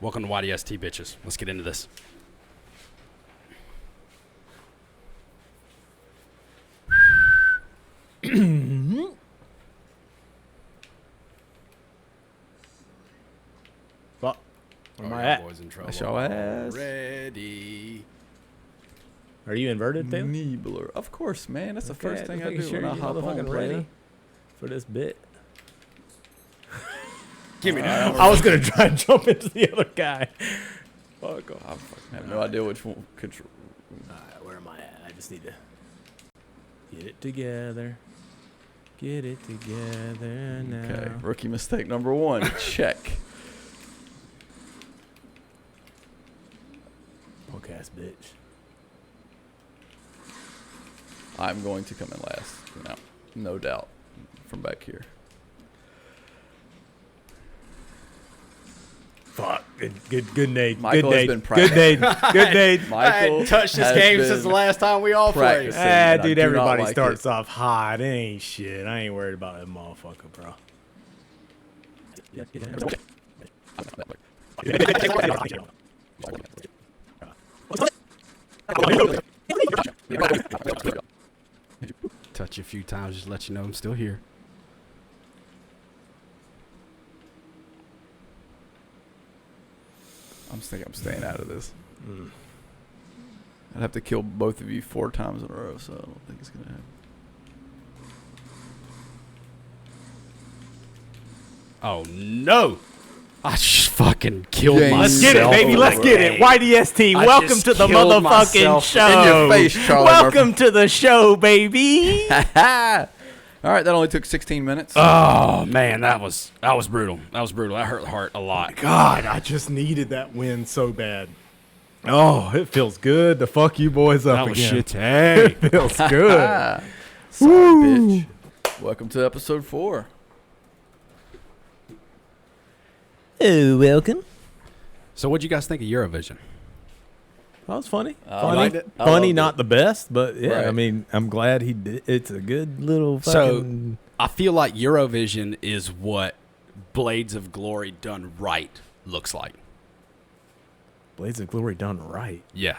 Welcome to YDST, bitches. Let's get into this. Fuck. Where am I at? Boys in trouble. That's your ass. Ready. Are you inverted, Taylor? Nibbler. Of course, man. That's the first thing I do sure when I you hop on, motherfucking player. ready for this bit. Give me that. I was gonna try and jump into the other guy. Fuck off. I fucking have no idea which one control. Alright, where am I at? I just need to get it together. Get it together now. Okay, rookie mistake number 1. Check. Punk ass bitch. I'm going to come in last. No doubt. From back here. Fuck. Good nade. Michael good has nade. been Good practicing. nade. Good nade. I hadn't touched this game since the last time we all played. practicing. and I Dude, do not everybody like starts it. off hot. It ain't shit. I ain't worried about that motherfucker, bro. Touch you a few times, just let you know I'm still here. I'm thinking I'm staying out of this. I'd have to kill both of you 4 times in a row, so I don't think it's gonna happen. Oh, no. I just fucking killed Game myself. Let's get it, baby. Let's get it. YDST, I welcome just to the killed motherfucking myself show. in your face, Charlie Welcome Murphy. to the show, baby. All right, that only took 16 minutes. Oh, man, that was brutal. That was brutal. That hurt the heart a lot. God, I just needed that win so bad. Oh, it feels good to fuck you boys up That was again. shit. Hey. It feels good. Sorry, bitch. Welcome to episode 4. Oh, welcome. So what'd you guys think of Eurovision? That was funny. I Funny, liked it. I funny, loved not it. the best, but yeah, I Right. mean, I'm glad he did. It's a good little So fucking. I feel like Eurovision is what Blades of Glory done right looks like. Blades of Glory done right. Yeah.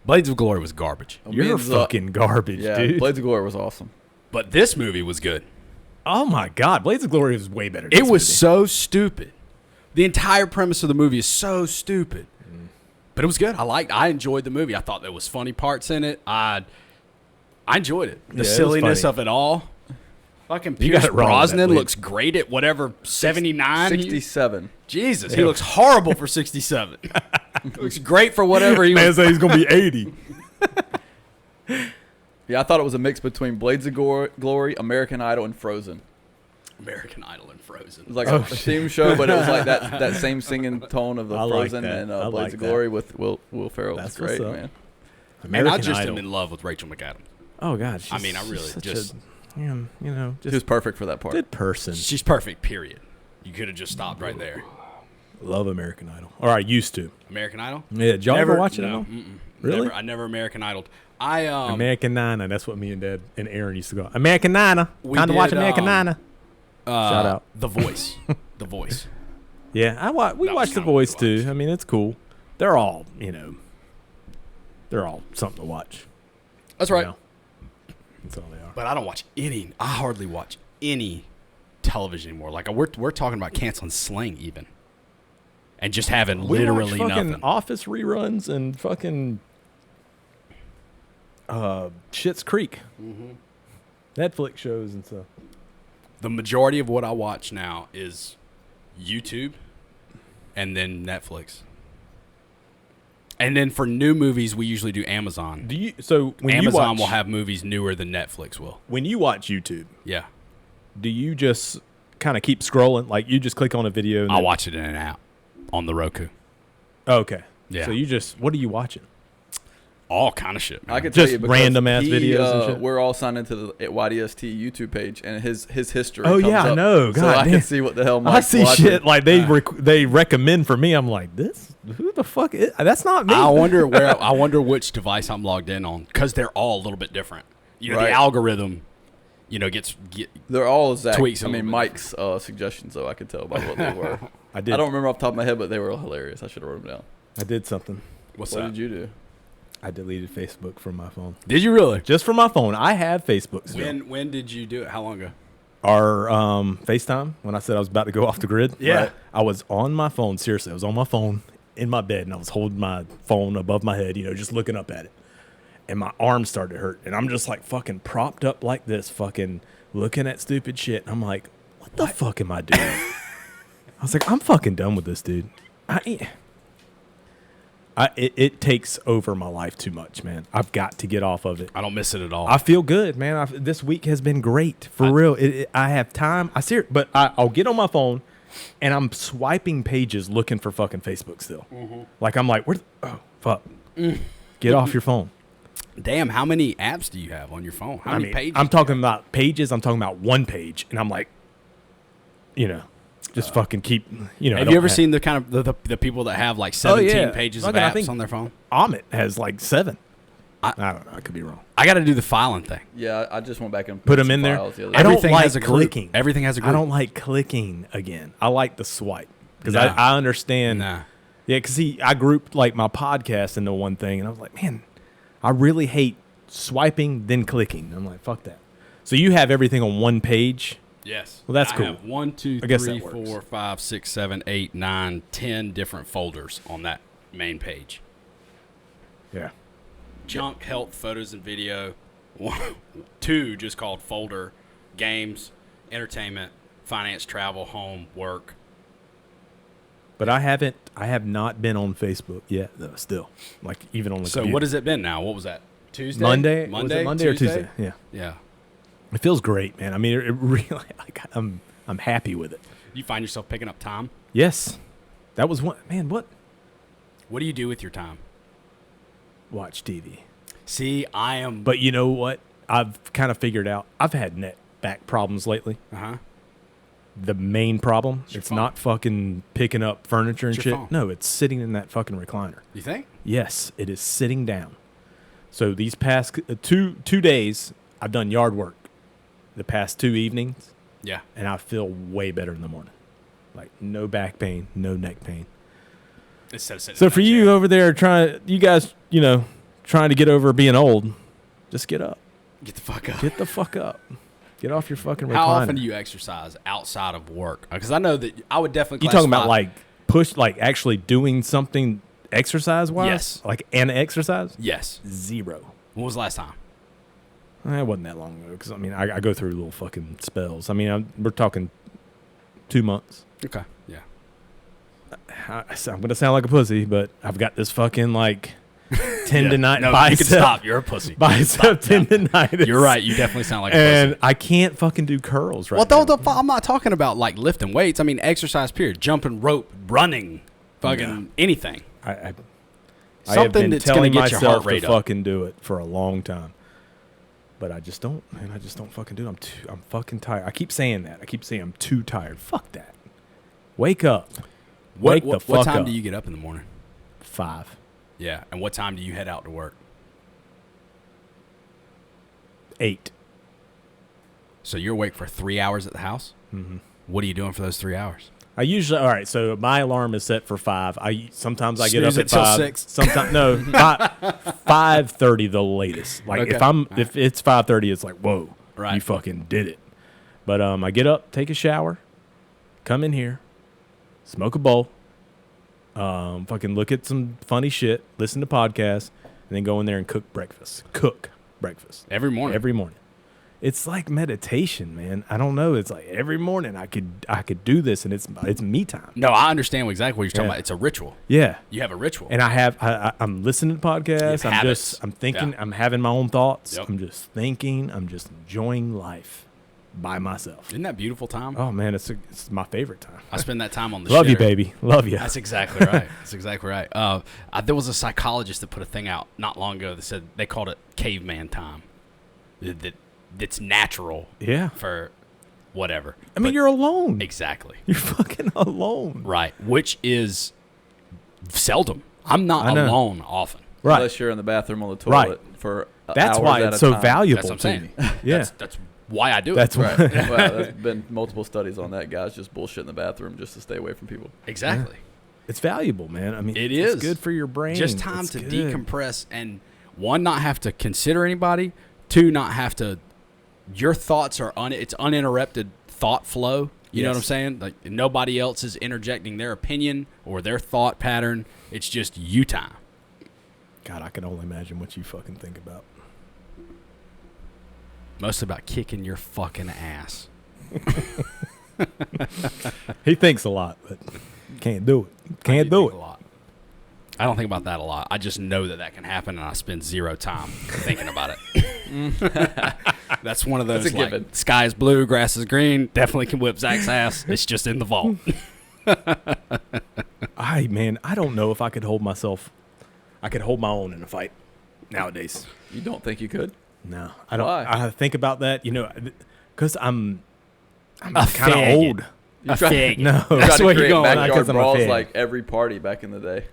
Blades of Glory was garbage. Oh, me You're and Zuck- fucking garbage, Yeah, dude. Blades of Glory was awesome. But this movie was good. Oh my God, Blades of Glory was way better. than It this was movie. so stupid. The entire premise of the movie is so stupid. But it was good. I enjoyed the movie. I thought there was funny parts in it. I enjoyed it. The Yeah, it was silliness funny. of it all. Fucking You got Pierce it wrong with that Brosnan bleep. looks great at whatever 79. 67. Jesus, he Yeah. looks horrible for 67. Looks great for whatever he Man was. said he's gonna be 80. Yeah, I thought it was a mix between Blades of Glory, American Idol, and Frozen. American Idol and Frozen. It was like Oh, a theme show, but it was like that same singing tone of the I like Frozen that. and I Blades like of that. Glory with Will Ferrell. That's It's great, what's up. man. And I American just Idol. am in love with Rachel McAdams. Oh God, I mean, I really such just- a, you know, He was just perfect for that part. good person. She's perfect, period. You could have just stopped right there. Love American Idol. Or I used to. American Idol? Yeah, did y'all ever watch it? at No, all? mm-mm. Really? I never American Idoled. American Nana. That's what me and Dad and Aaron used to go. American Nana. We Time to watch did, American Nana. Shout out. The Voice. The Voice. Yeah, we That was watched The kinda what we Voice too. I mean, it's cool. They're all, they're all something to watch. That's right. You know? That's all they are. But I don't watch any. I hardly watch any television anymore. Like we're talking about canceling Sling even, and just having We literally watch fucking nothing. Office reruns and fucking Schitt's Creek. Netflix shows and stuff. The majority of what I watch now is YouTube, and then Netflix. And then for new movies, we usually do Amazon. Do you? So when you Amazon watch, will have movies newer than Netflix will. when you watch YouTube, Yeah. do you just kind of keep scrolling? Like you just click on a video? And I'll then- watch it in an app on the Roku. Okay. Yeah. So you just what are you watching? All kind of shit, man. I could tell Just you because random-ass videos and shit? We're all signed into the YDST YouTube page, and his history. Oh, comes yeah, I up, know. So God I damn. can see what the hell I Mike's see watching. shit like they recommend for me. I'm like, this? Who the fuck is? That's not me. I wonder which device I'm logged in on because they're all a little bit different. You know, Right. the algorithm, gets They're all exact. Tweaks a I mean, little bit. Mike's suggestions, though, I could tell by what they were. I did. I don't remember off the top of my head, but they were hilarious. I should have wrote them down. I did something. What's What that? did you do? I deleted Facebook from my phone. Did you really? Just from my phone. I have Facebook still. When did you do it? How long ago? Our FaceTime, when I said I was about to go off the grid. Yeah. Right? I was on my phone. Seriously, I was on my phone in my bed, and I was holding my phone above my head, just looking up at it. And my arms started to hurt. And I'm just like fucking propped up like this, fucking looking at stupid shit. And I'm like, what the fuck am I doing? I was like, I'm fucking done with this, dude. It takes over my life too much, man. I've got to get off of it. I don't miss it at all. I feel good, man. This week has been great, for real. I have time. I see it, but I'll get on my phone, and I'm swiping pages looking for fucking Facebook still. Mm-hmm. Like, I'm like, oh, fuck. Get off your phone. Damn, how many apps do you have on your phone? How many pages? I'm talking about pages. I'm talking about one page, and I'm like, just fucking keep, Have you ever seen the kind of the people that have like 17 pages of I think apps on their phone? Amit has like 7. I don't know. I could be wrong. I got to do the filing thing. Yeah, I just went back and Put them in there. I don't like clicking. Everything has a group. I don't like clicking again. I like the swipe because Nah. I understand. Nah. Yeah, because I grouped like my podcast into one thing, and I was like, man, I really hate swiping then clicking. I'm like, fuck that. So you have everything on one page. Yes. Well, that's I cool. have 1, 2, I guess 3, that works. 4, 5, 6, 7, 8, 9, 10 different folders on that main page. Yeah. Junk, health, photos, and video. 2 just called folder, games, entertainment, finance, travel, home, work. But I have not been on Facebook yet, though, still. Like, even on the So computer. what has it been now? What was that? Tuesday? Monday? Monday? Was it Monday or Tuesday? Yeah. Yeah. It feels great, man. I mean, it really, like, I'm happy with it. You find yourself picking up time? Yes. That was one. Man, what? What do you do with your time? Watch TV. See, I am... But you know what? I've kind of figured out. I've had net back problems lately. Uh-huh. The main problem, It's your it's phone. not fucking picking up furniture and It's your shit. phone. No, it's sitting in that fucking recliner. You think? Yes, it is sitting down. So these past two days, I've done yard work. The past 2 evenings, Yeah. and I feel way better in the morning. Like, no back pain, no neck pain. Instead of sitting So in for that you chair. over there trying to get over being old, just get up. Get the fuck up. Get the fuck up. Get off your fucking recliner. How often do you exercise outside of work? Because I know that I would definitely You talking about classify- like actually doing something exercise-wise? Yes. Like an exercise? Yes. 0. When was the last time? It wasn't that long ago because, I mean, I go through little fucking spells. I mean, we're talking 2 months. Okay. Yeah. I'm going to sound like a pussy, but I've got this fucking, like, tendonite No, bicep. you can stop. You're a pussy. Bicep tendonitis. You're right. You definitely sound like a And pussy. I can't fucking do curls right Well, now. I'm not talking about like lifting weights. I mean, exercise period. Jumping rope, running, fucking anything. I have Something been that's going telling to get your myself heart rate to up. fucking do it for a long time. But I just don't, man. I just don't fucking do it. I'm fucking tired. I keep saying that. I keep saying I'm too tired. Fuck that. Wake up. Wake the fuck What time up. do you get up in the morning? 5. Yeah. And what time do you head out to work? 8. So you're awake for 3 hours at the house? Mm-hmm. What are you doing for those 3 hours? I usually, all right, so my alarm is set for 5. Sometimes I get Snooze up it at till 5. 6. Sometimes, no, 5:30 the latest. Like, Okay. if it's 5:30, it's like, whoa, Right. you fucking did it. But I get up, take a shower, come in here, smoke a bowl, fucking look at some funny shit, listen to podcasts, and then go in there and cook breakfast. Every morning. Every morning. It's like meditation, man. I don't know. It's like every morning I could do this, and it's me time. No, I understand exactly what you're talking Yeah. about. It's a ritual. Yeah. You have a ritual. And I'm listening to podcasts. You have habits. I'm thinking. Yeah. I'm having my own thoughts. Yep. I'm just thinking. I'm just enjoying life by myself. Isn't that beautiful time? Oh man, it's my favorite time. I spend that time on the Love you, shitter. baby. Love you. That's exactly right. That's exactly right. There was a psychologist that put a thing out not long ago that said they called it caveman time. That's natural Yeah. for whatever. I mean, But- you're alone. Exactly. You're fucking alone. Right. Which is seldom. I'm not I know. alone often. Right. Unless you're in the bathroom on the Right. toilet for That's hours why at it's a so time. valuable That's what I'm to saying. me. Yeah. That's why I do That's it. Right. why. Well, there's been multiple studies on that. Guys just bullshit in the bathroom just to stay away from people. Exactly. It's valuable, man. I mean, It it's is. good for your brain. Just time It's to good. decompress and, one, not have to consider anybody. Two, not have to. Your thoughts are it's uninterrupted thought flow. You know what I'm Yes. saying? Like nobody else is interjecting their opinion or their thought pattern. It's just you time. God, I can only imagine what you fucking think about. Mostly about kicking your fucking ass. He thinks a lot, but can't do it. Can't do think it. a lot. I don't think about that a lot. I just know that can happen, and I spend zero time thinking about it. That's one of those. That's a like, given. sky is blue, grass is green. Definitely can whip Zach's ass. It's just in the vault. I don't know if I could hold myself. I could hold my own in a fight nowadays. You don't think you could? No, I don't. Why? I think about that, because I'm A kind of faggot. old. You A tried- fig. No, You That's tried to where you're create going. Not backyard 'cause I'm a brawls fag. like every party back in the day.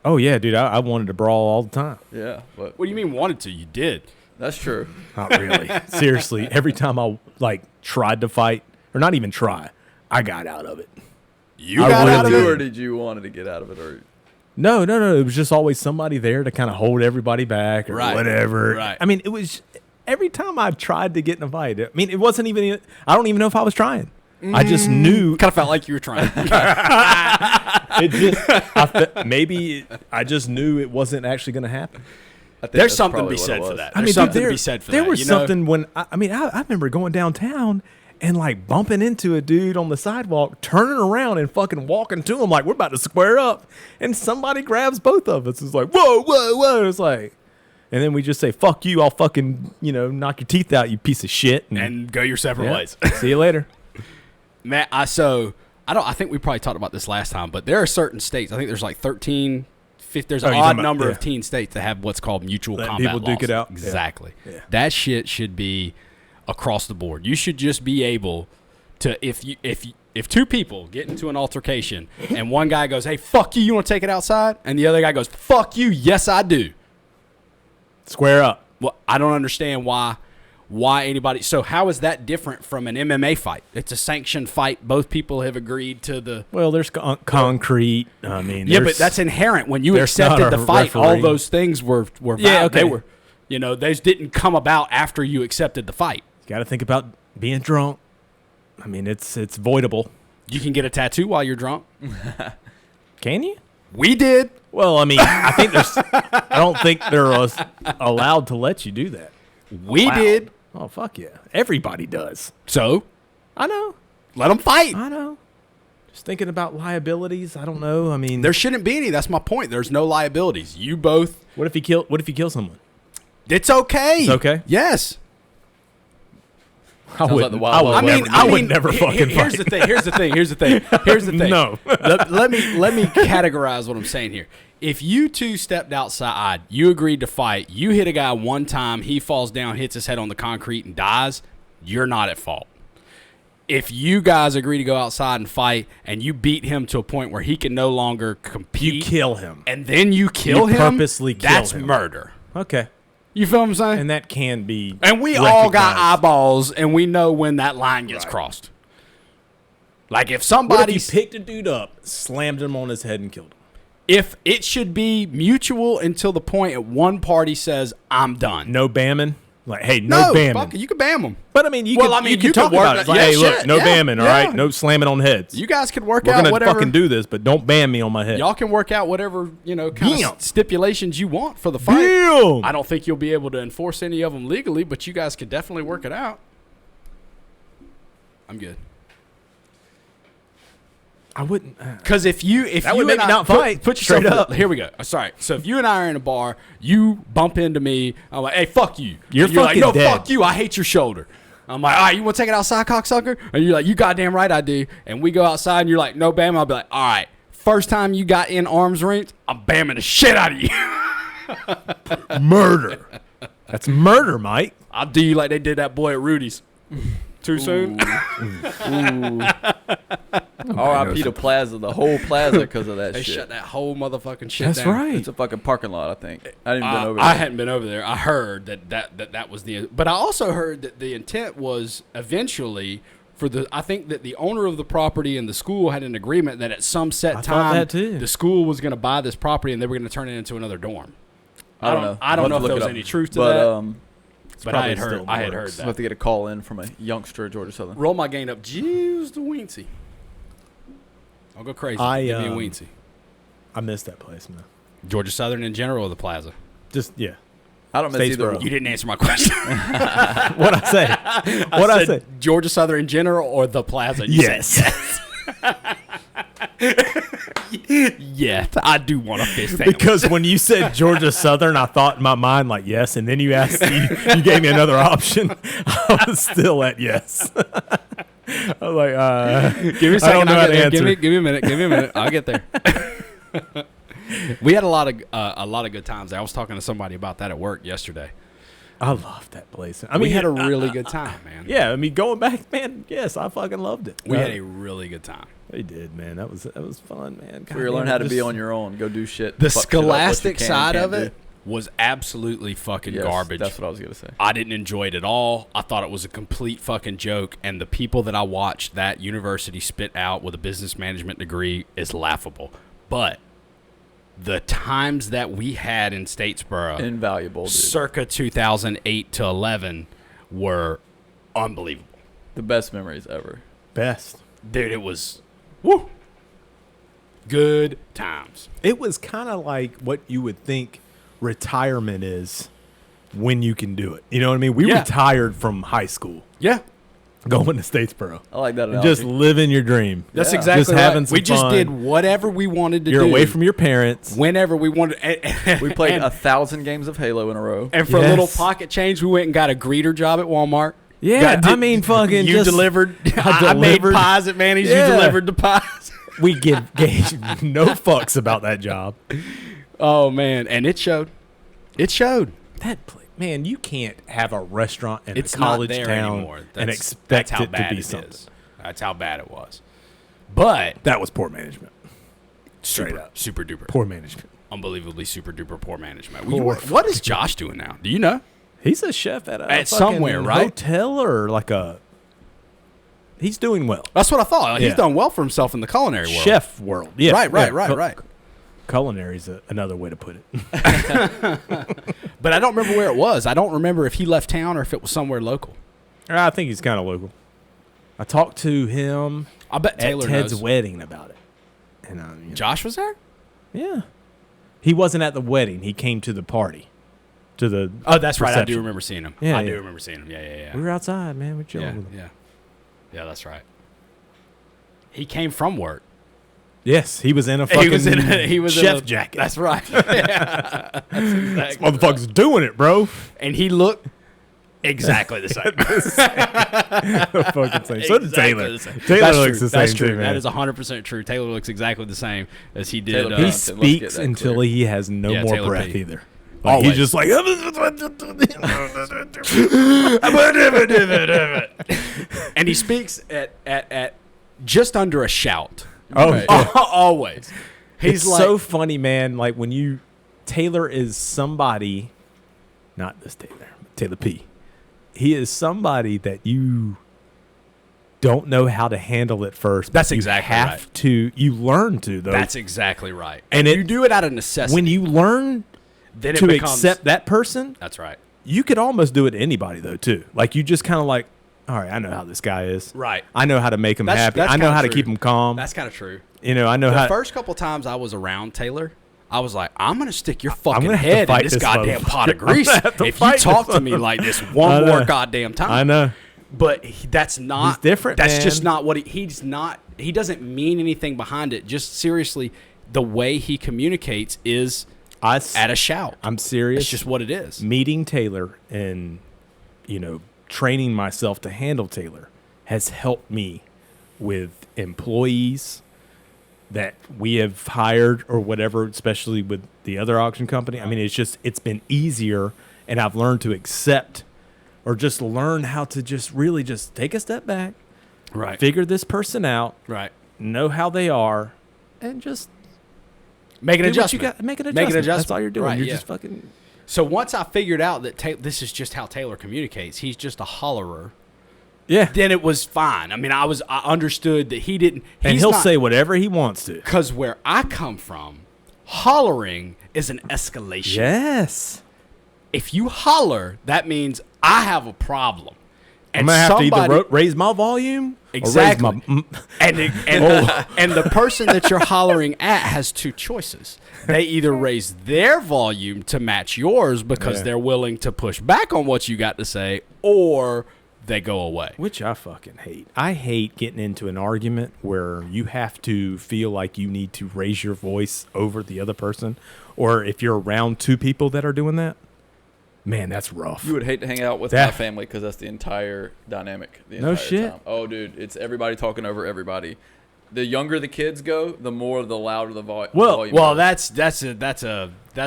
Oh yeah, dude, I wanted to brawl all the time. Yeah, but What do you mean wanted to? You did. that's true. Not really. Seriously, every time I tried to fight, or not even try, I got out of it. You I got really out of Did it. you or did you wanted to get out of it? Or No. It was just always somebody there to kind of hold everybody back or Right. whatever. Right. I mean, it was every time I tried to get in a fight. I mean, it wasn't even. I don't even know if I was trying. I just knew. Kind of felt like you were trying. It just. Maybe I just knew it wasn't actually going to happen. I think There's that's something to probably be what said it for was. that. I There's mean, something dude, to be said for there that. was you know? something when I remember going downtown and like bumping into a dude on the sidewalk, turning around and fucking walking to him like we're about to square up, and somebody grabs both of us. It's like whoa. It's like, and then we just say fuck you. I'll fucking knock your teeth out, you piece of shit, And go your separate yeah. ways. See you later. Matt, I think we probably talked about this last time, but there are certain states. I think there's like 13, 15, there's an you're odd talking about- number yeah. of teen states that have what's called mutual Letting combat people laws. duke it out. Yeah. Exactly. Yeah. That shit should be across the board. You should just be able to, if two people get into an altercation and one guy goes, "Hey, fuck you want to take it outside?" and the other guy goes, "Fuck you, yes I do." Square up. Well, I don't understand why anybody. So how is that different from an MMA fight? It's a sanctioned fight. Both people have agreed to the. Well, there's concrete. I mean, Yeah, but there's- that's inherent. When you there's accepted not a the fight, all referee. those things were Yeah, valid. okay. They were, those didn't come about after you accepted the fight. you got to think about being drunk. I mean, it's voidable. You can get a tattoo while you're drunk. Can you? We did. Well, I mean, I don't think they're allowed to let you do that. We Wow. did. Oh, fuck yeah. Everybody does. So I know. let them fight. I know. Just thinking about liabilities. I don't know. I mean, There shouldn't be any. That's my point. There's no liabilities. You both. what if you kill someone? It's okay. It's okay? Yes. I like wouldn't. the Wild I Wild would, West. I would never fucking Here's fight. the thing. Here's the thing. No. let me categorize what I'm saying here. If you two stepped outside, you agreed to fight, you hit a guy one time, he falls down, hits his head on the concrete and dies, you're not at fault. If you guys agree to go outside and fight and you beat him to a point where he can no longer compete, You kill him. and then you kill You him, purposely kill that's him. murder. Okay. You feel what I'm saying? And that can be. And we all got recognized. eyeballs, and we know when that line gets Right. crossed. Like if What if somebody, you picked a dude up, slammed him on his head, and killed him? if it should be mutual until the point at one party says, "I'm done." No bamming? Like, hey, no bamming. fuck it, you can bam them. But I mean, you Well, could, I mean, you you could talk could work about it. that- It's like, yeah, hey, look, shit, no yeah, bamming, all yeah. right? No slamming on heads. You guys could work We're out gonna whatever. fucking do this, but don't bam me on my head. Y'all can work out whatever kind Damn. of stipulations you want for the fight. Damn. I don't think you'll be able to enforce any of them legally, but you guys could definitely work it out. I'm good. I wouldn't. Because if you That would you make and me I- not fight, put straight yourself up. Here we go. Sorry. So if you and I are in a bar, you bump into me. I'm like, "Hey, fuck you." You're And like, fucking "No, dead." fuck you. I hate your shoulder." I'm like, "All right, you want to take it outside, cocksucker?" And you're like, "You goddamn right, I do." And we go outside, and you're like, "No, bam." I'll be like, "All right, first time you got in arm's reach, I'm bamming the shit out of you." Murder. That's murder, Mike. I'll do you like they did that boy at Rudy's. Too soon? R.I.P. to Plaza, the whole Plaza, because of that They shit. shut that whole motherfucking shit That's down. right. It's a fucking parking lot, I think. I hadn't even been over there. I hadn't been over there. I heard that was the, but I also heard that the intent was eventually for the. I think that the owner of the property and the school had an agreement that at some set I thought time that too. the school was going to buy this property and they were going to turn it into another dorm. I don't know. I don't know I'll if have to there look was it any up. truth to but, that. But I probably had heard. still I had works. heard We'll have that. to get a call in from a youngster at Georgia Southern. Roll my gain up just a weensy. I'll go crazy. Give me a weensy. I missed that place, man. Georgia Southern in general or the Plaza? Just yeah. I don't miss either. Statesboro. You didn't answer my question. What I say? What I say? Georgia Southern in general or the Plaza? You said Yes. yes, I do want a fish sandwich. Because when you said Georgia Southern, I thought in my mind like yes, and then you asked, you gave me another option. I was still at yes. I was like, give me a I second. don't know I'll how get to there. Give me, answer. give me a minute. Give me a minute. I'll get there. We had a lot of good times. I was talking to somebody about that at work yesterday. I loved that place. I We mean, had a really good time, man. yeah. I mean, going back, man. Yes, I fucking loved it. We had a really good time. We did, man. That was fun, man. We learn how to be on your own. Go do shit. The fuck shit up, what you scholastic can, side can't of do. it was absolutely fucking Yes, garbage. That's what I was gonna say. I didn't enjoy it at all. I thought it was a complete fucking joke. And the people that I watched that university spit out with a business management degree is laughable. But the times that we had in Statesboro, Invaluable, dude. circa 2008 to 11, were unbelievable. The best memories ever. Best. Dude, it was woo. Good times. It was kind of like what you would think retirement is when you can do it. You know what I mean? We Yeah. retired from high school, Yeah. going to Statesboro, I like that and analogy. just living your dream. That's Yeah. exactly Just right. having some We just fun. did whatever we wanted to You're do. away from your parents. whenever we wanted. we played and, 1,000 games of Halo in a row. and for a little Yes. pocket change, we went and got a greeter job at Walmart. Yeah, I mean, fucking You just- delivered. I I made delivered. pies at Manny's. Yeah. You delivered the pies. We gave no fucks about that job. Oh man, and it showed. It showed. Man, you can't have a restaurant in It's a college not there town anymore. and That's expect how it to bad be it something. is. That's how bad it was. But That was poor management. Straight super, up. super duper, Poor management. unbelievably super duper poor management. Poor What is Josh doing now? Do you know? He's a chef at a At fucking somewhere, right? hotel or like a. He's doing well. That's what I thought. Like, He's Yeah. done well for himself in the culinary world. Chef world. Yeah. Right, yeah. right. Culinary is another way to put it. But I don't remember where it was. I don't remember if he left town or if it was somewhere local. I think he's kind of local. I talked to him I bet at Taylor Ted's knows. wedding about it. And Josh was there? yeah. He wasn't at the wedding. He came to the party. To the Oh, that's right. I do reception. remember seeing him. Yeah, I do yeah. remember seeing him. Yeah. We were outside, man. We chilling Yeah, with him. yeah. Yeah, that's right. He came from work. Yes, he was in a fucking He was chef in a, jacket. That's right. Yeah. That's exactly Motherfucker's doing it, bro. And he looked exactly the same. Fucking same. So did Exactly Taylor. the same. Taylor That's looks true. the That's same true. too, man. That is 100% true. Taylor looks exactly the same as he did. Taylor He Let's get speaks that until clear. he has no Yeah, more Taylor breath P. either. Like Always. he's just like and he speaks at just under a shout. oh, Right. yeah. Always. He's It's like, so funny, man. Like when you Taylor is somebody, not this Taylor, Taylor P. He is somebody that you don't know how to handle at first. That's but exactly you have right. to. You learn to though. that's exactly right. And you it- do it out of necessity. when you learn then it to becomes, accept that person. That's right. You could almost do it to anybody though too. Like you just kind of like, all right, I know how this guy is. Right. I know how to make him That's- happy. that's I know kinda how to true. keep him calm. That's kind of true. You know, I know The how. first couple times I was around Taylor, I was like, I'm going to stick your fucking gonna have to head in fight this this goddamn pot of motherfucker. I'm grease gonna have to if you fight talk this to me like this I one more know. goddamn time. I know. But that's not. He's different, That's man. just not what he's not. He doesn't mean anything behind it. Just seriously, the way he communicates is at a shout. I'm serious. It's just what it is. Meeting Taylor and, training myself to handle Taylor has helped me with employees that we have hired or whatever, especially with the other auction company. I mean, it's been easier, and I've learned to accept or just learn how to just really just take a step back, Right. figure this person out, Right. know how they are, and just Make an do what adjustment. you got. Make an Make adjustment. an adjustment. That's all you're doing. Right, You're yeah. just fucking. So once I figured out that this is just how Taylor communicates, he's just a hollerer. Yeah. Then it was fine. I mean, I understood that he didn't. And he'll say whatever he wants to. Because where I come from, hollering is an escalation. Yes. If you holler, that means I have a problem. I'm gonna have to either raise my volume, exactly, or raise my, and the person that you're hollering at has two choices. They either raise their volume to match yours because they're willing to push back on what you got to say, or they go away. which I fucking hate. I hate getting into an argument where you have to feel like you need to raise your voice over the other person, or if you're around two people that are doing that. Man, that's rough. You would hate to hang out with my family because that's the entire dynamic. The entire shit. time. Oh, dude, it's everybody talking over everybody. The younger the kids go, the more the louder the volume. Well, that's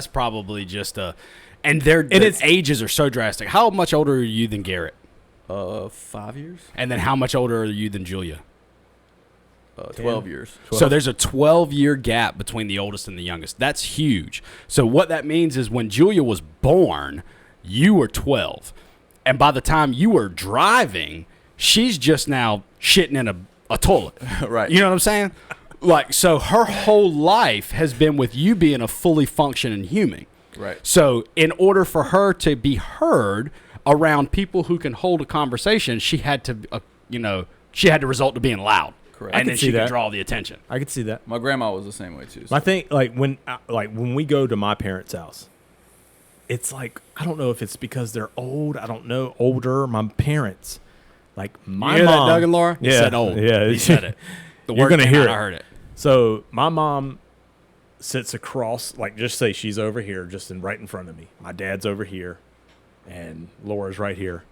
probably just a, and its ages are so drastic. How much older are you than Garrett? 5 years. And then how much older are you than Julia? 12 years. 12. So there's a 12-year gap between the oldest and the youngest. That's huge. So what that means is when Julia was born, you were 12. And by the time you were driving, she's just now shitting in a toilet. Right. You know what I'm saying? Like, so her whole life has been with you being a fully functioning human. Right. So in order for her to be heard around people who can hold a conversation, she had to, result to being loud. Correct. And I can then see she that. could draw the attention. I could see that. My grandma was the same way too. So. I think when we go to my parents' house, it's like I don't know if it's because they're old. I don't know, older. My parents, like my You hear mom, that, Doug and Laura? He Yeah, said old. yeah. He said it. The You're word gonna came hear out, it. I heard it. So my mom sits across, like just say she's over here, just right in front of me. My dad's over here, and Laura's right here.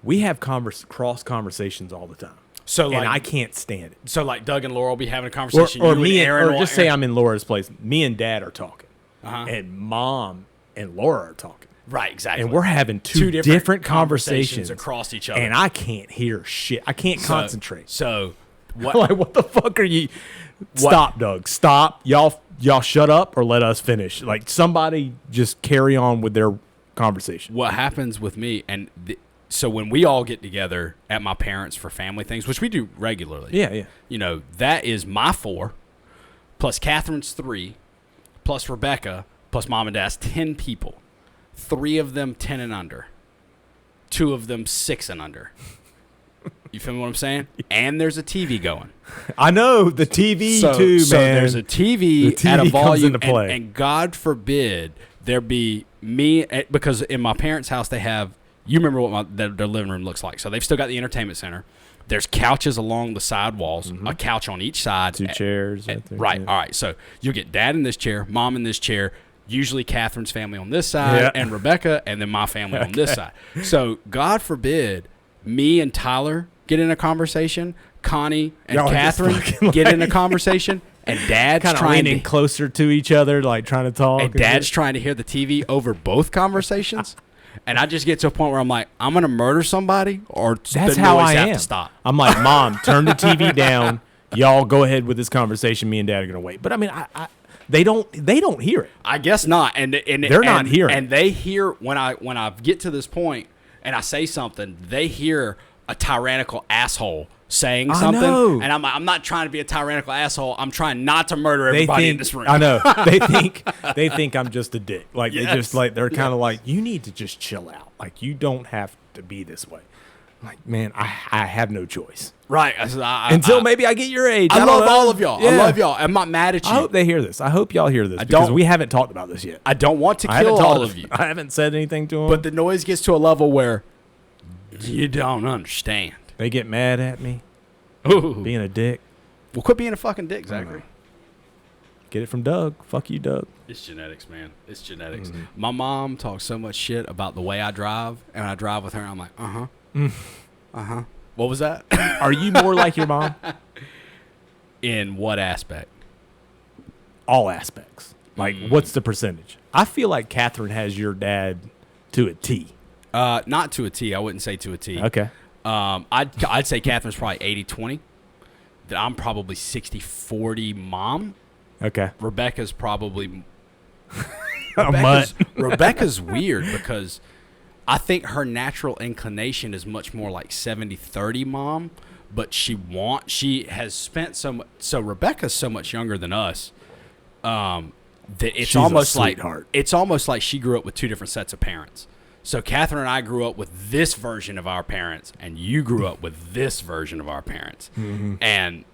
We have cross conversations all the time. So And I can't stand it. So like Doug and Laura will be having a conversation. Or you me, and Aaron or will- just say I'm in Laura's place. Me and Dad are talking, Uh-huh. and Mom and Laura are talking, Right, exactly. and we're having two different conversations across each other. and I can't hear shit. I can't concentrate. So what? Like, what the fuck are you? Stop, Doug. Stop. Y'all shut up or let us finish. Like, somebody just carry on with their conversation. What happens with me so when we all get together at my parents for family things, which we do regularly. Yeah. That is my 4 plus Catherine's 3 plus Rebecca plus mom and dad's 10 people. 3 of them 10 and under. 2 of them 6 and under. You feel what I'm saying? And there's a TV going. I know the TV too, so man. there's a TV, The TV at a comes volume, into play. and God forbid there be me, because in my parents' house they have, you remember what their living room looks like. So they've still got the entertainment center. There's couches along the side walls, a couch on each side. 2 chairs. Right. There, Right. yeah. All right. So you'll get dad in this chair, mom in this chair, usually Catherine's family on this side, and Rebecca, and then my family on this side. So God forbid me and Tyler get in a conversation, Connie and Y'all are just Catherine fucking get in a conversation, and dad's Kind of trying leaning to closer to each other, like trying to talk. and dad's trying to hear the TV over both conversations. And I just get to a point where I'm like, I'm gonna murder somebody, or That's the how noise I have am. to stop. I'm like, Mom, turn the TV down. Y'all go ahead with this conversation. Me and Dad are gonna wait. But I mean, they don't hear it. I guess not, and They're not hearing. and they hear when I get to this point and I say something, they hear a tyrannical asshole saying I something, know. and I'm not trying to be a tyrannical asshole. I'm trying not to murder everybody in this room. I know. They think I'm just a dick. Like they Yes. just like they're kind of like, you need to just chill out. Like you don't have to be this way. I'm like, man, I have no choice. Right? Until maybe I get your age. I don't love know. all of y'all. I Yeah. love y'all. I'm not mad at you. I hope they hear this. I hope y'all hear this because don't- we haven't talked about this yet. I don't want to I haven't kill talked all of you, I haven't said anything to them. but the noise gets to a level where you don't understand. they get mad at me Ooh. being a dick. Well, quit being a fucking dick, Zachary. Get it from Doug. Fuck you, Doug. It's genetics, man. It's genetics. My mom talks so much shit about the way I drive, and I drive with her, and I'm like, What was that? Are you more like your mom? In what aspect? All aspects. Like, what's the percentage? I feel like Catherine has your dad to a T. Not to a T. I wouldn't say to a T. Okay. I'd say Catherine's probably 80-20. That I'm probably 60-40 mom. Okay. Rebecca's probably A mutt. Rebecca's weird because I think her natural inclination is much more like 70-30 mom, but she has spent so Rebecca's so much younger than us that it's She's a almost sweetheart. it's almost like she grew up with two different sets of parents. So Catherine and I grew up with this version of our parents, and you grew up with this version of our parents. Mm-hmm. And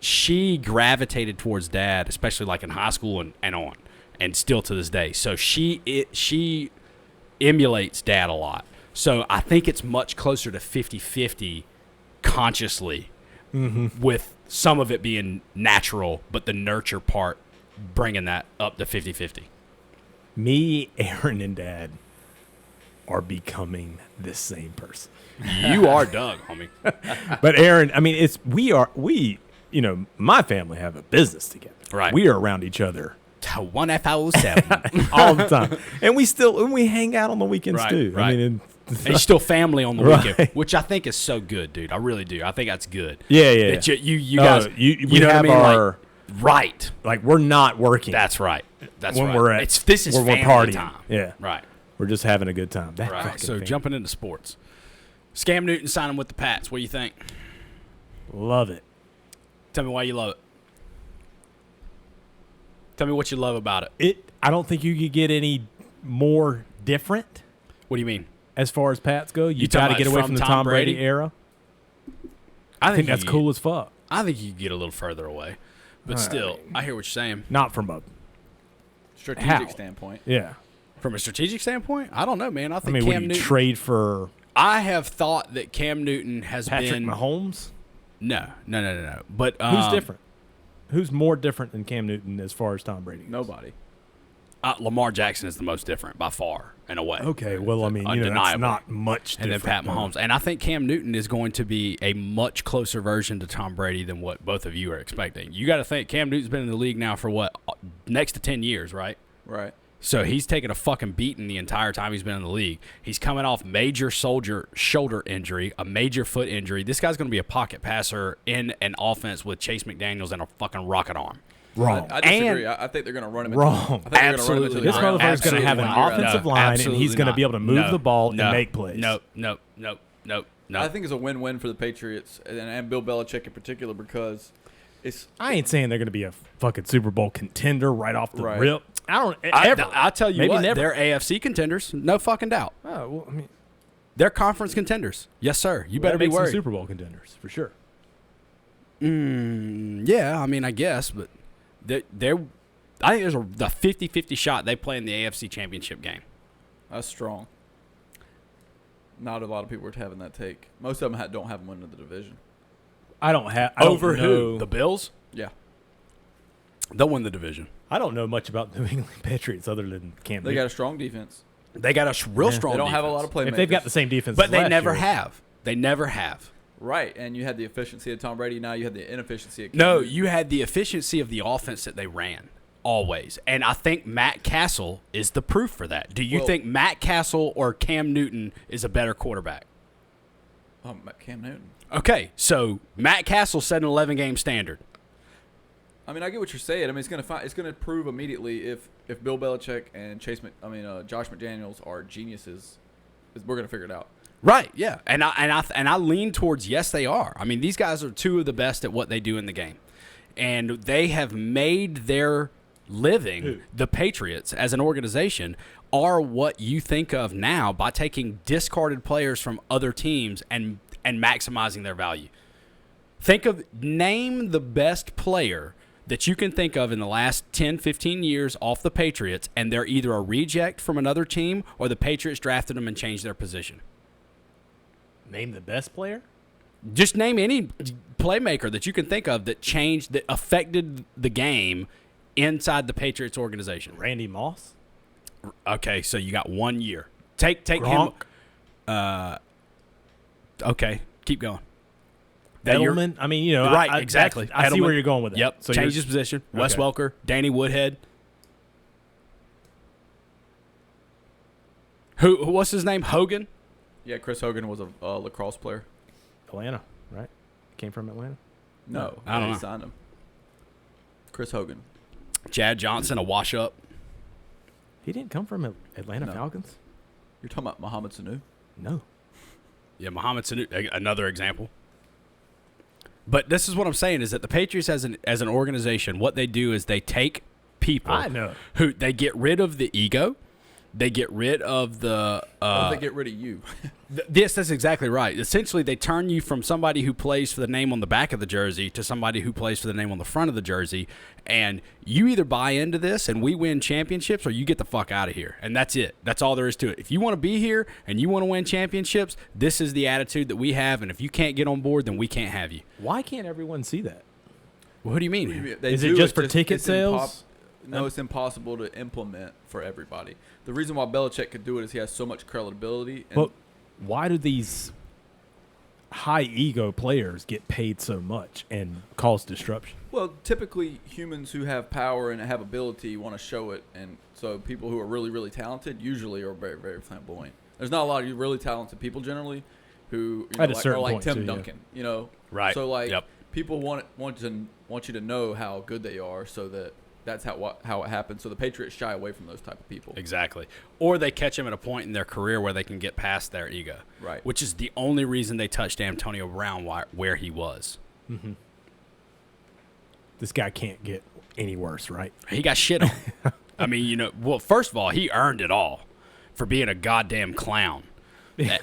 she gravitated towards dad, especially like in high school and on, and still to this day. So she emulates dad a lot. So I think it's much closer to 50-50 consciously, with some of it being natural, but the nurture part bringing that up to 50-50. Me, Aaron, and Dad are becoming the same person. You are Doug, homie. But Aaron, I mean, my family have a business together. Right. We are around each other 1F07. all the time, and we hang out on the weekends Right, too. right. I mean, And you're still family on the Right. weekend, which I think is so good, dude. I really do. I think that's good. Yeah. That you guys, we know have what I mean? our Right. like we're not working. That's right. That's when right. we're at This is when we're family partying. time. Yeah, Right. we're just having a good time. That Right. fucking So family. jumping into sports, Scam Newton signing with the Pats. What do you think? Love it. Tell me why you love it. Tell me what you love about it. I don't think you could get any more different What do you mean? as far as Pats go. You talking got to get about away from from the Tom Tom Brady Brady? era. I think that's you- cool as fuck. I think you could get a little further away, but still, I hear what you're saying. Not from a Strategic How? standpoint. yeah. From a strategic standpoint, I don't know, man. I I think mean, Cam would you Newton. trade for I have thought that Cam Newton has Patrick been Mahomes? no. But Who's different? Who's more different than Cam Newton as far as Tom Brady goes? Nobody. Lamar Jackson is the most different by far, in a way. Okay, well, I mean, that's Undeniable. not much And then different. Pat Mahomes. And I think Cam Newton is going to be a much closer version to Tom Brady than what both of you are expecting. You got to think Cam Newton's been in the league now for what? Next to 10 years, right? Right. So he's taken a fucking beating the entire time he's been in the league. He's coming off major shoulder injury, a major foot injury. This guy's going to be a pocket passer in an offense with Chase McDaniels and a fucking rocket arm. Wrong. I disagree. And- I think they're going to run him. Wrong. I think they're gonna run him Absolutely until This he's not. out. motherfucker's going to have an Absolutely not. offensive No, line, and absolutely he's going to not. be able to move No, the ball and no, make plays. No. I think it's a win-win for the Patriots and Bill Belichick in particular because it's I ain't saying they're going to be a fucking Super Bowl contender right off the Right. rip. I don't ever. I'll tell you Maybe what, never. they're AFC contenders, no fucking doubt. Oh, well, I mean, They're conference contenders. Yes, sir. You better that be makes them worried. Super Bowl contenders for sure. Yeah, I mean, I guess, but they're I think there's the 50-50 shot they play in the AFC Championship game. that's strong. Not a lot of people are having that take. Most of them don't have them winning the division. I don't Over know, who? The Bills? Yeah. They'll win the division. I don't know much about New England Patriots other than Cam They Newton. got a strong defense. They got a real strong They don't have a defense. lot of playmakers. If they've got the same defense, But as they last never year, have. They never have. Right, and you had the efficiency of Tom Brady. Now you had the inefficiency of Cam No, Newton. you had the efficiency of the offense that they ran. Always. And I think Matt Castle is the proof for that. Do you Well- think Matt Castle or Cam Newton is a better quarterback? Cam Newton. Okay, so Matt Castle set an 11-game standard. I mean, I get what you're saying. I mean, it's gonna prove immediately if Bill Belichick and Josh McDaniels are geniuses. We're gonna figure it out. Right, yeah. And I lean towards yes, they are. I mean, these guys are two of the best at what they do in the game. And they have made their living, the Patriots as an organization, are what you think of now by taking discarded players from other teams and maximizing their value. Name the best player that you can think of in the last 10, 15 years off the Patriots, and they're either a reject from another team or the Patriots drafted them and changed their position. name the best player. Just name any playmaker that you can think of that affected the game inside the Patriots organization. Randy Moss. Okay, so you got 1 year. Take Gronk. him. Okay, keep going. Edelman. I mean, Right, exactly. I see Edelman. where you're going with that. Yep. So Change his position. Wes Okay. Welker, Danny Woodhead. What's his name? Hogan? Yeah, Chris Hogan was a lacrosse player. Atlanta, right? Came from Atlanta. No, I don't they know. signed him. Chris Hogan. Chad Johnson, a wash-up. He didn't come from Atlanta No. Falcons. You're talking about Mohamed Sanu? No. Yeah, Mohamed Sanu, another example. But this is what I'm saying is that the Patriots as an organization, what they do is they take people I know. who they get rid of the ego. They get rid of the Or they get rid of you. yes, that's exactly right. Essentially, they turn you from somebody who plays for the name on the back of the jersey to somebody who plays for the name on the front of the jersey. And you either buy into this and we win championships or you get the fuck out of here. And that's it. That's all there is to it. If you want to be here and you want to win championships, this is the attitude that we have. And if you can't get on board, then we can't have you. Why can't everyone see that? Well, what do you mean? They Is do, it just it's for ticket it's sales? No, it's impossible to implement for everybody. The reason why Belichick could do it is he has so much credibility. And But why do these high ego players get paid so much and cause disruption? well, typically humans who have power and have ability want to show it, and so people who are really, really talented usually are very, very flamboyant. There's not a lot of really talented people generally who At a like, certain are like point, Tim too, yeah. Duncan, you know. Right. So like Yep. people want you to know how good they are, so that's how it happens. So the Patriots shy away from those type of people. Exactly. Or they catch him at a point in their career where they can get past their ego. Right. Which is the only reason they touched Antonio Brown where he was. This guy can't get any worse, right? He got shit on. I mean, well, first of all, he earned it all for being a goddamn clown.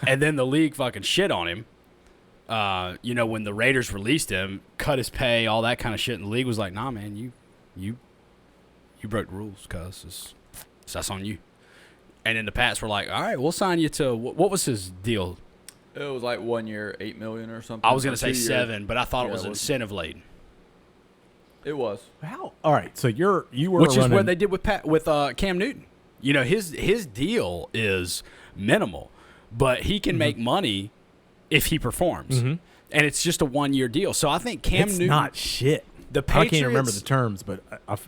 And then the league fucking shit on him. When the Raiders released him, cut his pay, all that kind of shit. And the league was like, nah, man, you broke the rules, cuz. That's on you. And then the Pats were like, all right, we'll sign you to, what was his deal? It was like 1 year, $8 million or something. I was going or to say 2 years. 7, but I thought it Yeah, was it was- incentive laden. It was. How? All right, so you were Which is running, what they did with Cam Newton. His deal is minimal, but he can make money if he performs, and it's just a 1-year deal. So I think Cam it's Newton, not shit. the I can't remember Patriots- the terms, but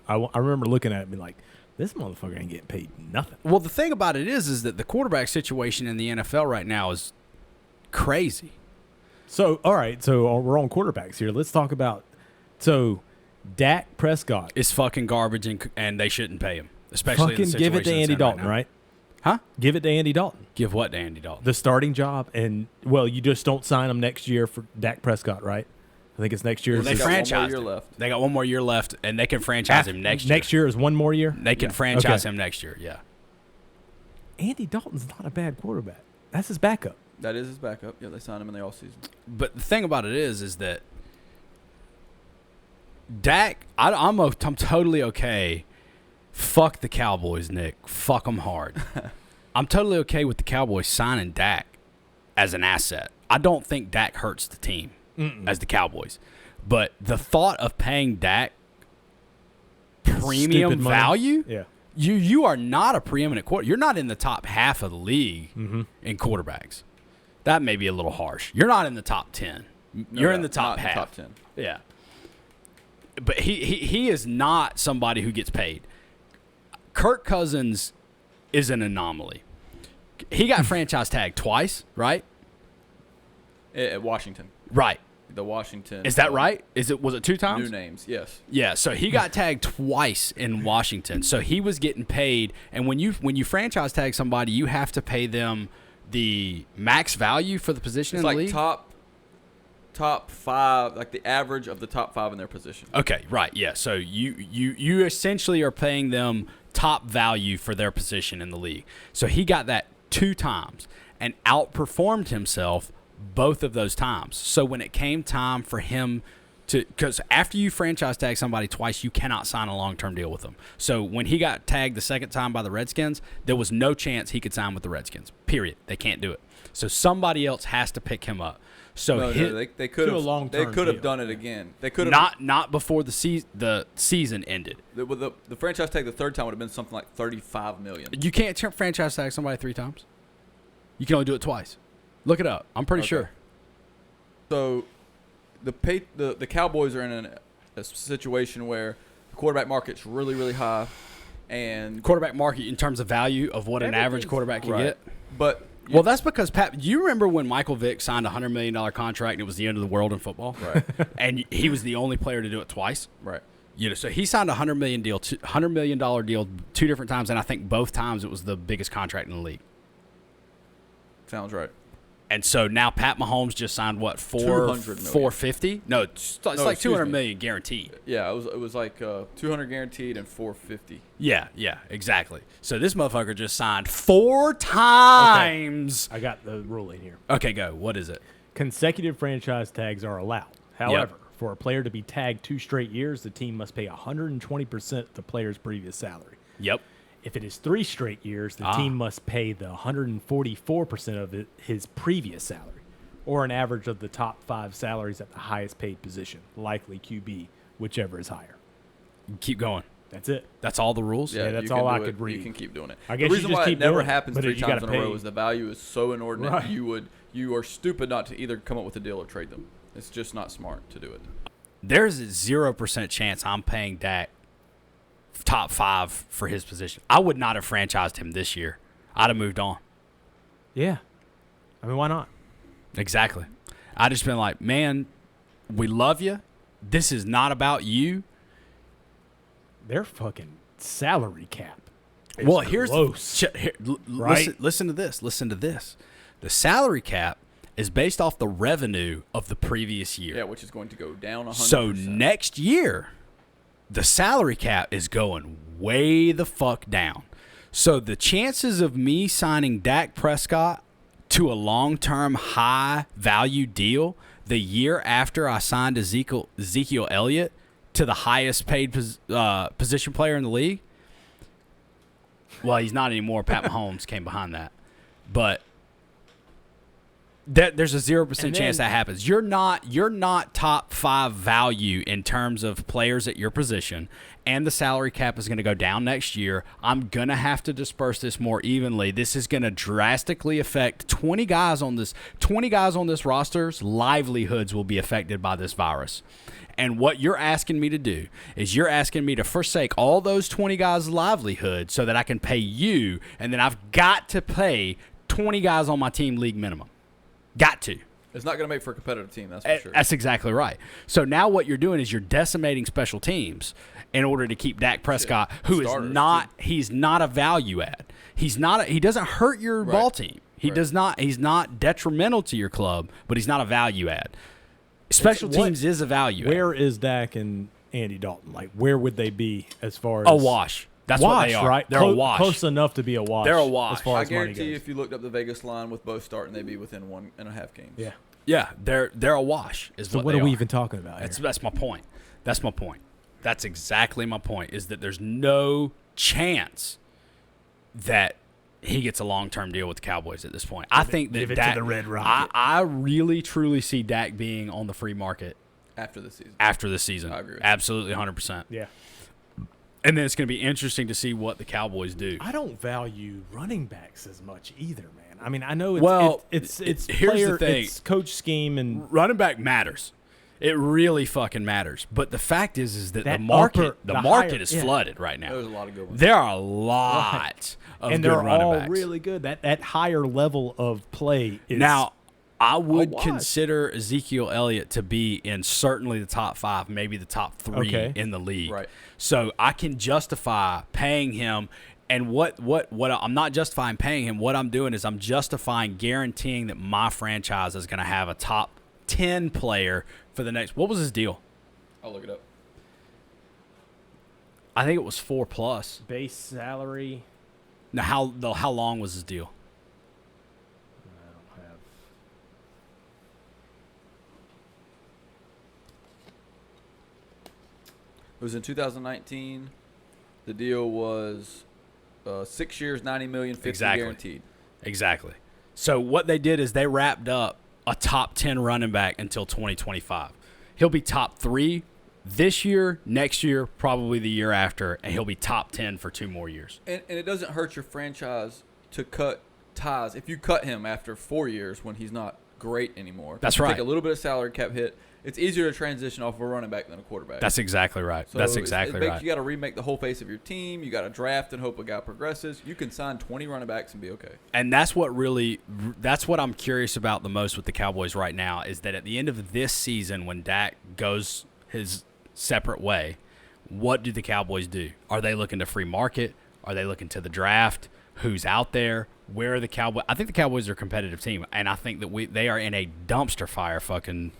I remember looking at it and being like, this motherfucker ain't getting paid nothing. Well, the thing about it is that the quarterback situation in the NFL right now is crazy. So, all right, so we're on quarterbacks here. Let's talk about Dak Prescott. It's fucking garbage, and they shouldn't pay him, especially in the Fucking give it to situation it's Andy in Dalton, now. right? Huh? Give it to Andy Dalton. Give what to Andy Dalton? The starting job, and, well, you just don't sign him next year for Dak Prescott, right? I think it's next year. Well, they They got one more franchised year him. left. They got 1 more year left, and they can franchise him next year. Next year is one more year? They can Yeah. franchise Okay. him next year, yeah. Andy Dalton's not a bad quarterback. That's his backup. That is his backup. Yeah, they signed him in the offseason. But the thing about it is that Dak, I'm totally okay. Fuck the Cowboys, Nick. Fuck them hard. I'm totally okay with the Cowboys signing Dak as an asset. I don't think Dak hurts the team as the Cowboys. But the thought of paying Dak premium Stupid money. value, Yeah. you are not a preeminent quarter. You're not in the top half of the league in quarterbacks. That may be a little harsh. You're not in the top 10. You're in the top not in half. the top 10. Yeah. But he is not somebody who gets paid. Kirk Cousins is an anomaly. He got franchise tagged twice, right? At Washington. Right. The Washington. Is that right? Was it 2 times? New names, yes. Yeah, so he got tagged twice in Washington. So he was getting paid, and when you franchise tag somebody, you have to pay them the max value for the position It's in the like league. top 5, like the average of the top 5 in their position. Okay, right, yeah. So you essentially are paying them top value for their position in the league. So he got that 2 times and outperformed himself both of those times. So when it came time for him to, because after you franchise tag somebody twice, you cannot sign a long-term deal with them. So when he got tagged the second time by the Redskins, there was no chance he could sign with the Redskins. Period. They can't do it. So somebody else has to pick him up. So No, they could To a have long-term they could have deal. done it again. They could have not before the season ended. the franchise tag the third time would have been something like $35 million. You can't franchise tag somebody 3 times. You can only do it twice. Look it up. I'm pretty Okay. sure. So the Cowboys are in a situation where the quarterback market's really, really high. And quarterback market in terms of value of what an average quarterback can get. But well, that's because Pat. You remember when Michael Vick signed a $100 million contract and it was the end of the world in football, right? And he was the only player to do it twice, Right. So he signed a $100 million deal, $100 million deal 2 different times, and I think both times it was the biggest contract in the league. Sounds right. And so now Pat Mahomes just signed what, 450? No, it's like 200 million guaranteed. Yeah, it was like 200 guaranteed and 450. Yeah, exactly. So this motherfucker just signed 4 times. I got the ruling here. Okay, go. What is it? Consecutive franchise tags are allowed. However, for a player to be tagged 2 straight years, the team must pay 120% of the player's previous salary. Yep. If it is 3 straight years, the team must pay the 144% of his previous salary, or an average of the top 5 salaries at the highest paid position, likely QB, whichever is higher. Keep going. That's it. That's all the rules? Yeah, that's all I could read. You can keep doing it. I guess the reason you just why keep it never doing it, happens but 3 you times gotta in a row pay. is the value is so inordinate. Right. You are stupid not to either come up with a deal or trade them. It's just not smart to do it. There's a 0% chance I'm paying Dak top 5 for his position. I would not have franchised him this year. I'd have moved on. Yeah. I mean, why not? Exactly. I'd just been like, man, we love you. This is not about you. Their fucking salary cap. Well, here's close, right? Listen to this. Listen to this. The salary cap is based off the revenue of the previous year. Yeah, which is going to go down 100%. So next year, the salary cap is going way the fuck down. So the chances of me signing Dak Prescott to a long-term high-value deal the year after I signed Ezekiel Elliott to the highest-paid position player in the league, well, he's not anymore. Pat Mahomes came behind that. But there's a 0% chance that happens. You're not top 5 value in terms of players at your position, and the salary cap is going to go down next year. I'm going to have to disperse this more evenly. This is going to drastically affect 20 guys on this roster's livelihoods will be affected by this virus. And what you're asking me to do is you're asking me to forsake all those 20 guys' livelihood so that I can pay you, and then I've got to pay 20 guys on my team league minimum. Got to. It's not going to make for a competitive team, that's for sure. That's exactly right. So now what you're doing is you're decimating special teams in order to keep Dak Prescott, who is not he's not a value add. He doesn't hurt your ball team. He's not detrimental to your club, but he's not a value add. Special teams is a value add. Where is Dak and Andy Dalton? Like, where would they be as far as a wash? That's what they are. Right? They're a wash. Close enough to be a wash. They're a wash. As far I as money guarantee goes. if you looked up the Vegas line with both starting, they'd be within 1.5 games. Yeah. Yeah, they're a wash. So what are we even talking about here? That's my point. That's my point. That's exactly my point. Is that there's no chance that he gets a long-term deal with the Cowboys at this point. I think that give it Dak, to the Red Rocket. I really truly see Dak being on the free market After the season. I agree with you. Absolutely 100%. Yeah. And then it's going to be interesting to see what the Cowboys do. I don't value running backs as much either, man. I mean, I know it's here's player, the thing. it's coach scheme, and running back matters. It really fucking matters. But the fact is that the upper- market higher- is flooded right now. There's a lot of good ones. There are a lot of and good they're running all backs. really good. That higher level of play is Now, I would watch. consider Ezekiel Elliott to be in certainly the top 5, maybe the top 3 Okay. in the league. Right. So I can justify paying him. And what I'm not justifying paying him. What I'm doing is I'm justifying guaranteeing that my franchise is going to have a top 10 player for the next. What was his deal? I'll look it up. I think it was 4+. base salary. Now, how long was his deal? I don't have. It was in 2019. The deal was 6 years, $90 million, 50 guaranteed. Exactly. So what they did is they wrapped up a top 10 running back until 2025. He'll be top 3 this year, next year, probably the year after, and he'll be top 10 for 2 more years. And it doesn't hurt your franchise to cut ties. If you cut him after 4 years when he's not great anymore, That's you right. Take a little bit of salary cap hit, It's easier to transition off of a running back than a quarterback. That's exactly right. So That's exactly right. You got to remake the whole face of your team. You got to draft and hope a guy progresses. You can sign 20 running backs and be okay. And that's what I'm curious about the most with the Cowboys right now is that at the end of this season, when Dak goes his separate way, what do the Cowboys do? Are they looking to free market? Are they looking to the draft? Who's out there? Where are the Cowboys? I think the Cowboys are a competitive team, and I think that they are in a dumpster fire fucking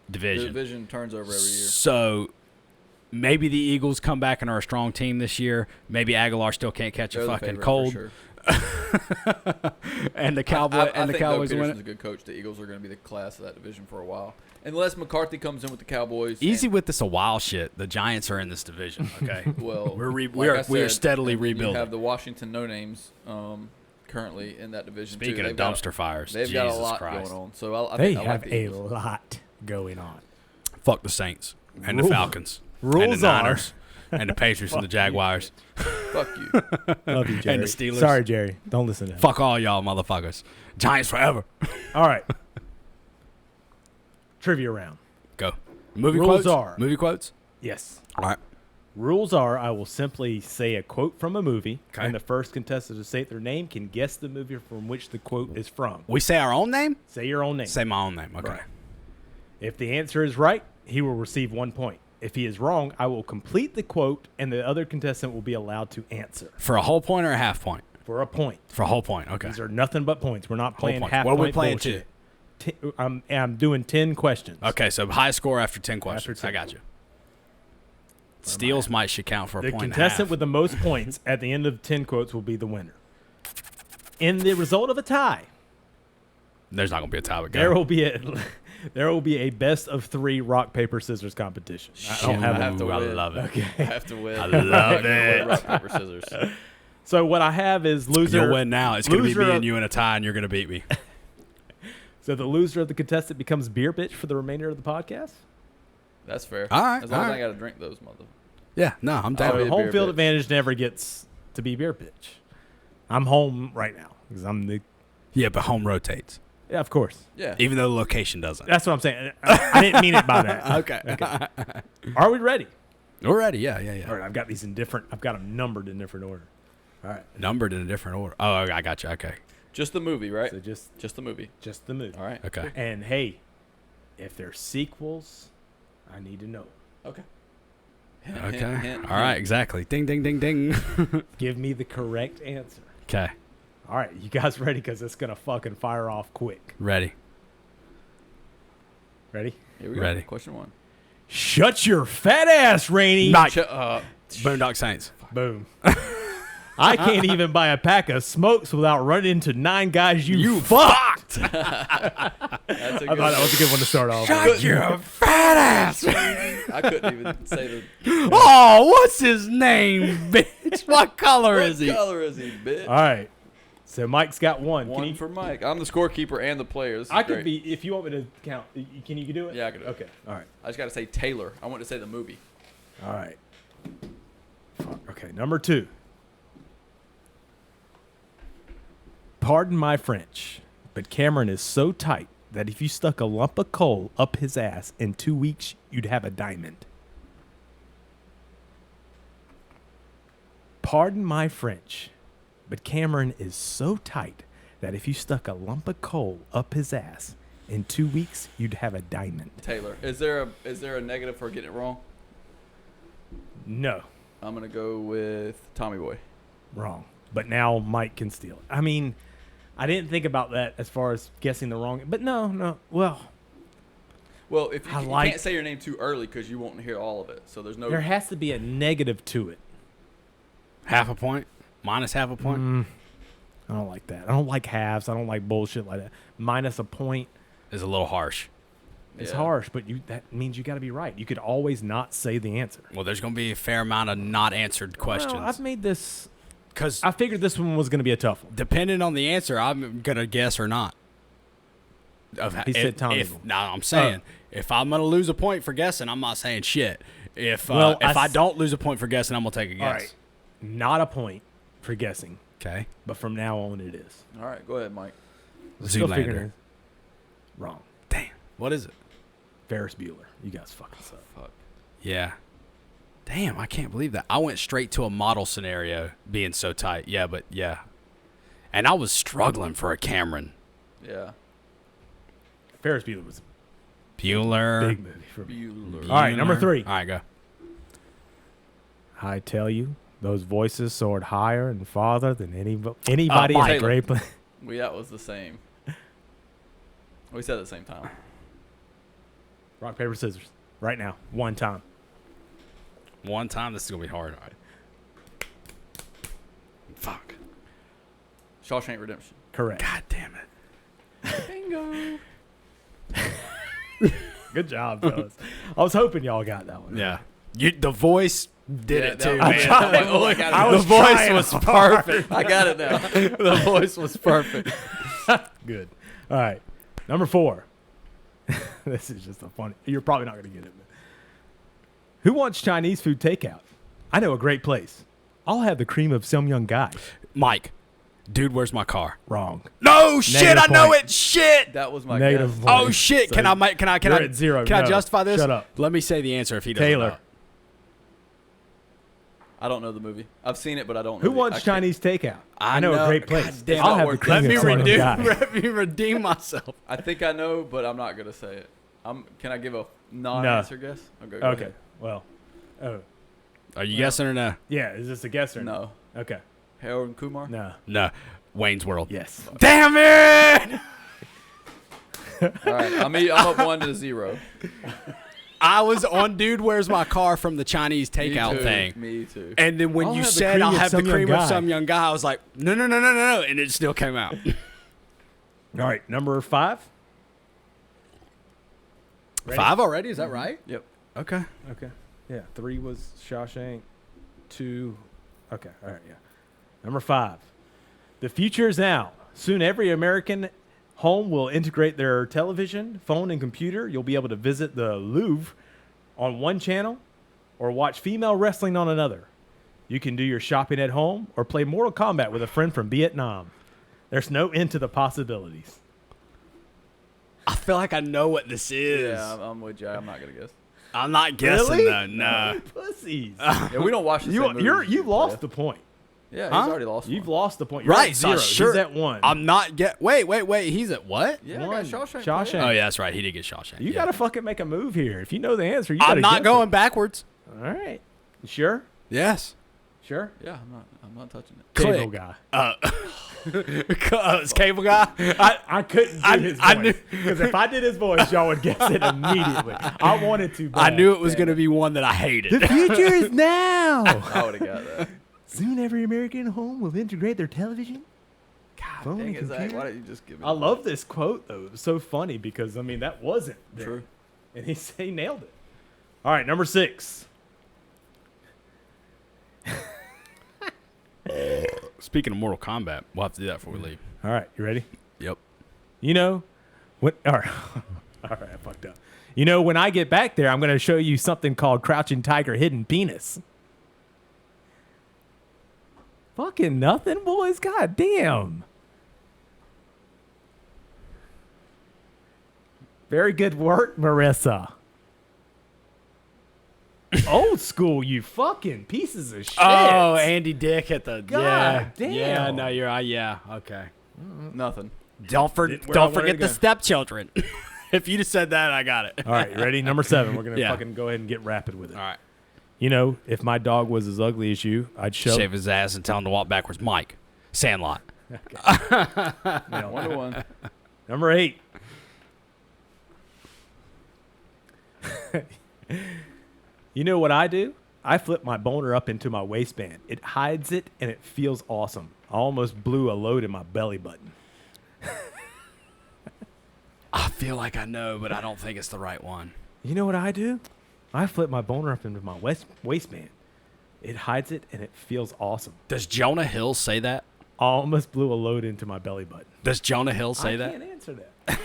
division. The division turns over every year. So maybe the Eagles come back and are a strong team this year. Maybe Aguilar still can't catch They're a the fucking favorite cold. for sure. And the I think Cowboys Doug win Peterson's it. a good coach. The Eagles are going to be the class of that division for a while. Unless McCarthy comes in with the Cowboys. Easy with this a while shit. The Giants are in this division. Okay, Well, we are steadily rebuilding. You have the Washington no names currently in that division. Speaking of dumpster fires, they've Jesus got a lot Christ. going on. So I They think I have like the a Eagles. lot going on. Fuck the Saints and the Rule- Falcons rules and the are- Niners and the Patriots and the Jaguars. Fuck you. Love you, Jerry. And the Steelers. Sorry, Jerry. Don't listen to him. Fuck all y'all motherfuckers. Giants forever. All right. Trivia round. Go. Movie Rules quotes. are- Movie quotes. Yes. All right. Rules are I will simply say a quote from a movie, Okay. and the first contestant to say their name can guess the movie from which the quote is from. We say our own name. Say your own name. Say my own name. Okay. Right. If the answer is right, he will receive 1 point. If he is wrong, I will complete the quote, and the other contestant will be allowed to answer For a whole point or a half point? for a point. For a whole point. Okay. These are nothing but points. We're not playing points. half What are we point playing bullshit. I'm doing 10 questions. Okay, so high score after 10 questions. After 10. I got you. Steals should count for a The point and a contestant half. with the most points at the end of 10 quotes will be the winner. In the result of a tie, There's not going to be a tie. But go. there will be a best of 3 rock paper scissors competition. I don't have I that. have to Ooh, I win. love it. Okay. I have to win. I love it. Rock, paper, scissors. So what I have is loser. You'll win now. It's going to be loser me of- and you in a tie, and you're going to beat me. So the loser of the contestant becomes beer bitch for the remainder of the podcast. That's fair. All right, As long all as right. I got to drink those, mother. Yeah, no, I'm down. Oh, So yeah, home beer field bitch. advantage never gets to be beer bitch. I'm home right now because I'm the. Yeah, but home rotates, Yeah, of course. Yeah. even though the location doesn't. That's what I'm saying. I didn't mean it by that. Okay. Are we ready? We're ready. Yeah. All right. I've got these in different. I've got them numbered in different order. All right. Numbered in a different order. Oh, I got you. Okay. Just the movie, right? So just the movie. the movie. All right. Okay. And hey, if there's sequels, I need to know. Okay. Okay. All right. Exactly. Ding, ding, ding, ding. Give me the correct answer. Okay. All right, you guys ready? Because it's gonna fucking fire off quick. Ready. Ready? Here we go. Ready. Question 1. Shut your fat ass, Rainey. Night. Shut up. Boondock Saints. Boom. I can't even buy a pack of smokes without running into 9 guys you fucked. That's a I good thought that was a good one to start off. Shut your fat ass. I couldn't even say Oh, what's his name, bitch? What color the. is he? What color is he, bitch? All right. So Mike's got one. One for Mike. I'm the scorekeeper and the player. This is I could great. be, if you want me to count, can you do it? Yeah, I can do it. Okay. All right. I just got to say Taylor. I want to say the movie. All right. Fuck. Okay, number 2. Pardon my French, but Cameron is so tight that if you stuck a lump of coal up his ass in 2 weeks, you'd have a diamond. Pardon my French, but Cameron is so tight that if you stuck a lump of coal up his ass in 2 weeks, you'd have a diamond. Taylor. Is there a negative for getting it wrong? No, I'm gonna go with Tommy Boy. wrong. But now Mike can steal it. I mean, I didn't think about that as far as guessing the wrong. But no. Well, Well, if you, I you like- can't say your name too early because you won't hear all of it. So there's no. there has to be a negative to it. Half a point? Minus half a point? I don't like that. I don't like halves. I don't like bullshit like that. Minus a point Is a little harsh. is Yeah. harsh, but that means you got to be right. You could always not say the answer. Well, there's going to be a fair amount of not answered questions. Well, I've made this. Because I figured this one was going to be a tough one. depending on the answer, I'm going to guess or not. He said Tommy Boy. No, I'm saying, if I'm going to lose a point for guessing, I'm not saying shit. If Well, I don't lose a point for guessing, I'm going to take a guess. All right. Not a point for guessing, Okay. but from now on it is. All right, go ahead, Mike. Still figuring Zoolander. it. Wrong. Damn. What is it? Ferris Bueller. You guys fucking suck. Fuck. Yeah. Damn, I can't believe that. I went straight to a model scenario being so tight. Yeah, but yeah. And I was struggling for a Cameron. Yeah. Ferris Bueller was a Bueller. big movie for me. Bueller. All right, number 3. All right, go. I tell you, those voices soared higher and farther than anybody Mike. at Great Plains. That was the same. We said it at the same time. Rock, paper, scissors. Right now. One time. One time, this is going to be hard. All right. Fuck. Shawshank Redemption. Correct. God damn it. Bingo. Good job, fellas. I was hoping y'all got that one. Yeah. The voice did it too, I man. tried. The voice was perfect. I got it now. The voice was perfect. Good. All right. Number 4. This is just a funny. You're probably not going to get it. But who wants Chinese food takeout? I know a great place. I'll have the cream of some young guy. Mike, dude, where's my car? Wrong. No, shit, Negative I know point. it. Shit. That was my Negative guess. point. Oh shit! So Can I you're at 0. Can I No. justify this? Shut up. Let me say the answer if he doesn't Taylor. know. I don't know the movie. I've seen it, but I don't know. Who wants Chinese takeout? I know a know. great place. God damn I'll it. have the Let cream Let me of some young redeem. guy. Let me redeem myself. I think I know, but I'm not gonna say it. Can I give a non-answer guess? Okay. Go Okay. ahead. Well. Oh. Are you guessing or no? Yeah. Is this a guess or No. Okay. Harold and Kumar. No. No. Wayne's World. Yes. Damn it! All right. I'm up 1-0. I was on Dude, Where's My Car from the Chinese takeout Me too. thing. Me too. And then when I'll you have the said cream I'll of have the some young cream of guy. some young guy, I was like, no, and it still came out. All right. Number 5. Ready? 5 already? Is that right? Yep. Okay. Okay. Yeah. 3 was Shawshank. 2. Okay. All right. Yeah. Number 5. The future is now. Soon every American home will integrate their television, phone, and computer. You'll be able to visit the Louvre on one channel or watch female wrestling on another. You can do your shopping at home or play Mortal Kombat with a friend from Vietnam. There's no end to the possibilities. I feel like I know what this is. Yeah, I'm with you. I'm not gonna guess. I'm not guessing Really? though. No. You pussies. Yeah, we don't watch the same movies. You've lost the point. Yeah, Huh? he's already lost. You've one. lost the point. You're Right, at so 0. sure. He's at 1. I'm not Wait. He's at what? Yeah, I One. got Shawshank. Shawshank. Player. Oh yeah, that's right. He did get Shawshank. You yeah. gotta fucking make a move here. If you know the answer, you gotta I'm not guess going backwards. it. All right. You sure? Yes. Sure. Yeah, I'm not touching it. Cable Click. guy. It's Cable Guy. I couldn't do his I voice knew- because if I did his voice, y'all would guess it immediately. I wanted to. I bad. knew it was Damn going to it. be one that I hated. The future is now. I would have got that. Soon every American home will integrate their television. God Phone dang and it, Zach. computer? Why don't you just give me I love this quote though. It was so funny because I mean that wasn't there. True. And he nailed it. All right, number 6. Speaking of Mortal Kombat, we'll have to do that before we leave. All right, you ready? Yep. You know, what? All right, all right, I fucked up. You know, when I get back there, I'm going to show you something called Crouching Tiger, Hidden Penis. Fucking nothing, boys. God damn. Very good work, Marissa. Old school, you fucking pieces of shit. Oh, Andy Dick at the God damn. Yeah, no, you're yeah, okay. nothing. Don't Where I don't wanted forget to the go. stepchildren. If you'd have said that, I got it. All right, you ready? Number 7. We're going to Yeah. fucking go ahead and get rapid with it. All right. You know, if my dog was as ugly as you, I'd show. Shave his ass and tell him to walk backwards. Mike. Sandlot. No. 1-1. Number 8. You know what I do? I flip my boner up into my waistband. It hides it, and it feels awesome. I almost blew a load in my belly button. I feel like I know, but I don't think it's the right one. You know what I do? I flip my boner up into my waistband. It hides it, and it feels awesome. Does Jonah Hill say that? I almost blew a load into my belly button. Does Jonah Hill say I that? can't answer that.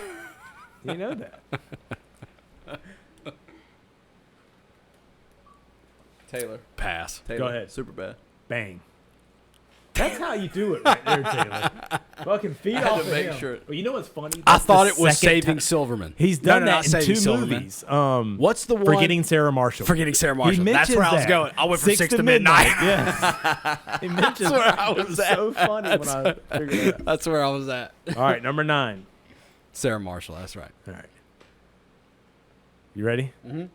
You know that. Taylor. Pass. Taylor. Go ahead. Super bad. Bang. That's how you do it right there, Taylor. Fucking feed I had off to of make him. sure. Well, you know what's funny? I That's thought the it was second Saving time- Silverman. He's done No, that not in Saving 2 Silverman. movies. What's the one? Forgetting Sarah Marshall. Forgetting Sarah Marshall. That's mentions where I was that. going. I went from 6 to midnight. Yes. He mentions where that. I It was so funny when I figured it out. That's where I was at. All right, number 9. Sarah Marshall. That's right. All right. You ready? Mm-hmm.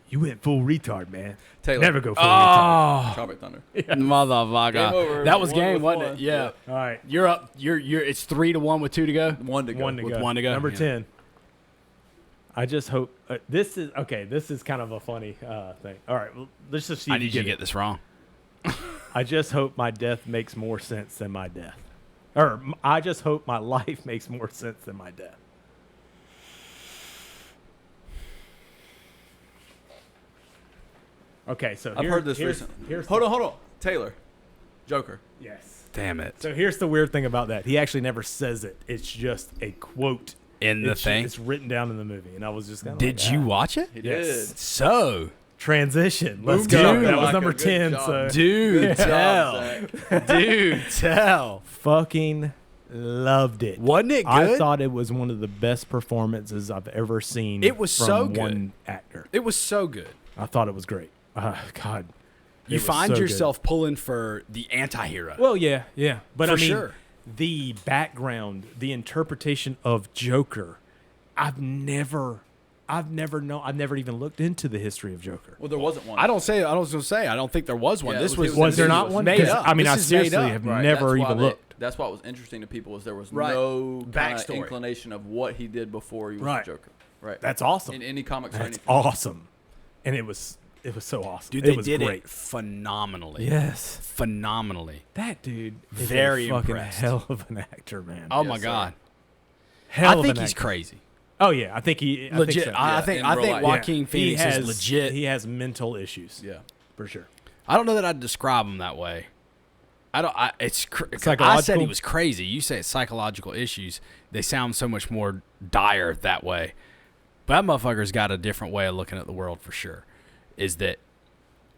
You went full retard, man. Taylor. Never go full retard. Tropic Thunder. Motherfucker. Game over. That was One game, with wasn't one. it? Yeah. All right. You're up. You're. It's 3-1 with 2 to go. One to go. One to With go. one to go, Number yeah. 10. I just hope this is okay. This is kind of a funny thing. All right, well, let's just see. I if need you to get get this wrong. I just hope my death makes more sense than my death, or I just hope my life makes more sense than my death. Okay, so I've heard this recently. Hold on. Taylor. Joker. Yes. Damn it. So here's the weird thing about that. He actually never says it. It's just a quote In the thing? It's written down in the movie, and I was just kind of. Did you watch it? He Yes. did. So, Transition. Let's Boom go. Dude, That was Shakalaka, number good 10. job. So dude, Good tell. job, Zach. Dude, tell. fucking loved it. Wasn't it I good? thought it was one of the best performances I've ever seen. It was from so good. one actor. It was so good. I thought it was great. God, You it was find so good. yourself pulling for the anti-hero. Well, yeah, but For I mean, sure. the background, the interpretation of Joker, I've never even looked into the history of Joker. Well, there wasn't one. I was gonna say, I don't think there was one. Yeah, this it was- was, it Was there this not was one? made 'Cause, up. I mean, This I is made seriously up. have Right, never that's why even they- looked. That's what was interesting to people was there was Right. no kind of Backstory. inclination of what he did before he was Right. the Joker. Right. That's awesome. in any comics or That's anything. awesome, and it was so awesome. Dude, it they was did great. it phenomenally. Yes, Phenomenally. that dude is Very a fucking impressed. hell of an actor, man. Oh Yes, my sir. God. Hell I of think an he's actor. crazy. Oh yeah, I think he Legit. so. I Yeah, think in I real think life. Joaquin Phoenix has, is legit. He has mental issues. Yeah. For sure. I don't know that I'd describe him that way. I don't. I said Psychological? he was crazy. You say it's psychological issues. They sound so much more dire that way. But that motherfucker's got a different way of looking at the world for sure. Is that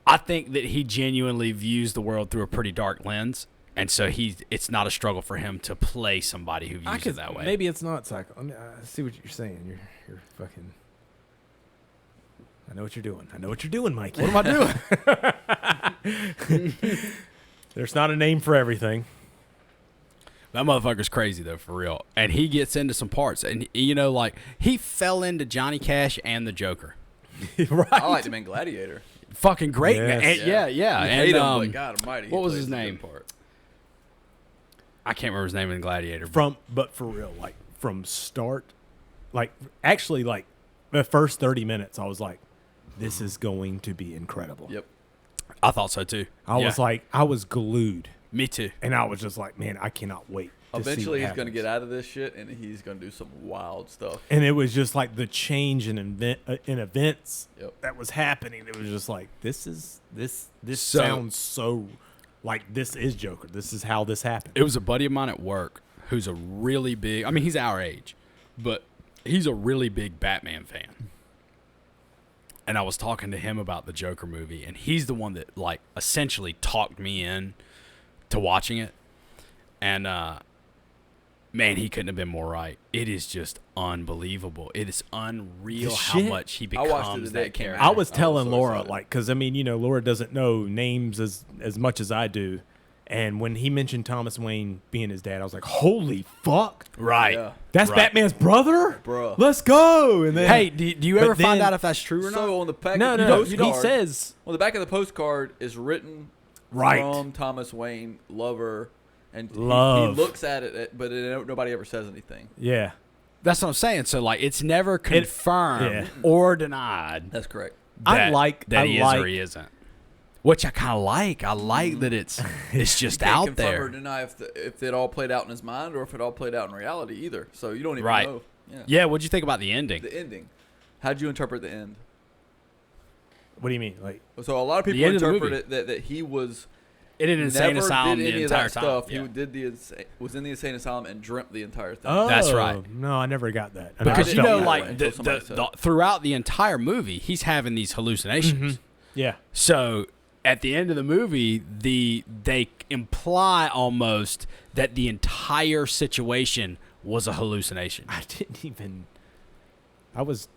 I think that he genuinely views the world through a pretty dark lens, and so it's not a struggle for him to play somebody who views it that way. Maybe it's not psycho. I mean, I see what you're saying. You're fucking. I know what you're doing. I know what you're doing, Mikey. What am I doing? There's not a name for everything. That motherfucker's crazy though, for real. And he gets into some parts, and like he fell into Johnny Cash and the Joker. Right. I liked him in Gladiator. Fucking great, Yes. man. And, yeah. You And hate him, but God Almighty. he what was plays his a good name? part. I can't remember his name in Gladiator. but But for real, like from start, like actually, like the first 30 minutes, I was like, this is going to be incredible. Yep. I thought so too. I Yeah. was like, I was glued, Me too. and I was just like, man, I cannot wait. To see Eventually, what he's going to happens. get out of this shit, and he's going to do some wild stuff. And it was just like the change in events Yep. that was happening. It was just like this So- sounds so like this is Joker. This is how this happened. It was a buddy of mine at work who's a really big. I mean, he's our age, but he's a really big Batman fan. And I was talking to him about the Joker movie, and he's the one that like essentially talked me in to watching it. And man, he couldn't have been more right. It is just unbelievable. It is unreal The how shit. much he I watched it becomes the day it that came character. I was telling so Laura, excited. like, because I mean, Laura doesn't know names as much as I do. And when he mentioned Thomas Wayne being his dad, I was like, holy fuck. Right. Yeah. That's Right. Batman's brother? Bruh. Let's go. And then, Hey, do you But ever find then- out if that's true or not? So on the back no, of the no, postcard, he says, well, the back of the postcard is written Right. from Thomas Wayne, lover, and Love. he looks at it, but nobody ever says anything. yeah. That's what I'm saying. So like, it's never confirmed yeah. or denied. That's correct. I like- that I he like- is or he isn't. Which I kind of like. I like that it's just Can't out confirm there. or deny if it all played out in his mind or if it all played out in reality either. So you don't even Right. know. Yeah. Yeah. What'd you think about the ending? The ending. How'd you interpret the end? What do you mean? Like, So a lot of The people end of the interpret movie. it that he was In an insane never asylum did the any of entire that time. stuff. Yeah. He did was in the insane asylum and dreamt the entire thing. oh, That's right. No, I never got that. And I Because just you didn't know, that like way until somebody said it. throughout the entire movie, he's having these hallucinations. yeah. So at the end of the movie, they imply almost that the entire situation was a hallucination. I didn't even. I was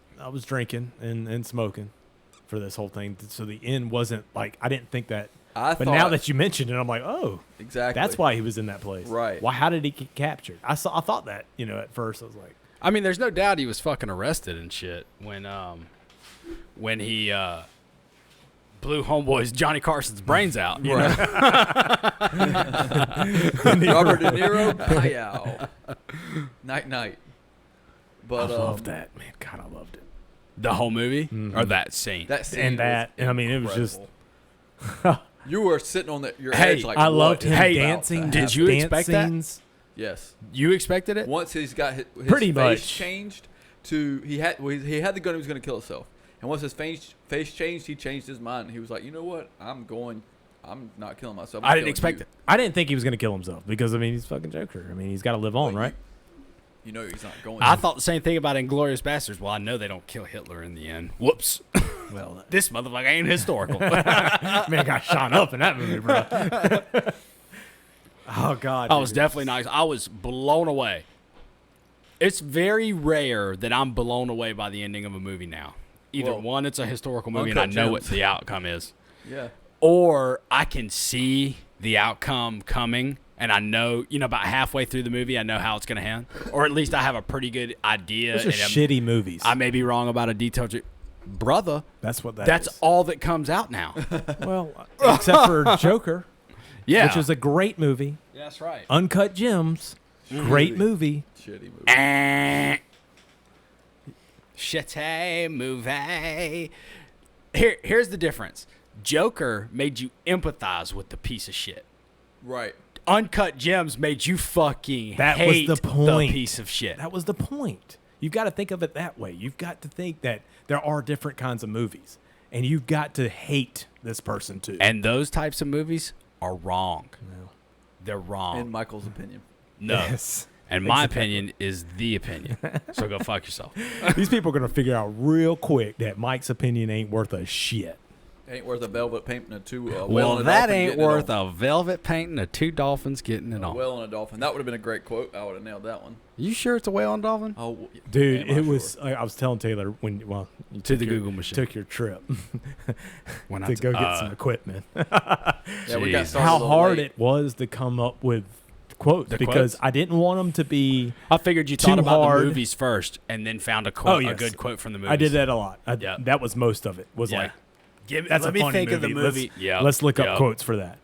drinking and smoking for this whole thing, so the end wasn't like I didn't think that. But now that you mentioned it, I'm like, oh, exactly. That's why he was in that place, right? Why? How did he get captured? I thought that at first I was like, I mean, there's no doubt he was fucking arrested and shit when he blew homeboy's Johnny Carson's brains out. You know? Robert De Niro, pow. Night. But I loved that, man. God, I loved it. The whole movie or that scene? That scene and I mean, it was just. You were sitting on your Hey, edge like, I loved him Hey, dancing. did you expect that? Yes. You expected it? Once he's got his Pretty face much changed to he had the gun, he was going to kill himself. And once his face changed, he changed his mind. He was like, you know what? I'm not killing myself. I didn't expect it. I didn't think he was going to kill himself because, I mean, he's fucking Joker. I mean, he's got to live on, right? You know he's not going I thought the same thing about Inglourious Basterds. Well, I know they don't kill Hitler in the end. Whoops. Well, This motherfucker ain't historical. man got shot up in that movie, bro. Oh, God. I was definitely nice. I was blown away. It's very rare that I'm blown away by the ending of a movie now. Either one, it's a historical movie and I know what the outcome is. Yeah. Or I can see the outcome coming and I know, about halfway through the movie, I know how it's going to end. Or at least I have a pretty good idea. Those are shitty movies. I may be wrong about a detail. Brother. That's what That's is. all that comes out now. Well, except for Joker. Yeah. Which is a great movie. Yeah, that's right. Uncut Gems. Great movie. Shitty movie. Shitty movie. Here's the difference. Joker made you empathize with the piece of shit. Right. Uncut Gems made you fucking That hate was the point. piece of shit. That was the point. You've got to think of it that way. You've got to think that there are different kinds of movies. And you've got to hate this person too. And those types of movies are wrong. No. They're wrong. In Michael's opinion. No. Yes. And my opinion is the opinion. So go fuck yourself. These people are going to figure out real quick that Mike's opinion ain't worth a shit. Ain't worth a velvet painting and two whale Well, and a that dolphin ain't getting it worth on. a velvet painting of two dolphins getting it A on. whale and a dolphin. That would have been a great quote. I would have nailed that one. You sure it's a whale and dolphin? Oh, Dude, damn, it I'm was. sure. I was telling Taylor when you To took the your- Google machine. took your trip When I to t- go get some equipment. Yeah, we got Jesus. started a How little hard late. it was to come up with quotes The because quotes? I didn't want them to be. I figured you Too thought about hard. the movies first and then found a quote, yes. a good quote from the movies. I did that a lot. Yeah. That was most of it. Was Yeah. like Let a me funny think of the movie. Let's look up quotes for that.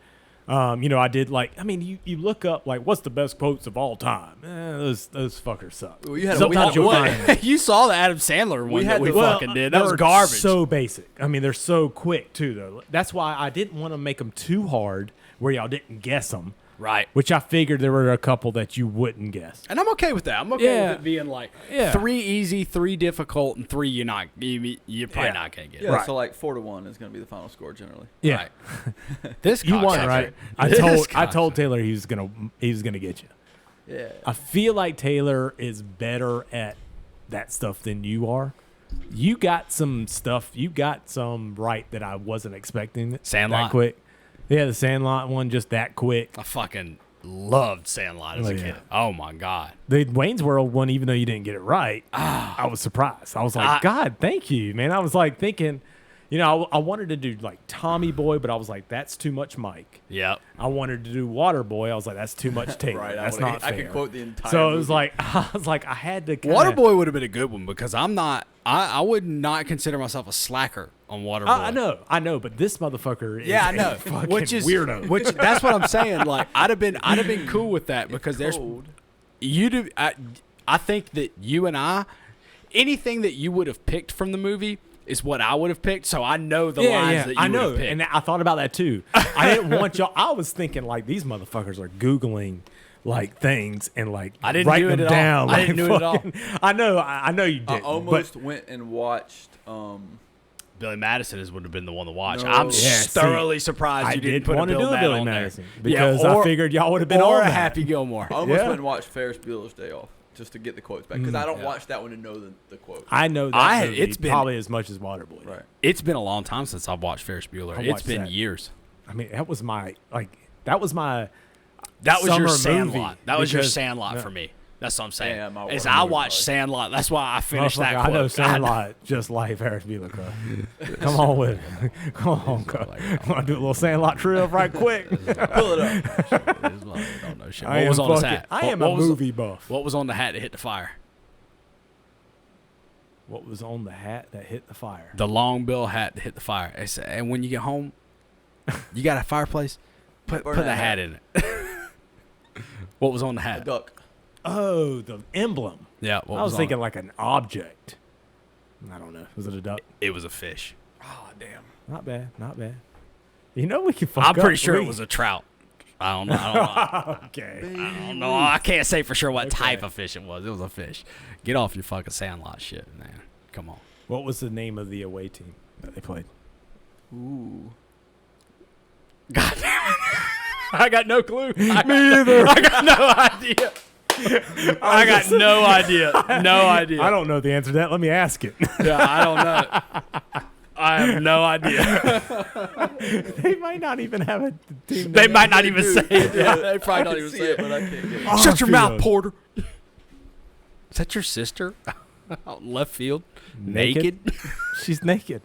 I did you look up like what's the best quotes of all time. Those fuckers suck. Well, you had Sometimes you'll find them. You saw the Adam Sandler one that we fucking did. That was they're garbage. So basic. I mean, they're so quick too, though. That's why I didn't want to make them too hard, where y'all didn't guess them. Right. Which I figured there were a couple that you wouldn't guess. And I'm okay with that. I'm okay Yeah. with it being like Yeah. 3 easy, 3 difficult, and 3 you're probably Yeah. not gonna get. Yeah, Right. so like 4-1 is going to be the final score generally. Yeah, Right. This you won, cocksucker. right? I This told cocksucker. Taylor he was gonna get you. Yeah. I feel like Taylor is better at that stuff than you are. You got some stuff. You got some right that I wasn't expecting. Sandlot? That quick. Yeah, the Sandlot one just that quick. I fucking loved Sandlot as a kid. Oh my god. The Wayne's World one, even though you didn't get it right, I was surprised. I was like, God, thank you, man. I was like thinking, I wanted to do like Tommy Boy, but I was like, that's too much Mike. Yep. I wanted to do Water Boy. I was like, that's too much Taylor. Right. That's not fair. I could quote the entire So it movie. was like, I had to kinda, Waterboy would have been a good one because I would not consider myself a slacker on Waterboy. I know, but this motherfucker is Yeah, I a know. fucking Which is weirdo. Which that's what I'm saying. Like I'd have been cool with that because there's cold. I think that you and anything that you would have picked from the movie is what I would have picked. So I know the lines that you I would know, have picked. and I thought about that too. I didn't want y'all. I was thinking like these motherfuckers are googling like things and like I didn't writing do it them at all. down. I like, didn't do it at all. fucking- I know you did. I almost went and watched. Billy Madison would have been the one to watch. No. I'm Yeah, thoroughly surprised I you didn't did put want a to Bill do a Mad Billy on there. Madison because Yeah, I figured y'all would have been or on a that. Happy Gilmore. I almost Yeah. went and watched Ferris Bueller's Day Off. just to get the quotes back because I don't watch that one to know the quote. I know that movie it's been probably as much as Waterboy. Right. It's been a long time since I've watched Ferris Bueller. It's been years. I mean, that was my that was your summer Sandlot. movie That was your because- Sandlot no. for me. That's what I'm saying. Yeah, my Is word. I watched Sandlot. That's why I finished that Motherfucker, quote. I know Sandlot just like Ferris Bueller. Cuz. Come on with it. Come on, cuz. Want to do a little Sandlot trip right quick? Pull it up. Don't know shit. I What am was on his fucking- hat? I am What a was- movie buff. What was on the hat that hit the fire? What was on the hat that hit the fire? The long bill hat that hit the fire. And when you get home, you got a fireplace. Put Burn the that hat in it. What was on the A hat? duck. Oh, the emblem. Yeah, what I was on thinking it? like an object. I don't know. Was it a duck? It was a fish. Oh damn. Not bad. Not bad. You know we can fuck I'm up. pretty sure it We- was a trout. I don't know. Okay. I don't know. I can't say for sure what type of fish it was. It was a fish. Get off your fucking Sandlot shit, man. Come on. What was the name of the away team that they played? Ooh. God damn it. I got no clue. Me either. I got no idea. I got no idea. No idea. I don't know the answer to that. Let me ask it. Yeah, I don't know. I have no idea. They might not even have a team. They name. might not even say it. Yeah, They probably I not can even see say it, it. but I can't get it. Oh, Shut your mouth, Field. Porter. Is that your sister? Out in left field? Naked? She's naked.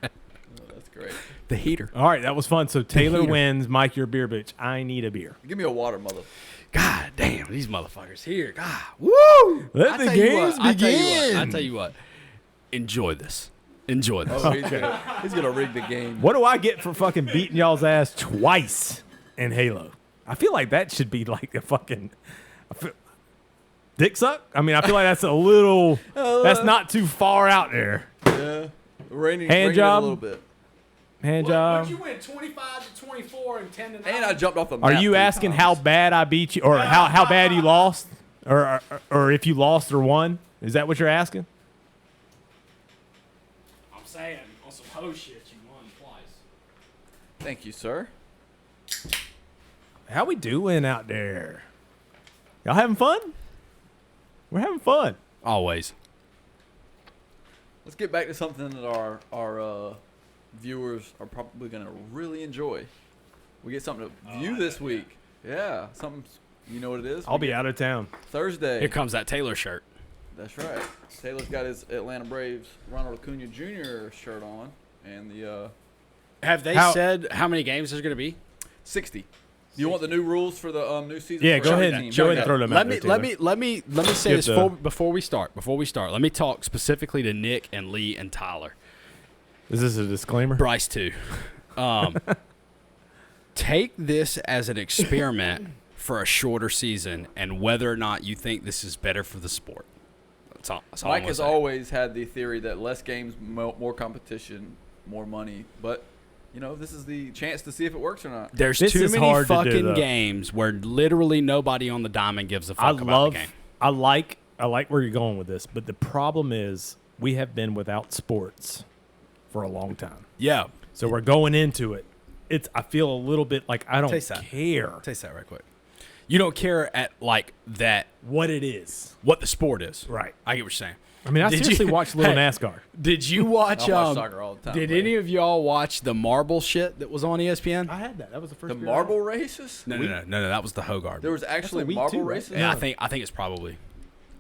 That's great. The heater. All right, that was fun. So Taylor heater. wins. Mike, you're a beer bitch. I need a beer. Give me a water, mother. God damn, these motherfuckers here. God, woo! Let the games begin. I tell you what. Enjoy this. Enjoy this. Oh, he's gonna rig the game. What do I get for fucking beating y'all's ass twice in Halo? I feel like that should be like a fucking dick suck. I mean, I feel like that's a little. That's not too far out there. Yeah. Raining, Hand raining job? a little bit. Hand job. win 25 to 24 and 10 to And I jumped off the Are map you 3 asking times. how bad I beat you, or how bad you lost, or if you lost or won? Is that what you're asking? I'm saying on some hoe shit you won twice. Thank you, sir. How we doing out there? Y'all having fun? We're having fun. Always. Let's get back to something that our viewers are probably gonna really enjoy. We get something to view this week. Yeah, something. You know what it is? I'll be out of town. Thursday. Here comes that Taylor shirt. That's right. Taylor's got his Atlanta Braves Ronald Acuna Jr. shirt on, and the Have they said how many games there's going to be? 60. Do you want the new rules for the new season? Yeah, for go every ahead. team? Go ahead and throw them out. Let me say Give this the- before we start. Let me talk specifically to Nick and Lee and Tyler. Is this a disclaimer? Bryce too. Take this as an experiment for a shorter season, and whether or not you think this is better for the sport. That's all I'm Mike gonna has say. always had the theory that less games, more competition, more money. But you know, this is the chance to see if it works or not. There's This too is many hard to do, fucking though. games where literally nobody on the diamond gives a fuck I about love. the game. I like where you're going with this, but the problem is we have been without sports for a long time. Yeah. So we're going into it. I feel a little bit like I don't Taste that. care Taste that right quick. You don't care at like that what it is. what the sport is. Right. I get what you're saying. I mean, I Did seriously you- watched Little Hey, NASCAR. Did you watch I watch soccer all the time. Did but any of y'all watch the marble shit that was on ESPN? I had that. That was the first. the beer I marble races? No, that was the Hogard. There was actually a week marble too, right? races. Yeah, No. I think it's probably had.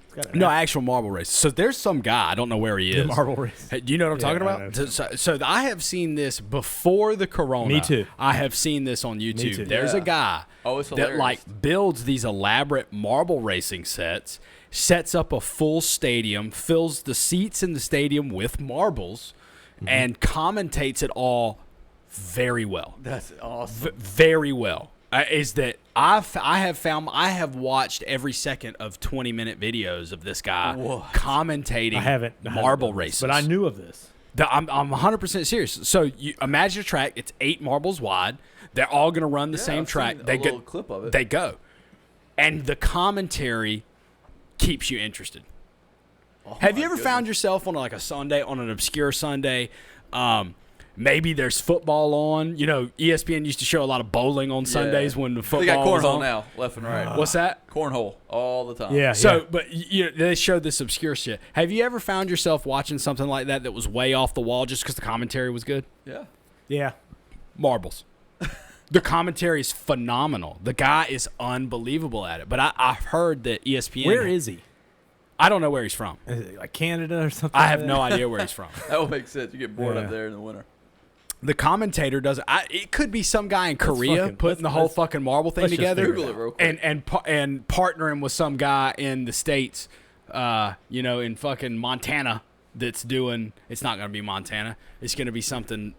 It's got an no F. actual marble race. So there's some guy, I don't know where he The is. marble race. Hey, do you know what I'm Yeah, talking I about? know. So I have seen this before the corona. Me too. I have seen this on YouTube. too. There's Yeah. a guy Oh, it's that hilarious. like builds these elaborate marble racing sets, sets up a full stadium, fills the seats in the stadium with marbles, Mm-hmm. and commentates it all very well. That's awesome. Very well. Is that I have watched every second of 20-minute videos of this guy What? commentating I haven't marble done this, races. but I knew of this. I'm 100% serious. So you imagine a track. It's 8 marbles wide. They're all going to run the same I've track. seen They a go. little clip of it. They go, and the commentary keeps you interested. Oh Have my you ever goodness. found yourself on like a Sunday, on an obscure Sunday, Maybe there's football on. You know, ESPN used to show a lot of bowling on Sundays when the football They got was cornhole on. now, left and right. What's that? Cornhole all the time. Yeah. So, but they showed this obscure shit. Have you ever found yourself watching something like that was way off the wall just because the commentary was good? Yeah. Yeah. Marbles. The commentary is phenomenal. The guy is unbelievable at it. But I've heard that ESPN. Where is he? I don't know where he's from. Is it like Canada or something? I have no idea where he's from. That would make sense. You get bored Yeah. up there in the winter. The commentator does. It could be some guy in Korea putting the whole let's- fucking marble thing let's just together, Google it real quick. and partnering with some guy in the States, you know, in fucking Montana that's doing. It's not going to be Montana. It's going to be something.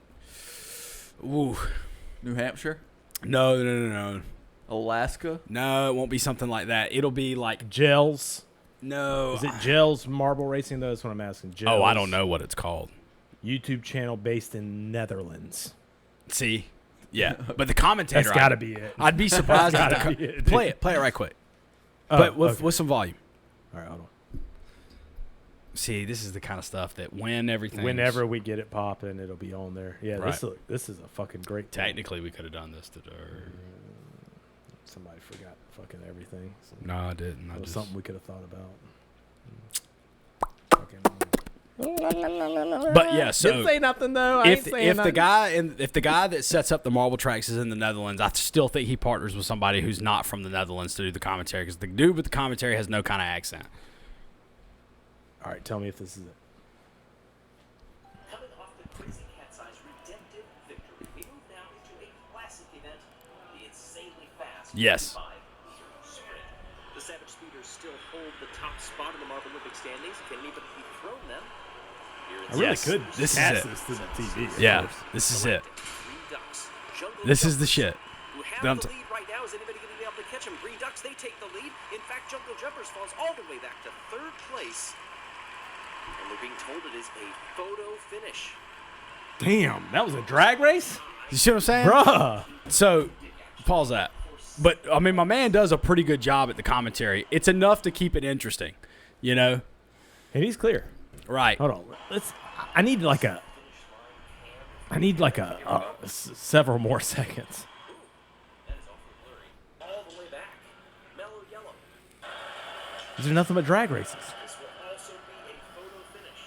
Ooh, New Hampshire, no. Alaska. No, it won't be something like that. It'll be like Gels. no. Is it Gels Marble Racing? Though? That's what I'm asking. Gels. Oh, I don't know what it's called. YouTube channel based in Netherlands. See, yeah, but the commentator. That's got to be it. I'd be surprised. That's if gotta the be it, play it right quick, Oh, but with okay. some volume. All right, hold on. See, this is the kind of stuff that when everything. Whenever we get it popping, it'll be on there. Yeah, Right. this is a fucking great thing. Technically, we could have done this today. Somebody forgot fucking everything. So No, I didn't. that I was just, something we could have thought about. but yeah, so Didn't say nothing though. I ain't saying if nothing. the guy that sets up the marble tracks is in the Netherlands, I still think he partners with somebody who's not from the Netherlands to do the commentary because the dude with the commentary has no kind of accent. All right, tell me if this is it. Coming off the Crazy Cat's Eyes redemptive victory, we move now into a classic event, the insanely fast Yes. 5-meter sprint. The Savage Speeders still hold the top spot in the Marvel Olympic standings. Can anybody dethrone them? Here in I really Yes. could This is cast it. this to the TV. of Yeah, course. this is it. Green Ducks. Jungle This is the Jumpers, shit. who have that I'm the t- lead right now. Is anybody going to be able to catch them? Green Ducks, they take the lead. In fact, Jungle Jumpers falls all the way back to third place. And we're being told it is a photo finish. Damn, that was a drag race, You see what I'm saying? bruh. So, pause that. But I mean, my man does a pretty good job at the commentary. It's enough to keep it interesting, you know? And he's clear. Right. Hold on. I need like a several more seconds. That is awfully blurry. All the way back. Mellow yellow. These are nothing but drag races. This will also be a photo finish.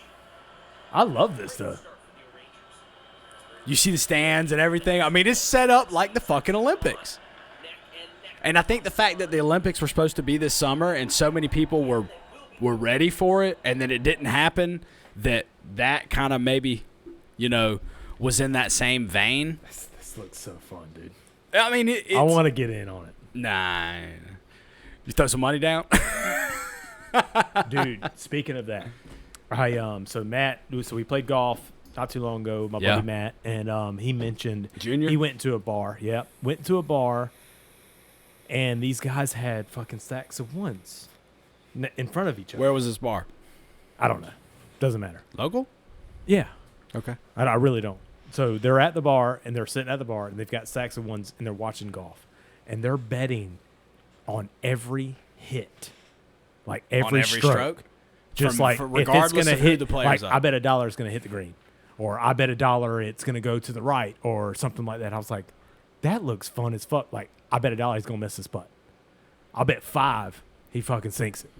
I love this stuff. Start for the Rangers. You see the stands and everything. I mean, it's set up like the fucking Olympics. Neck and neck. And I think the fact that the Olympics were supposed to be this summer and so many people were ready for it and then it didn't happen, that kind of maybe, you know, was in that same vein. This looks so fun, dude. I mean, it's, I want to get in on it. Nah. You throw some money down? Dude, speaking of that, so Matt, so we played golf not too long ago, my Yeah. buddy Matt, and he mentioned Junior? he went to a bar. Yep, went to a bar, and these guys had fucking stacks of ones in front of each other. Where was this bar? I don't know. Doesn't matter. Local? Yeah, Okay. I really don't. So they're at the bar, and they're sitting at the bar, and they've got stacks of ones, and they're watching golf, and they're betting on every hit, like every stroke. Just From- like for- if it's regardless gonna of who hit, the player's like are. I bet $1 is gonna hit the green, or I bet $1 it's gonna go to the right, or something like that. I was like, that looks fun as fuck. Like I bet $1 he's gonna miss his putt. I'll bet 5 he fucking sinks it.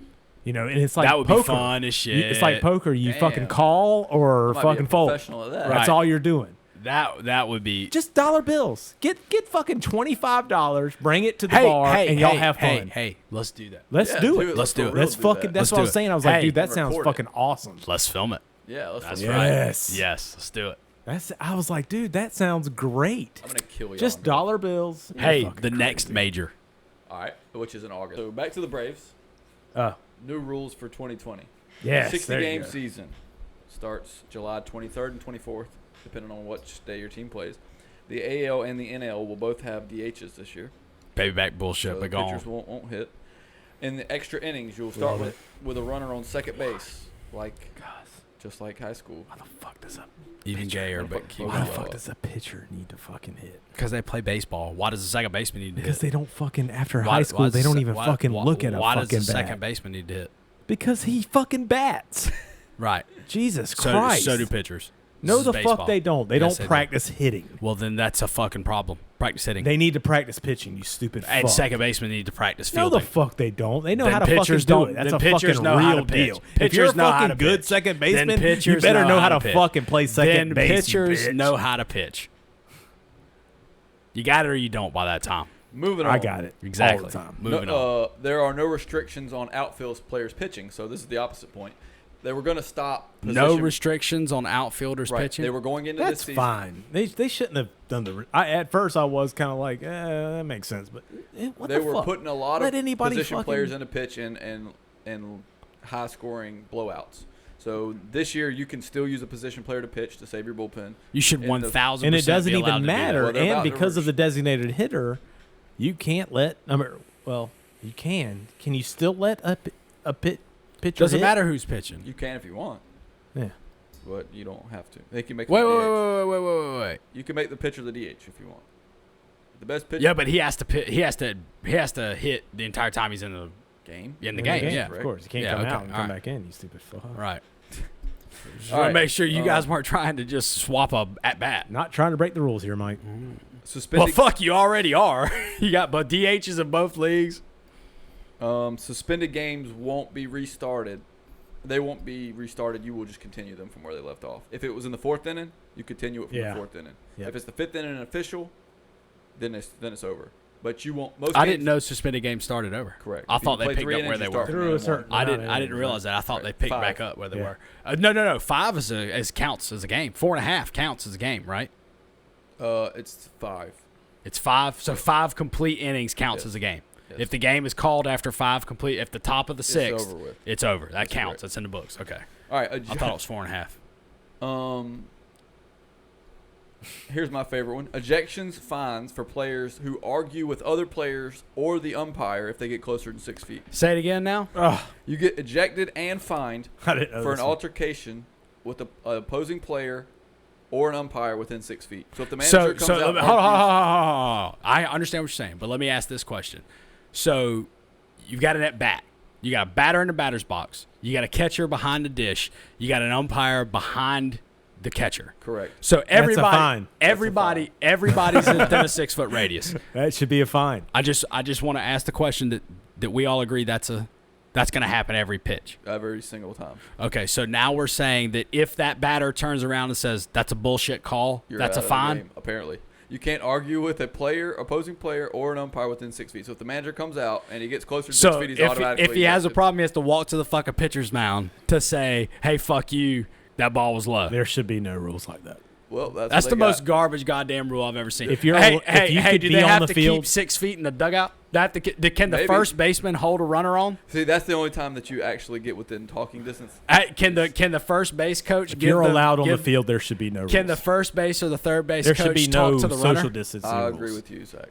You know, and it's like That would poker. be fun as shit. It's like poker. You Damn. fucking call or Might be a fucking fold. professional at that. That's Right. all you're doing. That would be. Just dollar bills. Get fucking $25. Bring it to the bar, and y'all have fun. Hey, let's do that. Let's Yeah, do dude, it. Let's do it. for real Let's do fucking. that. That's Let's what I do was it. saying. I was like, Hey, dude, that sounds record it. fucking awesome. Let's film it. Yeah, let's That's fucking right. Yes. Yes, let's do it. I was like, dude, that sounds great. I'm gonna kill you. Just dollar bills. Hey, You're fucking the next crazy. major. All right, which is in August. So back to the Braves. New rules for 2020. Yes, 60 there you game go. season starts July 23rd and 24th, depending on which day your team plays. The AL and the NL will both have DHs this year. Payback bullshit, So the but go pitchers on. won't hit. In the extra innings, you'll start Love with a runner on second base, just like high school. Why the fuck does a Even gayer, but keep why the Why fuck it does a pitcher need to fucking hit? Because they play baseball. Why does the second baseman need to Because hit? they don't fucking after Why- high why school does they the don't se- even why- fucking why- look at a Why fucking does the bat. second baseman need to hit? Because he fucking bats. Right. Jesus So Christ. do pitchers. No, This the is baseball. fuck they don't. They Yes, don't do. practice hitting. Well, then that's a fucking problem. Practice hitting. They need to practice pitching, you stupid and fuck. second basemen need to practice No, fielding. the fuck they don't. They know Then how to fucking pitchers do don't- it. That's then a pitchers fucking know how real to pitch. deal. If you're a Pitchers know how fucking to good pitch. second Then baseman, you pitchers better know how to pitch. fucking play second Then base. you pitchers bitch. know how to pitch. You got it or you don't by that time. Moving on. I got it. Exactly. All the time. Moving on. There are no restrictions on outfield players pitching, so this is the opposite point. They were going to stop No position- restrictions on outfielders right. pitching. They were going into this That's season. fine. They shouldn't have done the. At first, I was kind of like, that makes sense, but what They the were fuck? putting a lot Let of anybody position fucking- players into pitch and high scoring blowouts. So this year you can still use a position player to pitch to save your bullpen. You should in the- 1,000%. And it doesn't be allowed even to do that. matter. Well, they're And about to because of rush. the designated hitter, you can't let. You can. Can you still let a pitcher? Doesn't hit? matter who's pitching. You can if you want, Yeah. but you don't have to. They can make Wait, the wait, DH. wait. You can make the pitcher the DH if you want. The best pitcher Yeah, but he has to he has to hit the entire time he's in the game. in the In game. Yeah, of course. You can't Yeah, come okay, out and all come right. back in, you stupid fuck. right. Just All want right. to make sure you guys weren't trying to just swap a at bat. Not trying to break the rules here, Mike. Well, Suspended. fuck, you already are. You got but DHs in both leagues. Suspended games won't be restarted. They won't be restarted. You will just continue them from where they left off. If it was in the fourth inning, you continue it from Yeah. the fourth inning. Yep. If it's the fifth inning and official, then it's over. But you won't. Most I games- didn't know suspended games started over. Correct. I If you thought they play picked three up where innings, they you were. start from Through a inning certain- one. I didn't realize that. I thought they picked Five. back up where they Yeah. were. No. 5 is counts as a game. 4.5 counts as a game, right? It's 5. It's 5. So 5 complete innings counts Yes. as a game. Yes. If the game is called after 5 complete, if the top of the sixth, over with. it's over. That That's counts. correct. That's in the books. Okay. All right. I thought it was 4.5. Here's my favorite one: ejections, fines for players who argue with other players or the umpire if they get closer than 6 feet. Say it again now. You get ejected and fined I didn't know for an this one. altercation with an opposing player or an umpire within 6 feet. So if the manager So, comes so out, hold and on, hold on, argues- hold on, hold on. I understand what you're saying, but let me ask this question. So, you've got an at bat. You got a batter in the batter's box. You got a catcher behind the dish. You got an umpire behind the catcher. correct. So everybody, fine. everybody's within a 6 foot radius. That should be a fine. I just want to ask the question that we all agree that's going to happen every pitch. Every single time. Okay, so now we're saying that if that batter turns around and says that's a bullshit call, You're that's a out of the fine. game, apparently. You can't argue with a player, opposing player, or an umpire within 6 feet. So if the manager comes out and he gets closer to 6 So feet, he's if automatically he has a ejected. problem, he has to walk to the fucking pitcher's mound to say, "Hey, fuck you, that ball was low." There should be no rules like that. Well, That's what the they got. most garbage goddamn rule I've ever seen. If you're hey, if hey, you hey, could do be they on have the to field- keep 6 feet in the dugout? Can the Maybe. first baseman hold a runner on? See, that's the only time that you actually get within talking distance. Can the first base coach? If you're allowed on the give- field, there should be no rules. Can the first base or the third base there coach should be talk no to the social runner? distancing I rules. agree with you, Zach.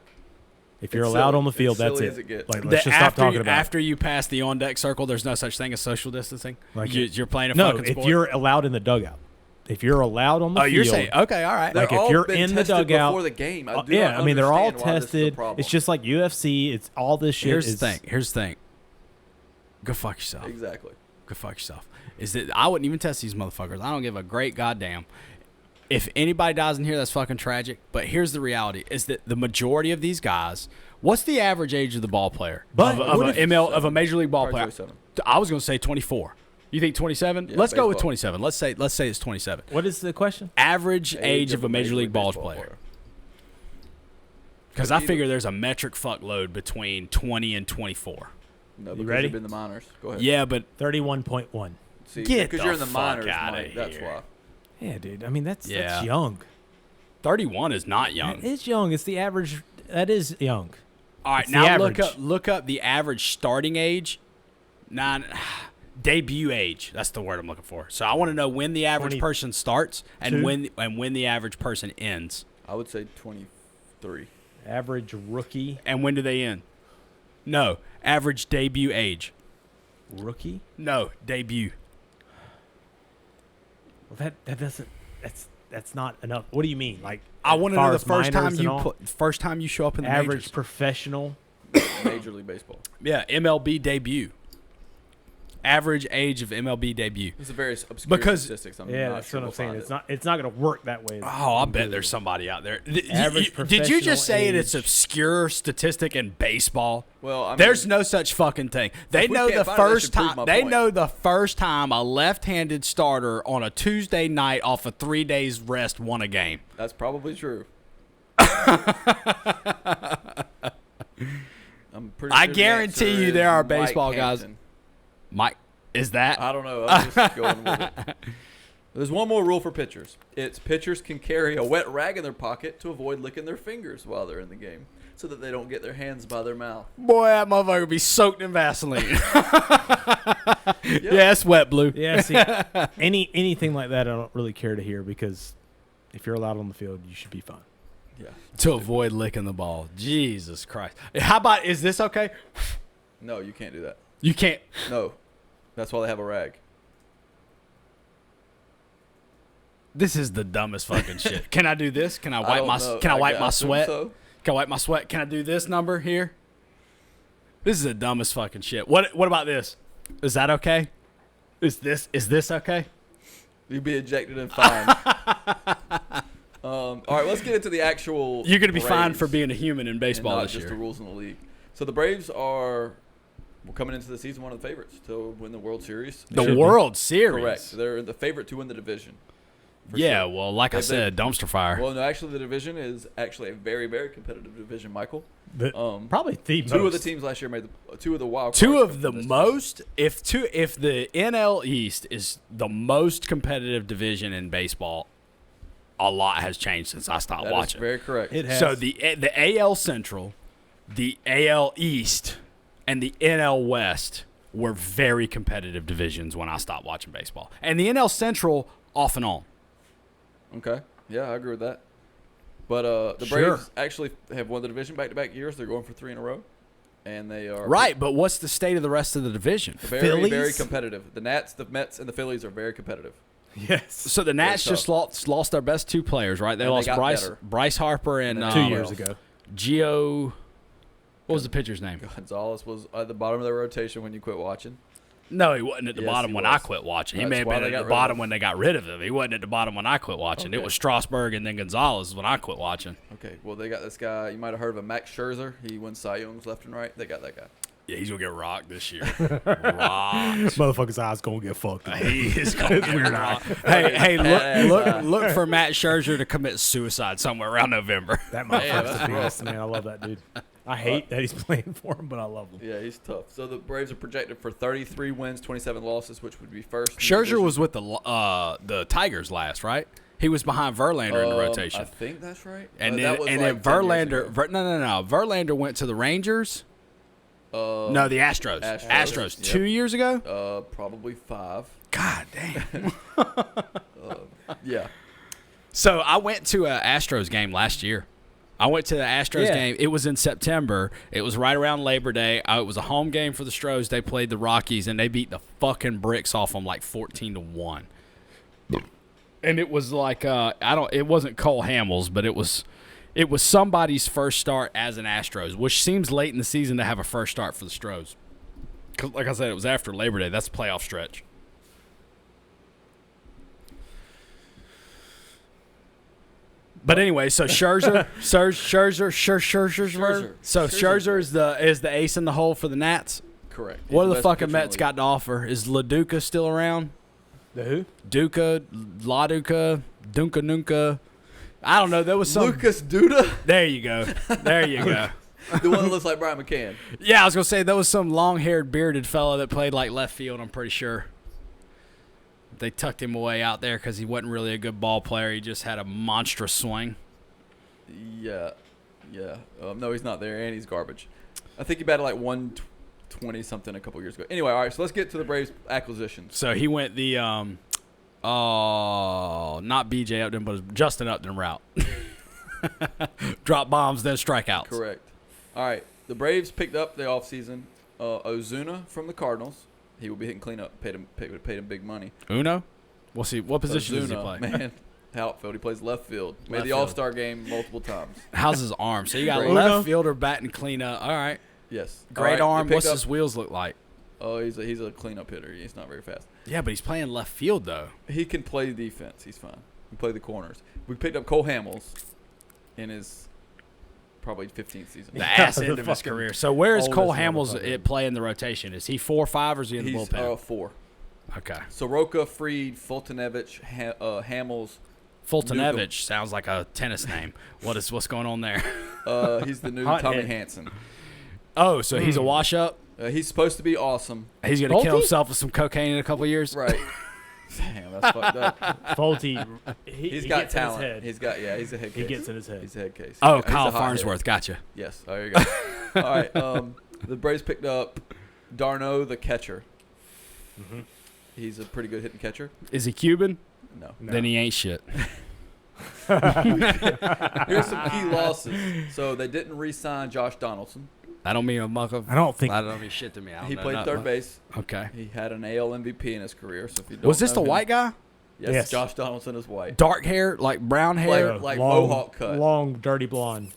If you're It's allowed silly. on the field, It's that's silly it. as it gets. Like, That let's just stop talking about after you pass the on deck circle, there's no such thing as social distancing. Like You're playing a no, fucking if sport. you're allowed in the dugout. If you're allowed on the Oh, field. you're saying okay, all right. They're Like, if all you're been in the tested dugout- before the game. I do yeah, not I mean, they're all understand why this is a tested. problem. It's just like UFC. It's all this shit. Here's is, the thing. Here's the thing. Go fuck yourself. Exactly. Go fuck yourself. Is that I wouldn't even test these motherfuckers. I don't give a great goddamn. If anybody dies in here, that's fucking tragic. But here's the reality: is that the majority of these guys. What's the average age of the ball player? But of what a if- of a major league ball Probably player? 27. I was going to say 24. You think 27? Yeah, Let's go with baseball. 27. Let's say it's 27. What is the question? Average age of a major league ball baseball player. Because I figure there's a metric fuckload between 20 and 24. No, because ready? you've been in the minors. Go ahead. Yeah, but 31.1. See, Get because the you're in the fuck minors, outta Mike. That's here. why. Yeah, dude. I mean, that's Yeah. young. 31 is not young. It is young. It's the average. That is young. All right, It's the now average. look up the average starting age, debut age. That's the word I'm looking for. So I want to know when the average 20 person starts and two. when the average person ends, I would say 23. Average rookie. and when do they end? No, average debut age. Rookie. No, debut. Well, that doesn't. That's not enough. What do you mean? Like I as want to far know the as first minors time and you all? first time you show up in the average majors. professional. Major League Baseball. Yeah, MLB debut. average age of MLB debut. It's a very obscure Because- statistics. I'm Yeah, not that's sure what I'm we'll saying. find It's not going to work that way. Oh, I bet there's somebody out there. Average Did you just say professional it's obscure statistic in baseball? Well, I mean, There's no such fucking thing. They If we know can't the find it, that first should prove time. my They point. know the first time a left-handed starter on a Tuesday night off of 3 days rest won a game. That's probably true. I'm pretty I sure the guarantee answer you there is are Mike baseball guys. Hampton. Mike, is that? I don't know. I'm just going with it. There's one more rule for pitchers. It's pitchers can carry a wet rag in their pocket to avoid licking their fingers while they're in the game, so that they don't get their hands by their mouth. Boy, that motherfucker be soaked in Vaseline. Yeah, it's wet, Blue. Yeah, see, anything like that, I don't really care to hear because if you're allowed on the field, you should be fine. Yeah. To avoid licking the ball. Jesus Christ. How about, is this okay? No, you can't do that. You can't. No. That's why they have a rag. This is the dumbest fucking shit. Can I do this? Can I I wipe don't my know. Can I wipe my assume sweat? so. Can I wipe my sweat? Can I do this number here? This is the dumbest fucking shit. What about this? Is that okay? Is this okay? You'd be ejected and fined. All right, let's get into the actual. You're gonna be fined Braves for being a human in and baseball not this just year. the rules in the league. So the Braves are coming into the season one of the favorites to win the World Series. The World Series. Correct. They're the favorite to win the division. for Yeah, sure. well, like I They've said, dumpster fire. Well, no, actually, the division is actually a very, very competitive division, Michael. Probably the Two of the most. teams last year made two of the wild Two cards of the from this most, if the NL East is the most competitive division in baseball, a lot has changed since I stopped division. That is watching. very correct. It has. So the AL Central, the AL East, and the NL West were very competitive divisions when I stopped watching baseball. And the NL Central off and on. Okay. Yeah, I agree with that. But the Sure. Braves actually have won the division back-to-back years. They're going for 3 in a row. And they are Right, but what's the state of the rest of the division? very, Phillies? very competitive. The Nats, the Mets, and the Phillies are very competitive. Yes. So the Nats tough. just lost their best two players, right? They And they lost got better. Bryce Harper and 2 years ago. Gio. What was the pitcher's name? Gonzalez was at the bottom of their rotation when you quit watching. No, he wasn't at the Yes, bottom he when was. I quit watching. He That's may have why been they at got the rid of bottom him. when they got rid of him. He wasn't at the bottom when I quit watching. It Okay. was Strasburg and then Gonzalez when I quit watching. Okay, well, they got this guy. You might have heard of him, Max Scherzer. He wins Cy Youngs left and right. They got that guy. Yeah, he's gonna get rocked this year. Rocked. Motherfucker's eyes gonna get fucked. He is gonna get rocked. Hey, look for Matt Scherzer to commit suicide somewhere around November. That Yeah, motherfucker's that's the best, man. I love that dude. I hate that he's playing for him, but I love him. Yeah, he's tough. So the Braves are projected for 33 wins, 27 losses, which would be first. in the Scherzer division. was with the Tigers last, right? He was behind Verlander in the I rotation. think that's right. And that then, was and like then 10 years Verlander, ago. no. Verlander went to the Rangers. No, the Astros. Astros, yep. 2 years ago. Probably 5. God damn. Yeah. So I went to an Astros game last year. I went to the Astros Yeah. game. It was in September. It was right around Labor Day. It was a home game for the Stros. They played the Rockies, and they beat the fucking bricks off them like 14-1. And it was like it wasn't Cole Hamels, but it was somebody's first start as an Astros, which seems late in the season to have a first start for the Stros. 'Cause like I said, it was after Labor Day. That's a playoff stretch. But anyway, so Scherzer. So Scherzer is the ace in the hole for the Nats. Correct. What He's do the best fucking pitcher in Mets the got to offer? Is LaDuca still around? The who? Duca, LaDuca, Dunka Nunca. I don't know. There was league. some. Lucas Duda, There you go. There you go. the one that looks like Brian McCann. Yeah, I was gonna say there was some long-haired, bearded fella that played like left field. I'm pretty sure. They tucked him away out there because he wasn't really a good ball player. He just had a monstrous swing. Yeah. No, he's not there, and he's garbage. I think he batted like 120 something a couple years ago. Anyway, all right. So let's get to the Braves acquisitions. So he went the not BJ Upton, but Justin Upton route. Drop bombs, then strikeouts. Correct. All right. The Braves picked up the offseason Ozuna from the Cardinals. He will be hitting cleanup. Paid him big money. Uno? We'll see. What position does he Ozuna, play? man. Outfield. He plays left field. Made Left the field. All-Star game multiple times. How's his arm? So you got Great. left fielder batting cleanup. All right. Yes. Great All right, arm. they What's picked his wheels look like? Oh, he's a cleanup hitter. He's not very fast. Yeah, but he's playing left field though. He can play defense. He's fine. He can play the corners. We picked up Cole Hamels in his probably 15th season. The ass end of his fucking career. So where is Cole oldest Hamels motherfucker. at play in the rotation? Is he 4-5 or is he in the He's bullpen? 4. Okay. Soroka, Freed, Fultonevich, Hamels. Fultonevich sounds like a tennis name. What's going on there? He's the new Hot Tommy head. Hansen. Oh, so he's a wash up. He's supposed to be awesome. He's gonna kill Bolte? himself with some cocaine in a couple of years. Right. Damn, that's fucked up. Fulte, He's he got gets in his talent. head. He's a head case. He gets in his head. He's a head case. Oh, He's a Kyle hot head. Farnsworth. Gotcha. Yes. Oh, there you go. All right. The Braves picked up Darno, the catcher. Mhm. He's a pretty good hitting catcher. Is he Cuban? No. No. Then he ain't shit. Here's some key losses. So they didn't re-sign Josh Donaldson. I don't mean a muck of. I don't think. I don't mean shit to me. I don't He know played nothing. third base. Okay. He had an AL MVP in his career. So if you don't Was this know the him- white guy? Yes, Yes. Josh Donaldson is white. Dark hair, like brown hair. Like long, mohawk cut. long, dirty blonde.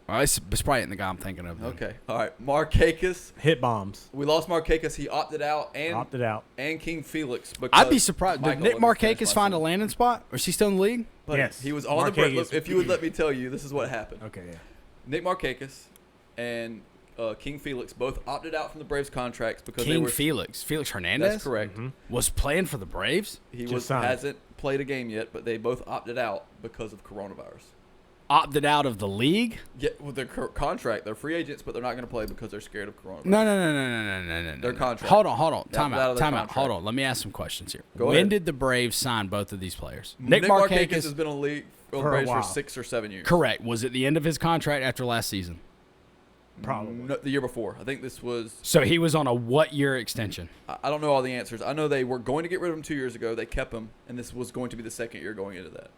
Oh, it's probably ain't the guy I'm thinking of. then. Okay. All right. Markakis. Hit bombs. We lost Markakis. He opted out, and Opted out. King Felix. I'd be surprised. Did Michael Nick wasn't finished Markakis last find a season. landing spot? Or is he still in the league? But Yes. he was on the Markakis. Braves. If you would let me tell you, this is what happened. Okay, yeah. Nick Markakis and King Felix both opted out from the Braves contracts because they King were. Felix Hernandez That's correct. was playing for the Braves. He Just signed. hasn't played a game yet, but they both opted out because of coronavirus. Opted out of the league. Yeah, with their contract, they're free agents, but they're not going to play because they're scared of coronavirus. No. Their contract. Hold on. They Time opted out out. of their Time out. contract. Hold on. Let me ask some questions here. Go when ahead. did the Braves sign both of these players? Nick Nick Markakis Markakis. has been on the For a Braves for while. 6 or 7 years. Correct. Was it the end of his contract after last season? Probably. No, the year before. I think this was. So he was on a what year extension? I don't know all the answers. I know they were going to get rid of him 2 years ago. They kept him, and this was going to be the second year going into that.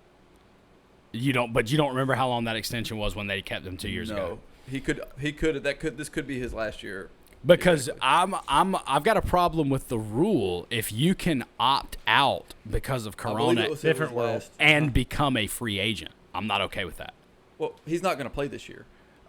But you don't remember how long that extension was when they kept him 2 years ago? This could be his last year. Because I've got a problem with the rule. If you can opt out because of I believe Corona it was Different world. last. and become a free agent, I'm not okay with that. Well, he's not going to play this year.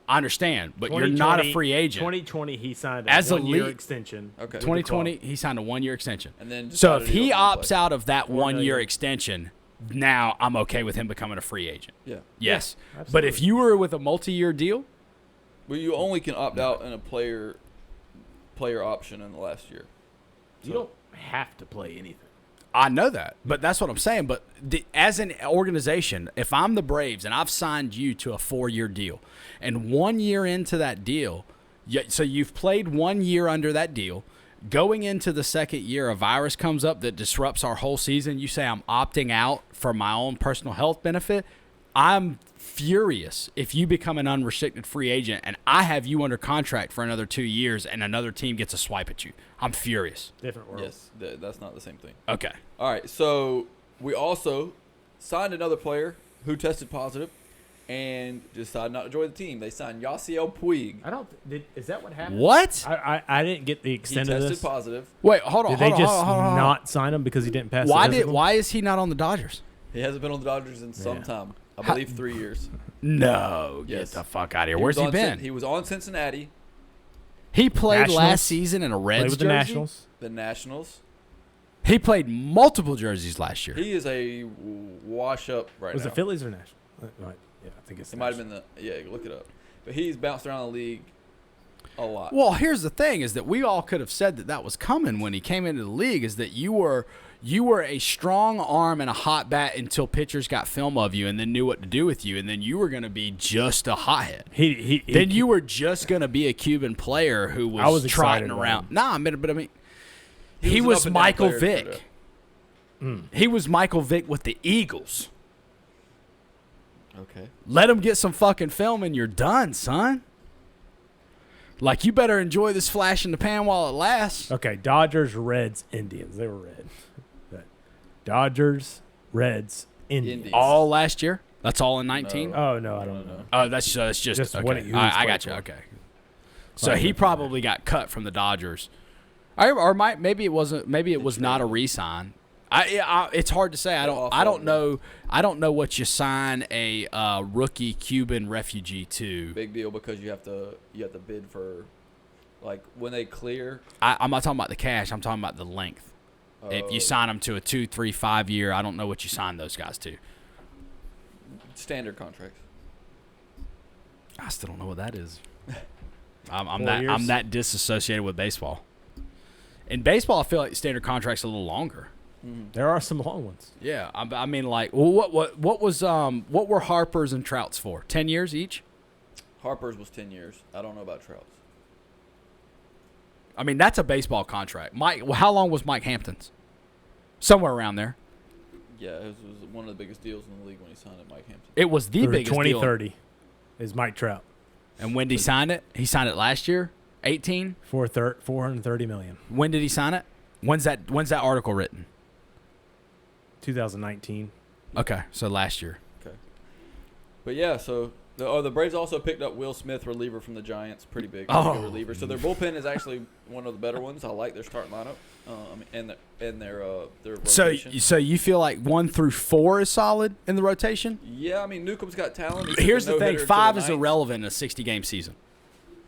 I understand, but you're not a free agent. 2020, he signed a As a one-year league- extension. Okay. with the 2020, club. he signed a 1-year extension. And then So if decided he don't wanna opts play. out of that 1-year million. extension, now I'm okay with him becoming a free agent. Yeah. Yes. Yeah, But if absolutely. you were with a multi-year deal, Well, you only can opt out in a player option in the last year. You don't have to play anything. I know that, but that's what I'm saying. But as an organization, if I'm the Braves and I've signed you to a 4-year deal, and 1 year into that deal, so you've played 1 year under that deal, going into the second year, a virus comes up that disrupts our whole season. You say I'm opting out for my own personal health benefit. I'm furious if you become an unrestricted free agent and I have you under contract for another 2 years and another team gets a swipe at you. I'm furious. Different world. Yes, that's not the same thing. Okay. All right, so we also signed another player who tested positive and decided not to join the team. They signed Yasiel Puig. I don't. Is that what happened? What? I didn't get the He extent of tested this. positive. Wait, hold on. Did they hold on, just hold on, hold on. not sign him because he didn't pass? Why the physical? why is he not on the Dodgers? He hasn't been on the Dodgers in some Yeah. time. I believe 3 years. No, Yes. get the fuck out of here. Where's he been? He was on Cincinnati, He played Nationals? last season in a Reds Played with the jersey. Nationals? the Nationals. He played multiple jerseys last year. He is a wash up right Was now. it Phillies or Nationals? Right. Yeah, I think it's. It might have been the look it up. But he's bounced around the league a lot. Well, here's the thing: is that we all could have said that was coming when he came into the league. Is that you were a strong arm and a hot bat until pitchers got film of you and then knew what to do with you, and then you were going to be just a hothead. Then you were just going to be a Cuban player who was, I was trotting excited about around. him. Nah, but I mean, he was an was up-and-down Michael player, Vick. Trudeau. He was Michael Vick with the Eagles. Okay. Let him get some fucking film and you're done, son. Like, you better enjoy this flash in the pan while it lasts. Okay, Dodgers, Reds, Indians. They were red. But Dodgers, Reds, Indians. Indians. All last year? That's all in 19? No. Oh no, I don't know. Oh, that's just Just okay. what he was I played got you. for. Okay. So he probably got cut from the Dodgers. Maybe it wasn't. Maybe it was not a re-sign. It's hard to say. I don't know. I don't know what you sign a rookie Cuban refugee to. Big deal because you have to bid for Like when they clear. I'm not talking about the cash. I'm talking about the length. If you sign them to a 2, 3, 5 year, I don't know what you sign those guys to. Standard contracts. I still don't know what that is. I'm 4 that years? I'm that disassociated with baseball. In baseball, I feel like standard contracts a little longer. There are some long ones. Yeah, I mean, like, well, what were Harper's and Trout's for? 10 years each? Harper's was 10 years. I don't know about Trout's. I mean, that's a baseball contract. How long was Mike Hampton's? Somewhere around there. Yeah, it was one of the biggest deals in the league when he signed at Mike Hampton. It was the Through biggest 2030 deal. is Mike Trout. And when did he sign it? He signed it last year, 18. For $430 million. When did he sign it? When's that article written? 2019. Okay, so last year. Okay. But yeah, so the Braves also picked up Will Smith, reliever from the Giants, pretty big good reliever. So their bullpen is actually one of the better ones. I like their starting lineup, and their rotation. So you feel like 1 through 4 is solid in the rotation? Yeah, I mean Newcomb's got talent. He Here's took a the thing: no-hitter to 5 the is ninth. irrelevant in a 60-game season.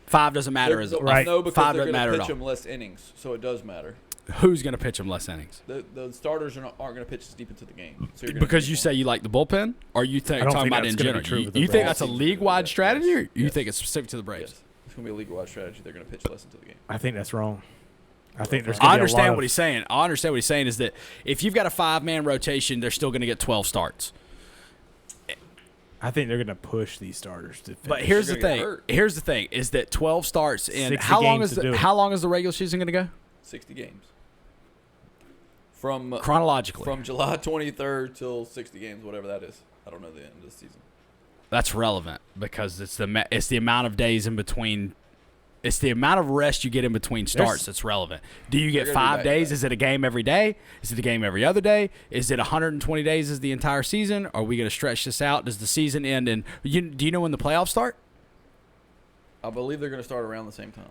5 doesn't matter as Right. No, because 5 they're doesn't going matter to at pitch all. them less innings, so it does matter. Who's going to pitch him less innings? The starters aren't going to pitch as deep into the game. So you're gonna Because need you more. say you like the bullpen, or you think I don't talking think about that's in gonna be general? true You, with the you think Braves. that's a All season, league-wide yes. strategy, or you Yes. think it's specific to the Braves? Yes, it's going to be a league-wide strategy. They're going to pitch less into the game. I think that's wrong. I think there's I going to be a lot understand of, what he's saying. I understand what he's saying is that if you've got a 5-man rotation, they're still going to get 12 starts. I think they're going to push these starters to finish. But here's the They're gonna thing. get hurt. Here's the thing: is that 12 starts in 60 how long games is to do it. how long is the regular season going to go? 60 games. From Chronologically, From July 23rd till 60 games, whatever that is. I don't know the end of the season. that's relevant because it's the amount of days in between. It's the amount of rest you get in between starts that's relevant. Do you get They're gonna be 5 back days? to back. Is it a game every day? Is it a game every other day? Is it 120 days is the entire season? Are we going to stretch this out? Does the season end in do you know when the playoffs start? I believe they're going to start around the same time.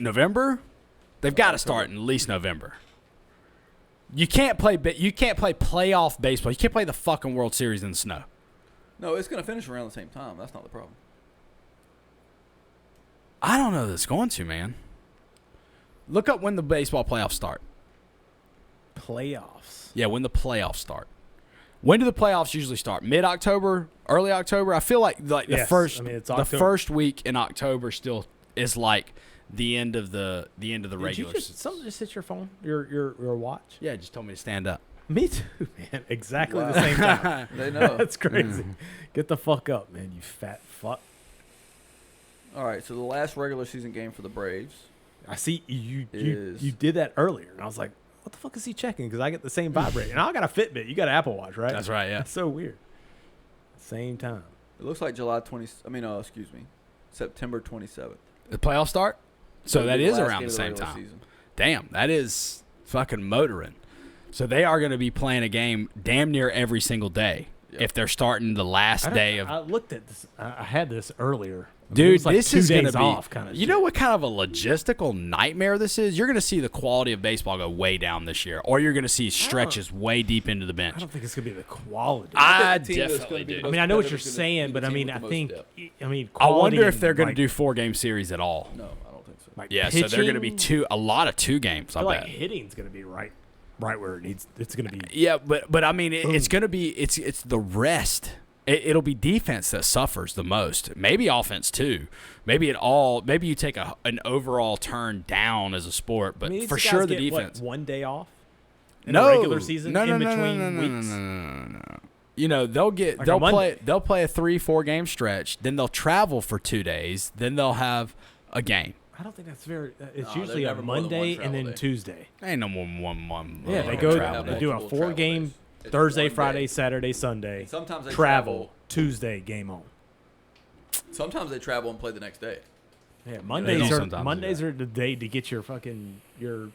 November? They've got to start in at least November. You can't play playoff baseball. You can't play the fucking World Series in the snow. No, it's going to finish around the same time. That's not the problem. I don't know that it's going to, man. Look up when the baseball playoffs start. playoffs. Yeah, when the playoffs start. When do the playoffs usually start? Mid-October, early October? I feel like the Yes, first I mean, it's the October. first week in October still is like the end of the Did you regular just season. something just hit your phone? Your watch? Yeah, it just told me to stand up. Me too, man. Exactly Wow. the same time. They know. That's crazy. Get the fuck up, man. You fat fuck. All right, so the last regular season game for the Braves. I see you Is- you did that earlier, and I was like, what the fuck is he checking? Because I get the same vibrate, and I got a Fitbit. You got an Apple Watch, right? That's right, yeah. That's so weird. Same time. It looks like September 27th. The playoffs start? So It'll that be is last around game the of same regular time. season. Damn, that is fucking motoring. So they are going to be playing a game damn near every single day Yep. if they're starting the last day of. I looked at this. I had this earlier. I mean, it Dude, was like this 2 is going to days be. off kind of. You know what kind of a logistical nightmare this is? You're going to see the quality of baseball go way down this year, or you're going to see stretches way deep into the I bench. don't think it's gonna be the quality. I think the team that's definitely gonna be do. the I mean, I know what you're competitive is gonna saying, be but the I team mean, with I the most think, depth. I mean, I wonder quality if they're and, going to like- do 4-game series at all. No, I don't think so. like Yeah, so they're going to be pitching. a lot of 2 games. I I feel bet. like hitting's gonna be right where it needs. It's gonna be. Yeah, but I mean, it's Boom. going to be it's the rest. It'll be defense that suffers the most. Maybe offense too. Maybe you take an overall turn down as a sport, but I mean, these for guys sure the get, what, defense. 1 day off. In No a regular season no, in no, between no, no, weeks. No. You know they'll Like a Monday. they'll play a 3-4 game stretch. Then they'll travel for 2 days. Then they'll have a game. I don't think that's very. It's No, usually they're a never more than one Monday and travel then day. Tuesday. Ain't no more than one. Yeah, they travel go. day. They do a Multiple travel 4-game days. It's Thursday, 1 day. Friday, Saturday, Sunday. Sometimes they travel Tuesday, game on. Sometimes they travel and play the next day. Yeah, don't Mondays sometimes do Mondays that. are the day to get your fucking your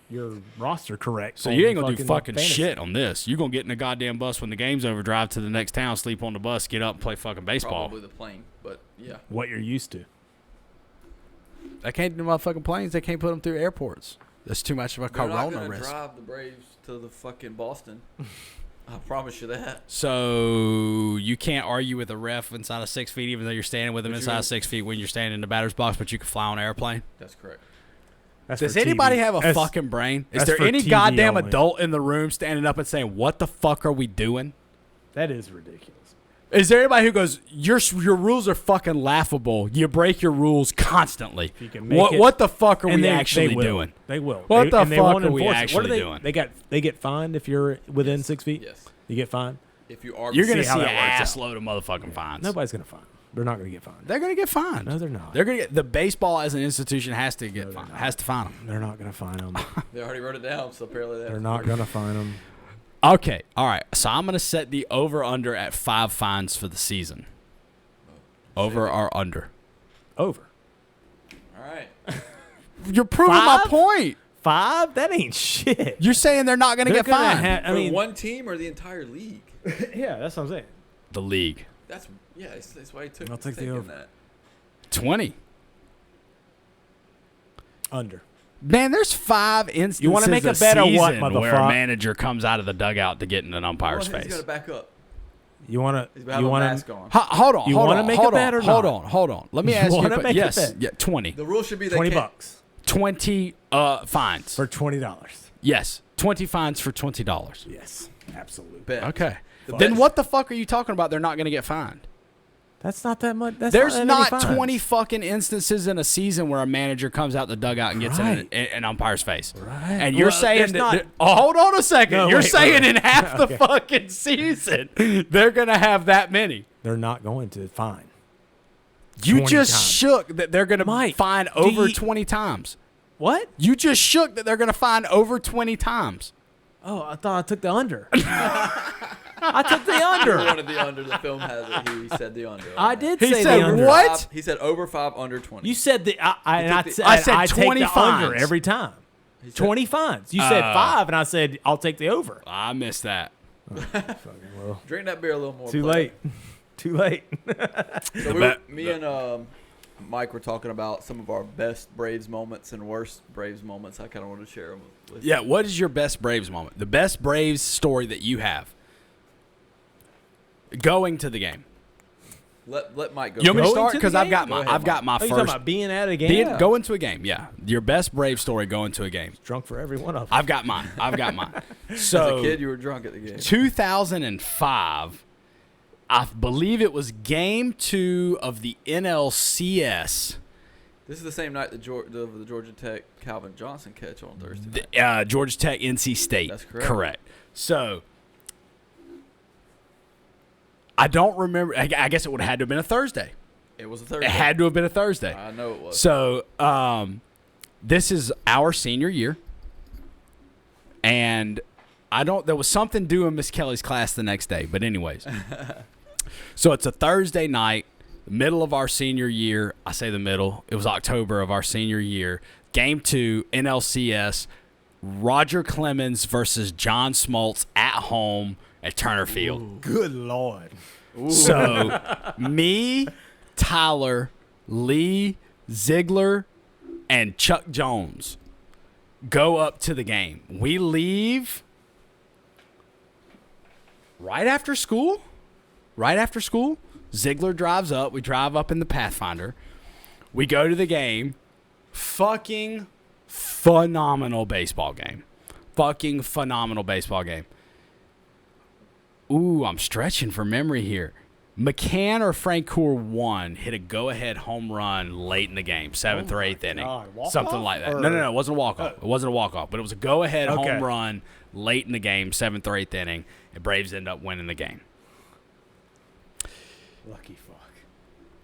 roster correct. So on you ain't gonna do fucking fantasy. shit on this. You gonna get in a goddamn bus when the game's over, drive to the next town, sleep on the bus, get up and play fucking baseball. Probably the plane, but yeah. What you're used to. They can't do motherfucking planes. They can't put them through airports. That's too much of a They're not corona gonna risk. drive the Braves to the fucking Boston. I promise you that. So you can't argue with a ref inside of 6 feet, even though you're standing with them But inside you're- of 6 feet when you're standing in the batter's box. But you can fly on an airplane. That's correct. That's Does for anybody TV. have a That's- fucking brain? Is that's there for any TV goddamn only. adult in the room standing up and saying, "What the fuck are we doing"? That is ridiculous. Is there anybody who goes, "Your rules are fucking laughable. You break your rules constantly"? You can make What it- what the fuck are And we they actually will. doing? They will. What They- the and they fuck won't are we enforce it. actually What are they doing? They get fined if you're within 6 feet. Yes. You get fined. If you are, You're gonna see see how an that works ass load of motherfucking fines. Nobody's gonna fine. They're not gonna get fined. They're gonna get fined. No, they're not. They're gonna get the baseball as an institution has to get fined. Has to fine them. They're not gonna fine them. They already wrote it down, so apparently They're not gonna fine them. Okay, all right. So I'm gonna set the over under at 5 fines for the season. Over or under? Over. All right. You're proving my 5? point. 5? That ain't shit. You're saying they're not gonna They're get fined. I For mean, one team or the entire league? yeah, that's what I'm saying. The league. That's that's why he took. I'll take the taking over. that. 20. Under. Man, there's 5 instances You wanna make a a bet or what, season where a motherfucker? manager comes out of the dugout to get in an umpire's Well, he's got face. to back up. You wanna? He's got to You have a wanna? mask on. Hold on. You hold wanna on, make a hold bet on, or hold not? on. Hold on. Let me You ask you. wanna a que- make a yes. bet? Yeah. 20. The rule should be they $20 can't- bucks 20 fines. for $20. Yes. 20 fines for $20. Yes, absolutely. Bet. Okay. The Then best- what the fuck are you talking about? They're not going to get fined. That's not that much. That's There's not, not that many 20 fines. fucking instances in a season where a manager comes out the dugout and gets in Right. an umpire's face. Right. And you're Well, saying there's that, not- hold on a second. No, You're wait, saying wait. in half the Okay. fucking season they're going to have that many. They're not going to fine. You 20 just times. shook that they're going to Mike, fine do over you- 20 times. What? You just shook that they're going to fine over 20 times. Oh, I thought I took the under. I took the He under. wanted the under. The film has it. He said the under. I did He say said the under. what? He said over 5, under 20. You said the. I took the- said I said I 20 take the under fines. every time. He said- 20 fines. You said 5, and I said I'll take the over. I missed that. Well, Drink that beer a little more. too player. late. Too late. So me and Mike were talking about some of our best Braves moments and worst Braves moments. I kind of want to share them with Yeah, what is your best Braves moment? The best Braves story that you have going to the game. Let Mike go. You want me to Going start? to the Because I've game? got Go my ahead, I've got my Oh, you talking first about being at a game? being going to a game. Yeah, your best Brave story going to a game. Drunk for every one of them. I've got mine. I've got mine. As So a kid, you were drunk at the game. 2005, I believe it was Game 2 of the NLCS. This is the same night the Georgia Tech Calvin Johnson catch on Thursday. night. Georgia Tech, NC State. That's correct. Correct. So I don't remember. I guess it would have had to have been a Thursday. It was a Thursday. It had to have been a Thursday. I know it was. So this is our senior year, and there was something due in Miss Kelly's class the next day. But anyways, so it's a Thursday night, middle of our senior year. I say the middle. It was October of our senior year. Game 2, NLCS, Roger Clemens versus John Smoltz at home at Turner Field. Good Lord. So, me, Tyler, Lee, Ziegler, and Chuck Jones go up to the game. We leave right after school. Right after school, Ziegler drives up. We drive up in the Pathfinder. We go to the game. Fucking phenomenal baseball game. Fucking phenomenal baseball game. Ooh, I'm stretching for memory here. McCann or Francoeur won, hit a go-ahead home run late in the game, 7th or 8th inning. God, walk-off Something like that. or- No, it wasn't a walk-off. It wasn't a walk-off, but it was a go-ahead Okay. home run late in the game, 7th or 8th inning, and Braves end up winning the game. Lucky fuck.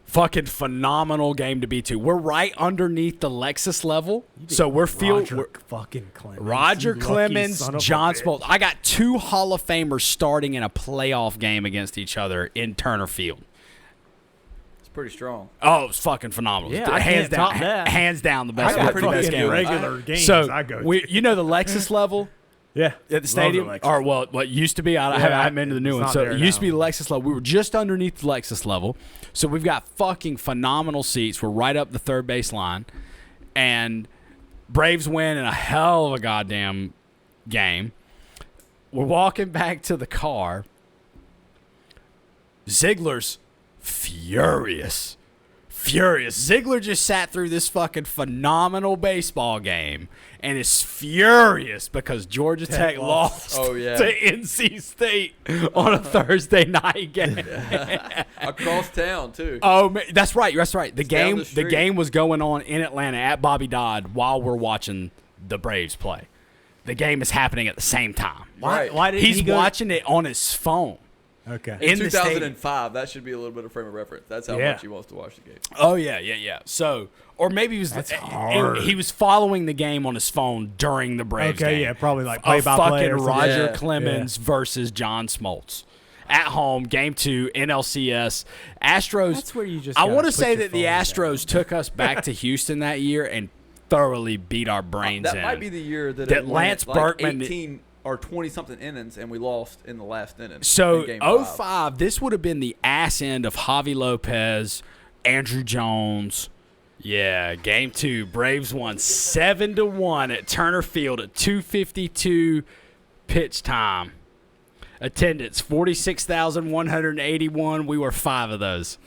Fucking phenomenal game to be to. We're right underneath the Lexus level, so we're Roger fucking Clemens. Roger you lucky Clemens, son of a John bitch. Smoltz. I got 2 Hall of Famers starting in a playoff game against each other in Turner Field. It's pretty strong. Oh, it was fucking phenomenal. Yeah, I hands can't down, top that. hands down the best. I got pretty best fucking game. regular games So I go we, to. you know, the Lexus level Yeah. at the stadium, Love the or Lexus. well, what used to be. I Yeah, haven't been to the new it's one. not So there it used to be now. the Lexus level. We were just underneath the Lexus level, so we've got fucking phenomenal seats. We're right up the third base line, and Braves win in a hell of a goddamn game. We're walking back to the car. Ziegler's furious furious. Ziegler just sat through this fucking phenomenal baseball game and is furious because Georgia Tech lost Oh, yeah. to NC State on a Thursday night game. Across town too. Oh, man, that's right. That's right. The down game, the street. game was going on in Atlanta at Bobby Dodd while we're watching the Braves play. The game is happening at the same time. Right. Why did He's he go? watching it on his phone. Okay. In In the stadium. 2005, that should be a little bit of frame of reference. That's how Yeah. much he wants to watch the game. Oh yeah. So, or maybe he was hard. he was following the game on his phone during the Braves Okay, game. yeah, probably like Of play-by-play fucking or something. Roger Yeah. Clemens versus John Smoltz at home, game 2, NLCS. Astros. That's where you just I gotta want to put say your that the phone down. Astros took us back to Houston that year and thoroughly beat our brains That in. might be the year that, That it went Lance like Berkman- 18 or 20-something innings, and we lost in the last inning. So, in game 5. 05, this would have been the ass end of Javi Lopez, Andrew Jones. Yeah, game 2, Braves won 7-1 at Turner Field at 2:52 pitch time. Attendance 46,181. We were 5 of those.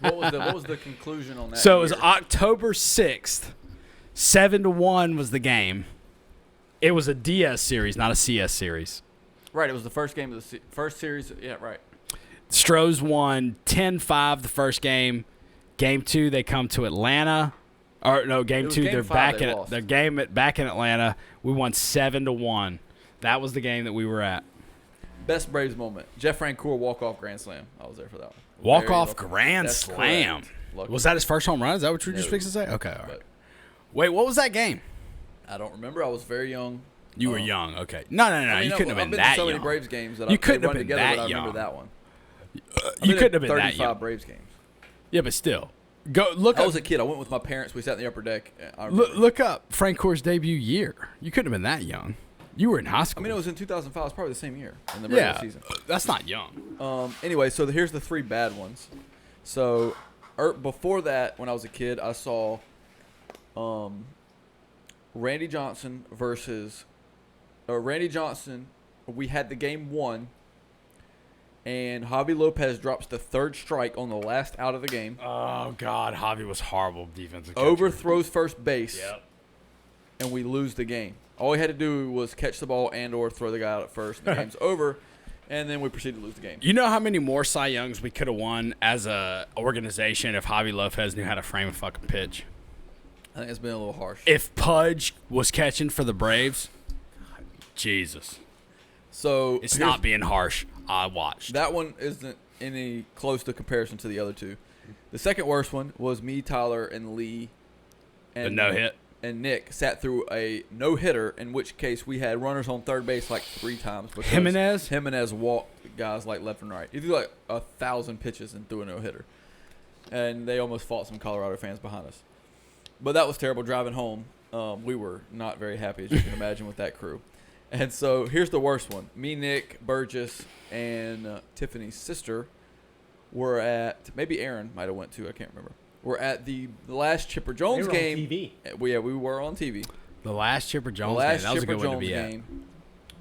What was the conclusion on that? So it was year? October 6th. 7-1 was the game. It was a DS series, not a CS series. Right. It was the first game of the first series. Yeah, right. Stros won 10-5 the first game. Game 2, they come to Atlanta. Or no, game was 2, game they're 5 back they in lost. the game back in Atlanta. We won 7-1. That was the game that we were at. Best Braves moment. Jeff Francoeur walk-off grand slam. I was there for that one. Walk Very off lucky. grand That's slam. correct. Lucky. Was that his first home run? Is that what you were just No. fixing to say? Okay, all right. But Wait, what was that game? I don't remember. I was very young. You were young. Okay. No. I mean, You couldn't have I've been to that so young. many Braves games that You I couldn't they have run been together, that but I young. remember that one. You couldn't have been that 35 young. Braves games. Yeah, but still. Go look I up. was a kid. I went with my parents. We sat in the upper deck. I remember. Look up Francoeur's debut year. You couldn't have been that young. You were in high I school. mean, it was in 2005. It was probably the same year in the regular yeah, season. that's not young. Anyway, so here's the 3 bad ones. So before that, when I was a kid, I saw Randy Johnson versus Randy Johnson. We had the game 1, and Javi Lopez drops the 3rd strike on the last out of the game. Oh God, Javi was horrible defensive. catcher. Overthrows first base, Yep. and we lose the game. All we had to do was catch the ball and or throw the guy out at first. And the game's over, and then we proceed to lose the game. You know how many more Cy Youngs we could have won as a organization if Javi Lopez knew how to frame a fucking pitch? I think it's been a little harsh. If Pudge was catching for the Braves, Jesus, So it's here's- not being harsh. I watched. That one isn't any close to comparison to the other 2. The second worst one was me, Tyler, and Lee. The no-hit? And Nick sat through a no-hitter, in which case we had runners on third base like 3 times. Because Jimenez walked guys like left and right. He threw like 1,000 pitches and threw a no-hitter. And they almost fought some Colorado fans behind us. But that was terrible driving home. We were not very happy, as you can imagine, with that crew. And so here's the worst one. Me, Nick, Burgess, and Tiffany's sister were at, maybe Aaron might have went too, I can't remember. We're at the last Chipper Jones They were on game. TV. We were on TV. The last Chipper The Jones last game. That was a Chipper good one to Jones be game.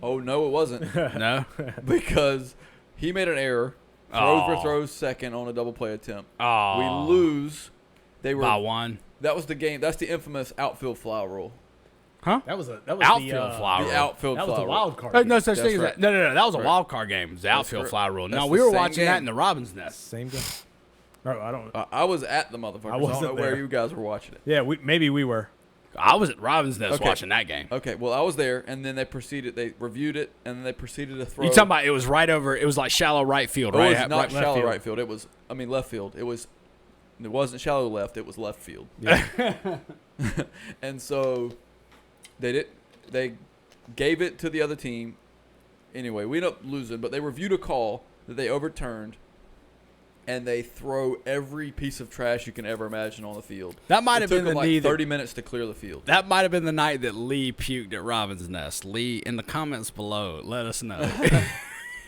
Oh, no, it wasn't. at. No? Because he made an error. Oh. Throws second on a double play attempt. Oh. We lose. They were by 1. That was the game. That's the infamous outfield fly rule. Huh? That was Outfield fly The rule. outfield That was fly the rule. wild card. No, no game. such That's thing as right. that. No. That was a Right. wild card game. It was the outfield correct. fly rule. That's No, the we were same watching that game. in the Robin's Nest. Same game. No, I don't. I was at the motherfucker. I don't wasn't know where there. you guys were watching it. Yeah, maybe we were. I was at Robin's Nest Okay. watching that game. Okay, well, I was there, and then they reviewed it, and then they proceeded to throw. You talking about it was right over? It was like shallow right field, It right? was not Right- shallow field. right field. It was, left field. It wasn't shallow left. It was left field. Yeah. And so they gave it to the other team. Anyway, we ended up losing, but they reviewed a call that they overturned, and they throw every piece of trash you can ever imagine on the field. That might It have took been them the like knee 30 minutes to clear the field. That might have been the night that Lee puked at Robin's Nest. Lee, in the comments below, let us know.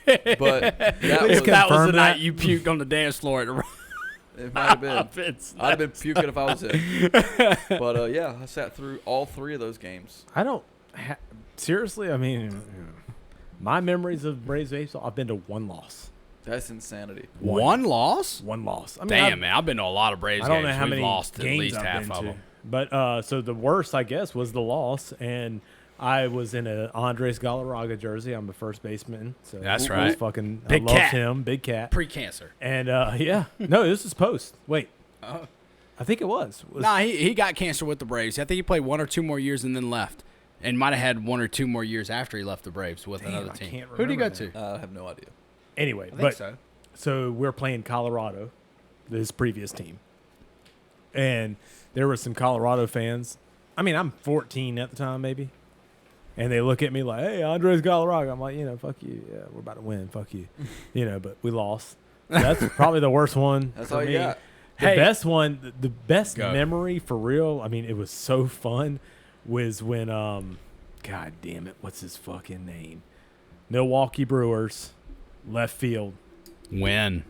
But that If was, that was the confirm night that. you puked on the dance floor at it might have been. Robin's. I'd have been puking if I was him. But yeah, I sat through all 3 of those games. I don't. Seriously, I mean, my memories of Braves baseball, I've been to 1 loss. That's insanity. One loss? One loss. I mean, Damn, man. I've been to a lot of Braves I don't games. know how We've many lost at games least I've half been of to. them. But so the worst, I guess, was the loss, and I was in a Andres Galarraga jersey. I'm a first baseman, so That's I right. was fucking, Big I loved cat. him, big cat. Pre-cancer. And yeah, no, this is post. Wait, I think it was. Nah, he got cancer with the Braves. I think he played 1 or 2 more years and then left. And might have had 1 or 2 more years after he left the Braves with another I team. can't Who did he go remember to? I have no idea. Anyway, I think but so. so we're playing Colorado, his previous team, and there were some Colorado fans. I mean, I'm 14 at the time, maybe, and they look at me like, "Hey, Andres Galarraga." I'm like, fuck you. Yeah, we're about to win. Fuck you. But we lost. That's probably the worst one. That's for all me. you got. The best one, the best Go. memory for real. I mean, it was so fun. Was when God damn it, what's his fucking name? Milwaukee Brewers, left field. When?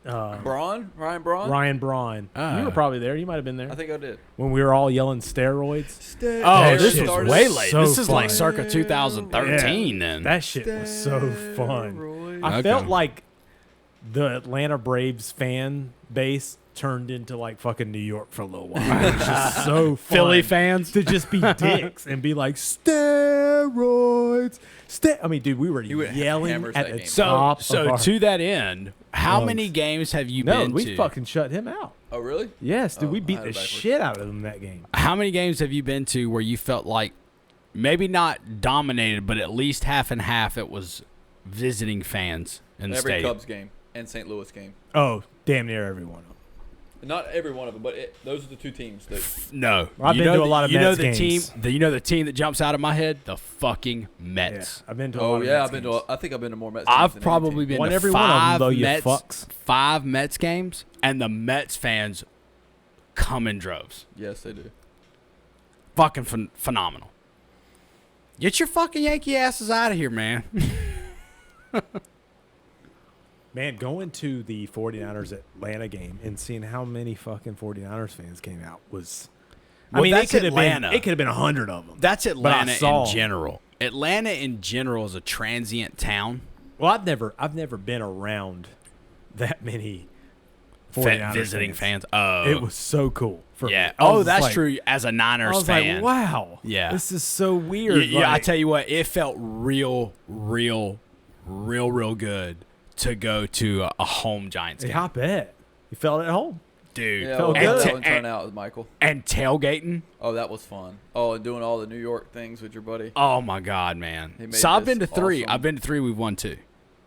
Ryan Braun? Ryan Braun. You were probably there. You might have been there I think I did. when we were all yelling steroids. Oh, That this shit was was way late. so This is like fun. circa 2013 then. That shit was so fun. Steroids. I Okay. felt like the Atlanta Braves fan base turned into like fucking New York for a little while. It was just so fun Philly fans? to just be dicks and be like steroids. I mean, dude, we were went yelling hammers at that the game. top. So of our to that end, how lungs. many games have you no, been we to? fucking shut him out. Oh, really? Yes, dude, Oh, we I beat had the it backwards. shit out of them that game. How many games have you been to where you felt like maybe not dominated, but at least half and half it was visiting fans in the Every stadium? Cubs game and St. Louis game. Oh, damn near every one of them. Not every one of them, but those are the two teams that. No. I've been to a lot of you know Mets the games. team. You know the team that jumps out of my head? The fucking Mets. I've been to a Oh lot of yeah, Mets I've been games. to. I think I've been to more Mets. games I've than any probably team. been Won to every one of them, five though, you Mets, fucks. 5 Mets games, and the Mets fans come in droves. Yes, they do. Fucking phenomenal. Get your fucking Yankee asses out of here, man. Man, going to the 49ers Atlanta game and seeing how many fucking 49ers fans came out was. Well, I mean, that's it could have been. Atlanta. It could have been 100 of them. That's Atlanta saw in general. Atlanta in general is a transient town. Well, I've never been around that many 49ers Visiting fans. Oh, It was so cool. For yeah. me. I Oh, was that's like- true. As a I Niners was fan, like, wow. Yeah. This is so weird. Yeah, I like- tell you what, it felt real good to go to a home Giants game, I bet. You felt at home. dude. Yeah, Felt well, good. that And, one ta- turned out with Michael. and tailgating. Oh, that was fun. Oh, and doing all the New York things with your buddy. Oh my God, man! He made So I've been to this 3. awesome- I've been to 3. We've won 2.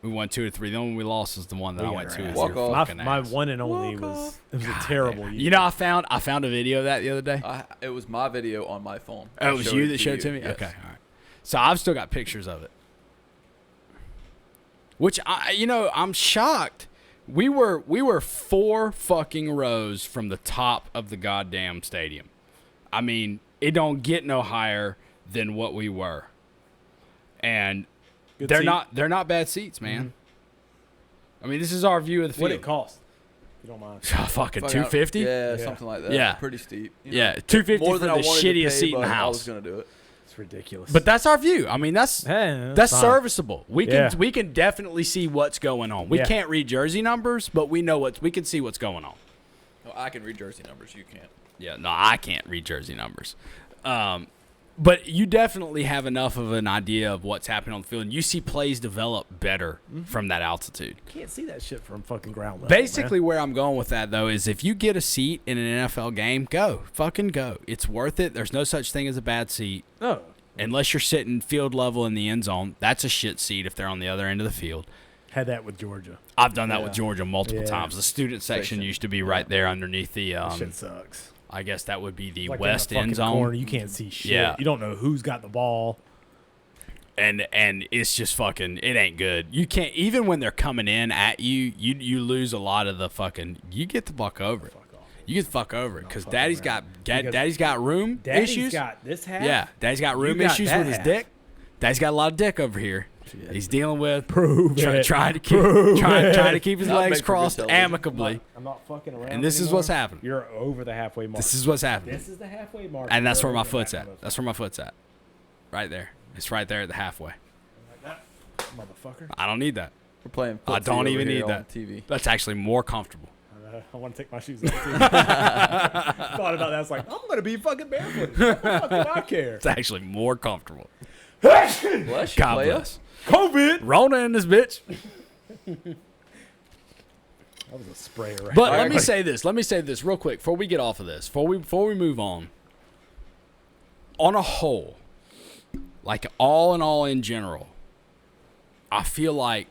We won 2 or 3. The only one we lost is the one that We I got went our to. ass with Walk your off. fucking My ass. one and only Walk was off. it was a terrible year. You know, I found a video of that the other day. It was my video on my phone. Oh, I it was showed you it that showed it to me? Yes. Okay, all right. So I've still got pictures of it. Which I'm shocked. We were 4 fucking rows from the top of the goddamn stadium. I mean, it don't get no higher than what we were. And Good they're seat. not bad seats, man. I mean, this is our view of the What field. it cost? If you don't mind. Fucking Fuck, 250? Yeah, Yeah. something like that. Yeah. Pretty steep. You know, Yeah, 250 more for than the I wanted to shittiest pay, seat in the but I house. was gonna do it. It's ridiculous. But that's our view. I mean, that's Hey, that's fine. serviceable. We can Yeah. we can definitely see what's going on. We Yeah. can't read jersey numbers, but we can see what's going on. No, I can read jersey numbers. You can't. Yeah, no, I can't read jersey numbers. But you definitely have enough of an idea of what's happening on the field, and you see plays develop better from that altitude. Can't see that shit from fucking ground level. Basically, where I'm going with that, though, is if you get a seat in an NFL game, go. Fucking go. It's worth it. There's no such thing as a bad seat. man. Oh, Unless you're sitting field level in the end zone. That's a shit seat if they're on the other end of the field. had that with Georgia. I've done that Yeah. with Georgia multiple Yeah. times. The student section Section. used to be right there underneath the, That shit sucks. I guess that would be the Like in west the fucking end zone. corner, you can't see shit. Yeah. You don't know who's got the ball. And it's just fucking, it ain't good. You can't, even when they're coming in at you, you lose a lot of the fucking, you get the fuck over it. Fuck off. You get the fuck over it because fuck daddy's around. got daddy's got room Daddy's issues. got this half. Yeah, daddy's got room You got issues that with his half. dick. Daddy's got a lot of dick over here. He's dealing with Prove it. trying to keep Prove it. trying to keep his Not legs make for good crossed television. amicably. I'm not fucking around. And this is anymore. what's happening. You're over the halfway mark. This is what's happening. This is the halfway mark. And that's You're where my over foot's that at. That's where my foot's at. Right there. It's right there at the halfway. motherfucker. I don't need that. We're playing. I footsie don't over even here need on that. TV. That's actually more comfortable. I want to take my shoes off, too. Thought about that. I was like, I'm going to be fucking barefoot. What the fuck do I care? It's actually more comfortable. Bless you, God player. bless. COVID. Rona in this bitch. That was a sprayer right But there. let me say this. Let me say this real quick before we get off of this. Before we move on. On a whole, like all in all in general, I feel like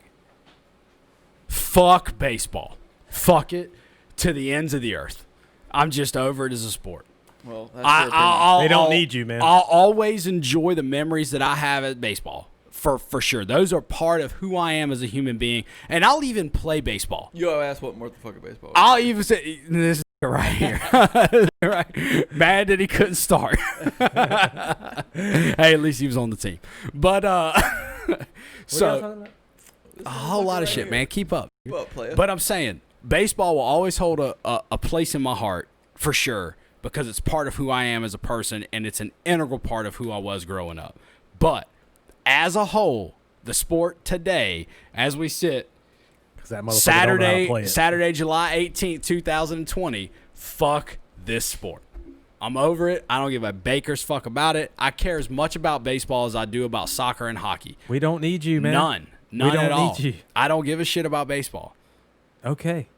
fuck baseball. Fuck it to the ends of the earth. I'm just over it as a sport. Well, that's your opinion. They don't need you, man. I'll always enjoy the memories that I have at baseball. For sure. Those are part of who I am as a human being. And I'll even play baseball. You asked what motherfucker baseball is. I'll even say this is right here. Right. Mad that he couldn't start. Hey, at least he was on the team. But so a whole lot of shit, man. Keep up. Well, player. But I'm saying baseball will always hold a place in my heart for sure because it's part of who I am as a person and it's an integral part of who I was growing up. But as a whole, the sport today, as we sit, That motherfucker don't know how to play it. Saturday, July 18th, 2020, fuck this sport. I'm over it. I don't give a baker's fuck about it. I care as much about baseball as I do about soccer and hockey. We don't need you, man. None don't at all. need you. I don't give a shit about baseball. Okay.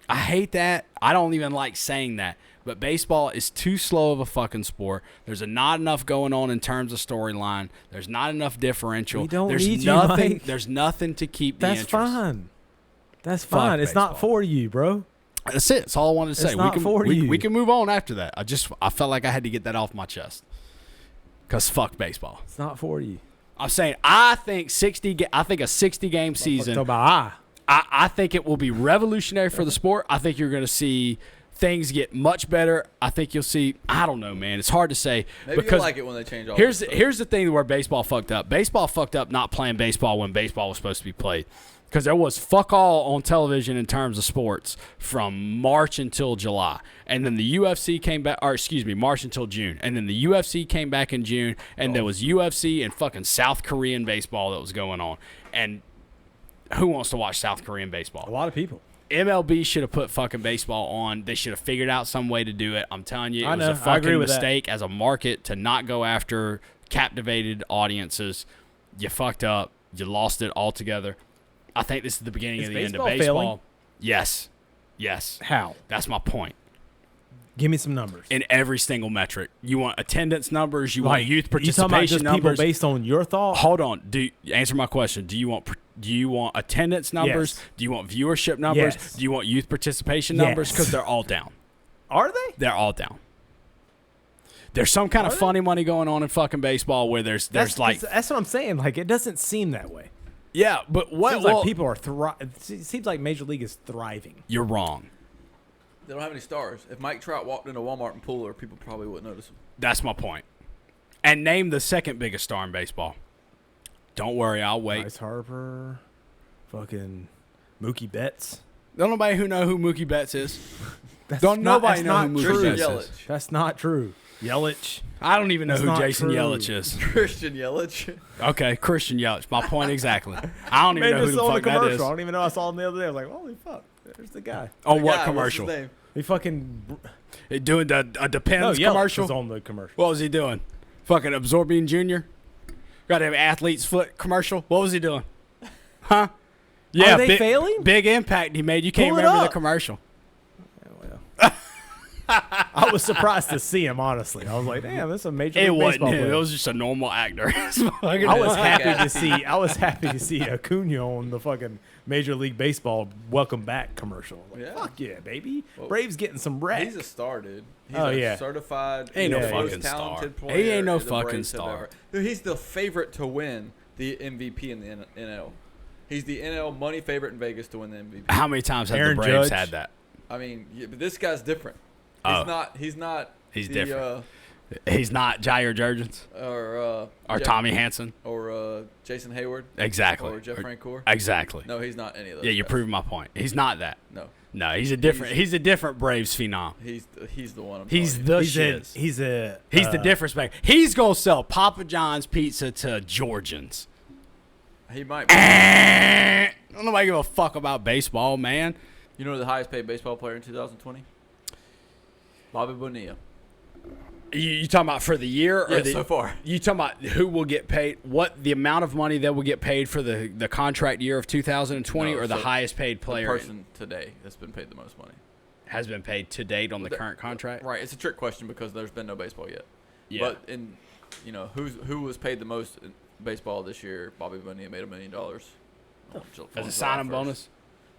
I hate that. I don't even like saying that. But baseball is too slow of a fucking sport. There's not enough going on in terms of storyline. There's not enough differential. We don't there's need you, nothing. Mike. There's nothing to keep the That's interest. fine. That's Fuck fine. It's not baseball. for you, bro. That's it. That's all I wanted to say. It's not for you. We can move on after that. I felt like I had to get that off my chest. Cause fuck baseball. It's not for you. I'm saying I think a 60-game season. Talk about I think it will be revolutionary for the sport. I think you're going to see things get much better. I think you'll see. I don't know, man. It's hard to say Maybe because you'll like it when they change all here's this stuff. the thing where baseball fucked up. Baseball fucked up not playing baseball when baseball was supposed to be played. Because there was fuck all on television in terms of sports from March until July. And then the UFC came back, or excuse me, March until June. And then the UFC came back in June, and there was UFC and fucking South Korean baseball that was going on. And who wants to watch South Korean baseball? a lot of people. MLB should have put fucking baseball on. They should have figured out some way to do it. I'm telling you, it was a I agree fucking with that. mistake as a market to not go after captivated audiences. You fucked up. You lost it altogether. I think this is the beginning Is of the end of baseball baseball. failing? Yes. How? That's my point. Give me some numbers. In every single metric, you want attendance numbers, you want youth you talking about participation just people numbers. based on your thought? Hold on. Answer my question. Do you want attendance numbers? Yes. Do you want viewership numbers? Yes. Do you want youth participation Yes. numbers? Because they're all down. Are they? They're all down. There's some kind of funny money going on in fucking baseball where there's That's like what I'm saying. Like it doesn't seem that way. yeah, but what? Seems well, like people are it seems like Major League is thriving. you're wrong. They don't have any stars. If Mike Trout walked into Walmart and pulled her, people probably wouldn't notice him. That's my point. And name the second biggest star in baseball. Don't worry, I'll wait. Bryce Harper, fucking Mookie Betts. Don't nobody who know who Mookie Betts is. That's Don't nobody that's know not who Mookie true. Betts Christian is. Yelich. That's not true. Yelich. I don't even know That's who not Jason true. Yelich is. Christian Yelich. Okay, Christian Yelich. My point exactly. I don't even Made know who this the on the fuck that commercial. is. I don't even know. I saw him the other day. I was like, holy fuck, there's the guy. On The what guy, commercial? What's his name? He fucking Doing the Depends Yelich commercial? was on the commercial. What was he doing? Fucking absorbing Jr.? Got to have athlete's foot commercial? What was he doing? Huh? Yeah, Are they failing? Big impact he made. You can't Pull it remember the up. commercial. I was surprised to see him. Honestly, I was like, damn, this is a major It league wasn't baseball him. player. It was just a normal actor. I was happy Okay. to see. I was happy to see Acuna on the fucking Major League Baseball welcome back commercial. Like, Yeah. fuck yeah, baby! Well, Braves getting some rec. He's a star, dude. He's Oh, a yeah. certified. Ain't no most fucking talented star. player He ain't no the fucking Braves have star. ever- Dude, he's the favorite to win the MVP in the NL. He's the NL money favorite in Vegas to win the MVP. How many times have Aaron the Braves Judge. had that? I mean, yeah, but this guy's different. He's Oh. not. He's not. He's the, different. He's not Jair Jurgens Or or Tommy Hansen. Or Jason Hayward. Exactly. Or Jeff Francoeur. Exactly. No, he's not any of those. Yeah, you're guys. proving my point. He's not that. No, No, he's a different Braves phenom. he's the one. He's telling the he's a shiz. he's a He's the difference maker. He's gonna sell Papa John's pizza to Georgians. He might be. Don't nobody give a fuck about baseball, man. You know the highest paid baseball player in 2020? Bobby Bonilla. You talking about for the year? Or So far. You talking about who will get paid, what the amount of money that will get paid for the contract year of 2020 No, or the so highest paid The player person today that's been paid the most money. has been paid to date on the current contract? Right. It's a trick question because there's been no baseball yet. Yeah. But who was paid the most in baseball this year? Bobby Bonilla made $1 million. As a signing bonus?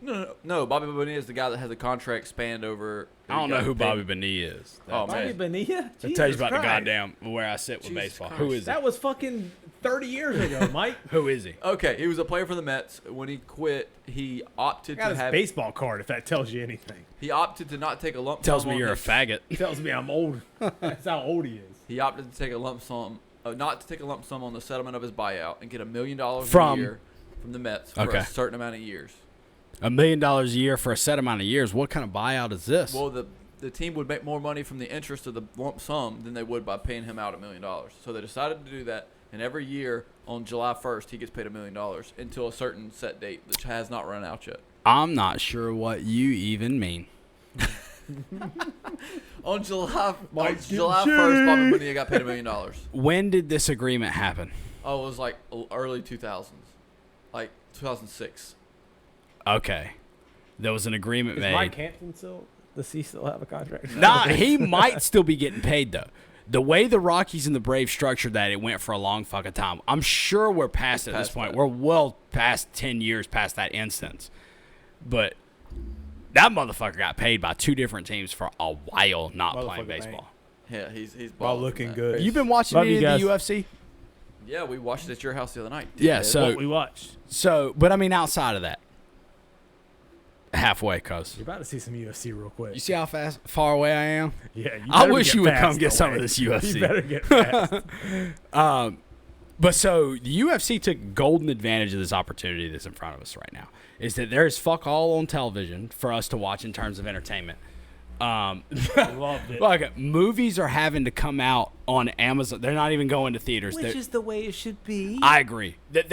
No. Bobby Bonilla is the guy that has a contract spanned over. I don't know who Bobby Bonilla is. Oh, Bobby man. Bonilla? That tells you about Jesus the Christ. goddamn where I sit with Jesus baseball. Christ. Who is That he? was fucking 30 years ago, Mike. Who is he? Okay, he was a player for the Mets. When he quit, he opted I got to his have. baseball card, if that tells you anything. He opted to not take a lump. Tells sum me on you're a his- faggot. Tells me I'm old. That's how old he is. He opted to take a lump sum, not to take a lump sum on the settlement of his buyout and get $1 million From- a year from the Mets for Okay. a certain amount of years. $1 million a year for a set amount of years. What kind of buyout is this? Well, the team would make more money from the interest of the lump sum than they would by paying him out $1 million. So they decided to do that, and every year on July 1st, he gets paid $1 million until a certain set date, which has not run out yet. I'm not sure what you even mean. On July Mike's July getting 1st, Bobby shit. Bonilla got paid $1 million. When did this agreement happen? Oh, it was like early 2000s, like 2006. Okay. There was an agreement Is made. Mike Hampton still? Does he still have a contract? Nah, he might still be getting paid, though. The way the Rockies and the Braves structured that, it went for a long fucking time. I'm sure we're past it at this past point. that. We're well past 10 years past that instance. But that motherfucker got paid by two different teams for a while not playing Motherfucker baseball. Yeah, he's While balling looking from good. that. You've been watching Love any you of the guys. UFC? Yeah, we watched it at your house the other night. Yeah, so What we watched. but I mean outside of that, halfway, cuz. You're about to see some UFC real quick. You see how far away I am? Yeah. You I better wish get you would fast come get some away. of this UFC. You better get fast. But so the UFC took golden advantage of this opportunity that's in front of us right now. Is that there is fuck all on television for us to watch in terms of entertainment. Loved it. Like movies are having to come out on Amazon. They're not even going to theaters. Which is the way it should be. I agree. That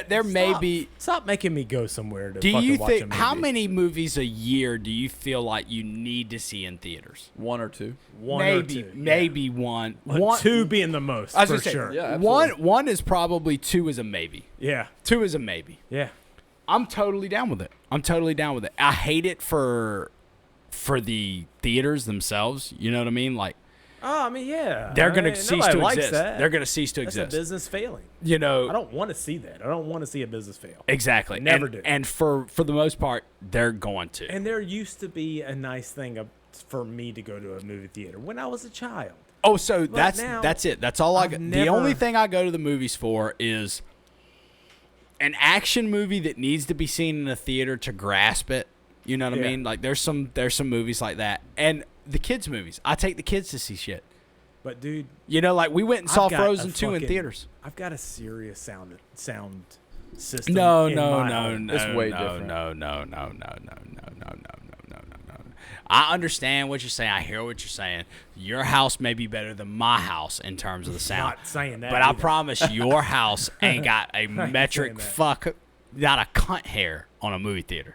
there may be. Stop making me go somewhere to Do fucking you watch a think movie. how many movies a year do you feel like you need to see in theaters? One or two. One or maybe two. maybe one. One, two being the most, I was for gonna say, sure. Yeah, absolutely. one is probably, two is a maybe. Yeah. Two is a maybe. Yeah. I'm totally down with it. I hate it for the theaters themselves. You know what I mean? Like Oh, I mean, yeah. they're gonna Nobody cease to likes exist. that. They're gonna cease to That's exist. a business failing. You know, I don't want to see that. I don't want to see a business fail. exactly. Never and, do. And for the most part, they're going to. And there used to be a nice thing for me to go to a movie theater when I was a child. Oh, so that's now, it. That's all I I've got. The never- only thing I go to the movies for is an action movie that needs to be seen in a theater to grasp it. You know what I Yeah. mean? Like there's some movies like that, and the kids movies. I take the kids to see shit. But dude, You know, like we went and saw I've got Frozen a 2 in fucking- theaters. I've got a serious sound system. No, in no, my no, home. no, It's way no, different. no, no, no, no, no, no, no, no, no, no, no, no. I understand what you're saying. I hear what you're saying. Your house may be better than my house in terms of the sound. Not saying that But I either. promise your house ain't got a metric saying that. fuck, not a cunt hair on a movie theater.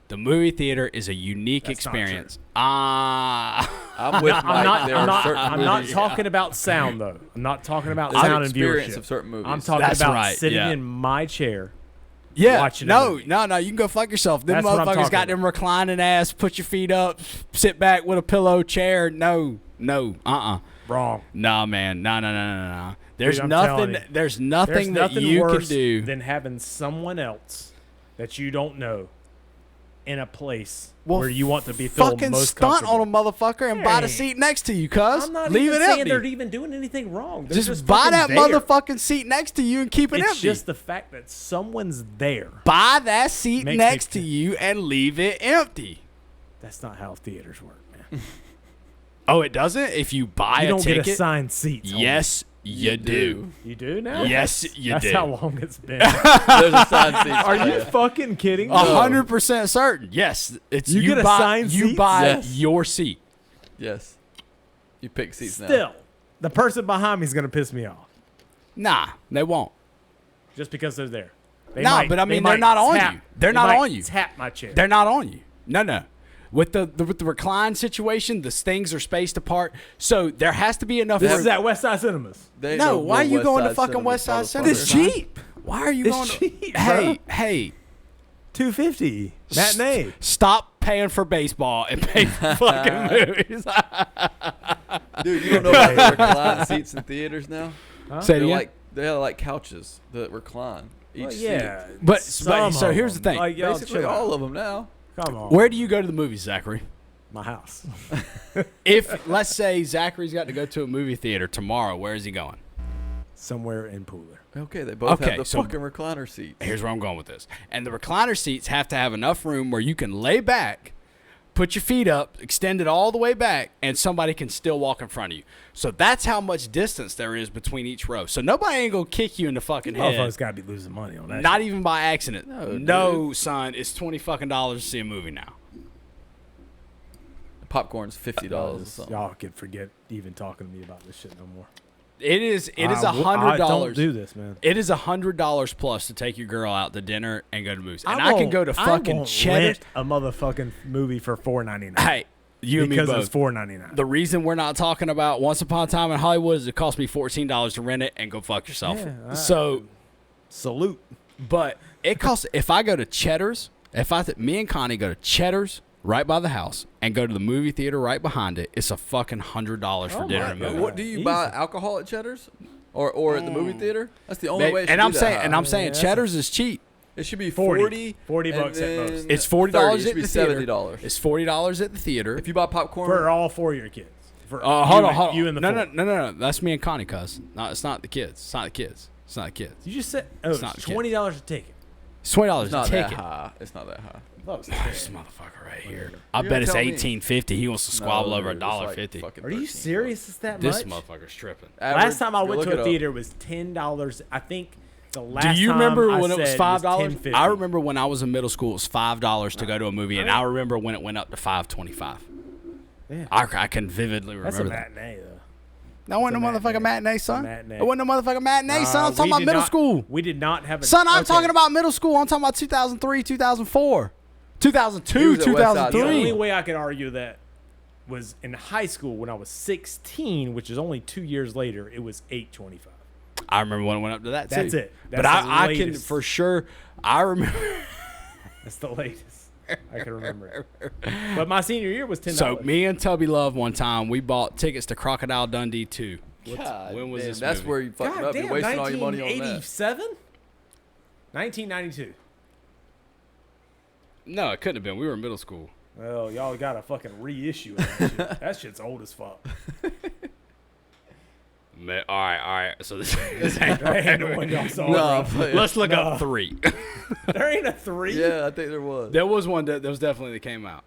The movie theater is a unique That's not true. experience. I'm with Mike. There are certain I'm not movies- talking about sound though. I'm not talking about There's an sound and experience viewership. of certain movies. I'm talking That's about right, sitting yeah. in my chair. Yeah, watching a no, movie. no, you can go fuck yourself. Them That's what I'm motherfuckers talking got them reclining ass. Put your feet up, sit back with a pillow chair. No, Wrong. nah, man, no. There's Dude, I'm nothing. telling you. There's nothing that nothing you can worse do. than having someone else that you don't know in a place Well, where you want to be filled fucking most stunt comfortable. on a motherfucker and buy the Hey. seat next to you, cuz. I'm not Leave even it saying empty. they're even doing anything wrong. They're Just buy fucking that there. motherfucking seat next to you and keep it It's empty. just the fact that someone's there. Buy that seat Makes me next to think- you and leave it empty. That's not how theaters work, man. Oh, it doesn't? If you buy You a don't ticket? get assigned seats. homie. Yes, you do. You do now? Yes, you That's do. how long it's been. There's assigned seats. Are you fucking kidding me? 100% certain. Yes, it's You get buy, assigned you seats? buy Yes. your seat. Yes. You pick seats now. Still, the person behind me is going to piss me off Nah, they won't. just because they're there. No, but I mean, they're not on you. They're not on you. Tap my chair. They're not on you. No. With the recline situation, the things are spaced apart, so there has to be enough. This room. is at West Side Cinemas. No, why are you going to fucking West Side Cinema? It's cheap. Why are you It's going? cheap, Hey, $250 matinee. Stop paying for baseball and pay for fucking movies. Dude, you don't know about the recline seats in theaters now? Huh? Say it They're again? like they have like couches that recline each Well, yeah, seat. But some so of here's the them. thing. Like, y'all Basically chill all out. of them now. Come on. Where do you go to the movies, Zachary? My house. If let's say Zachary's got to go to a movie theater tomorrow, where is he going? Somewhere in Pooler. Okay, they both Okay, have the so- fucking recliner seats. Here's where I'm going with this. And the recliner seats have to have enough room where you can lay back, put your feet up, extend it all the way back, and somebody can still walk in front of you. So that's how much distance there is between each row. So nobody ain't gonna kick you in the fucking head. Motherfuckers got to be losing money on that. Not even by accident. No, dude. Son, it's $20 fucking to see a movie now. Popcorn's $50 or something. Y'all can forget even talking to me about this shit no more. It is I $100. don't do this, man. It is $100 plus to take your girl out to dinner and go to movies. And I I can won't- go to I fucking won't Cheddar. rent a motherfucking movie for $4.99. Hey, you and me because both. it's $4.99. The reason we're not talking about Once Upon a Time in Hollywood is it cost me $14 to rent it and go fuck yourself. Yeah, So, Salute. but it costs, if I go to Cheddar's, me and Connie go to Cheddar's right by the house and go to the movie theater right behind it, it's a fucking $100 for Oh dinner my and God. movie. What do you Easy. buy alcohol at Cheddar's or at the movie theater? That's the only way. It should And be I'm that saying, high. and I'm saying, Yeah, that's Cheddar's is cheap. It should be 40 40 bucks at most. It's $40 It at should be the theater. $70. It's $40 at the theater. If you buy popcorn, For all four of your kids. For Hold you on, hold and- on. You and the no, four. no. That's me and Connie, cuz. No, it's not the kids. It's not the kids. It's not the kids. You just said, oh, It's it's not the kid. $20 a ticket. It's $20 it's a not ticket. that high. It's not that high. This motherfucker right here. I You bet it's tell me. $18.50. He wants to squabble No, over dude, it's like $1.50. fucking Are you 13 serious? It's that This much? motherfucker's tripping. Average- Last time I go went look to it a up. theater was $10. I think the last Do you time remember I when it was said $5? $10.50. I remember when I was in middle school, it was $5 to go to a movie, and I remember when it went up to $5.25. Yeah. I can vividly That's a remember that. matinee, though. That wasn't no It's a motherfucking matinee, son. matinee. It wasn't no motherfucking matinee, son. I'm talking We about did middle not- school. We did not have a... Son, I'm okay. talking about middle school. I'm talking about 2003, 2004, 2002, He was at West Side. The 2003. only way I could argue that was in high school when I was 16, which is only 2 years later. It was $8.25. I remember when it went up to that, too. That's it. But That's the I can, latest. for sure, I remember. That's the latest. I can remember it. But my senior year was $10. So me and Tubby Love one time, we bought tickets to Crocodile Dundee 2. God, when was damn, this that's movie? where you fucked God up. damn, You're wasting all your money on that. 1987? 1992. No, it couldn't have been. We were in middle school. Well, y'all got to fucking reissue that shit. That shit's old as fuck. All right. So this ain't That ain't the one y'all saw. No, bro. but- Let's look No. up 3. There ain't a 3. yeah, I think there was. There was one that was definitely that came out.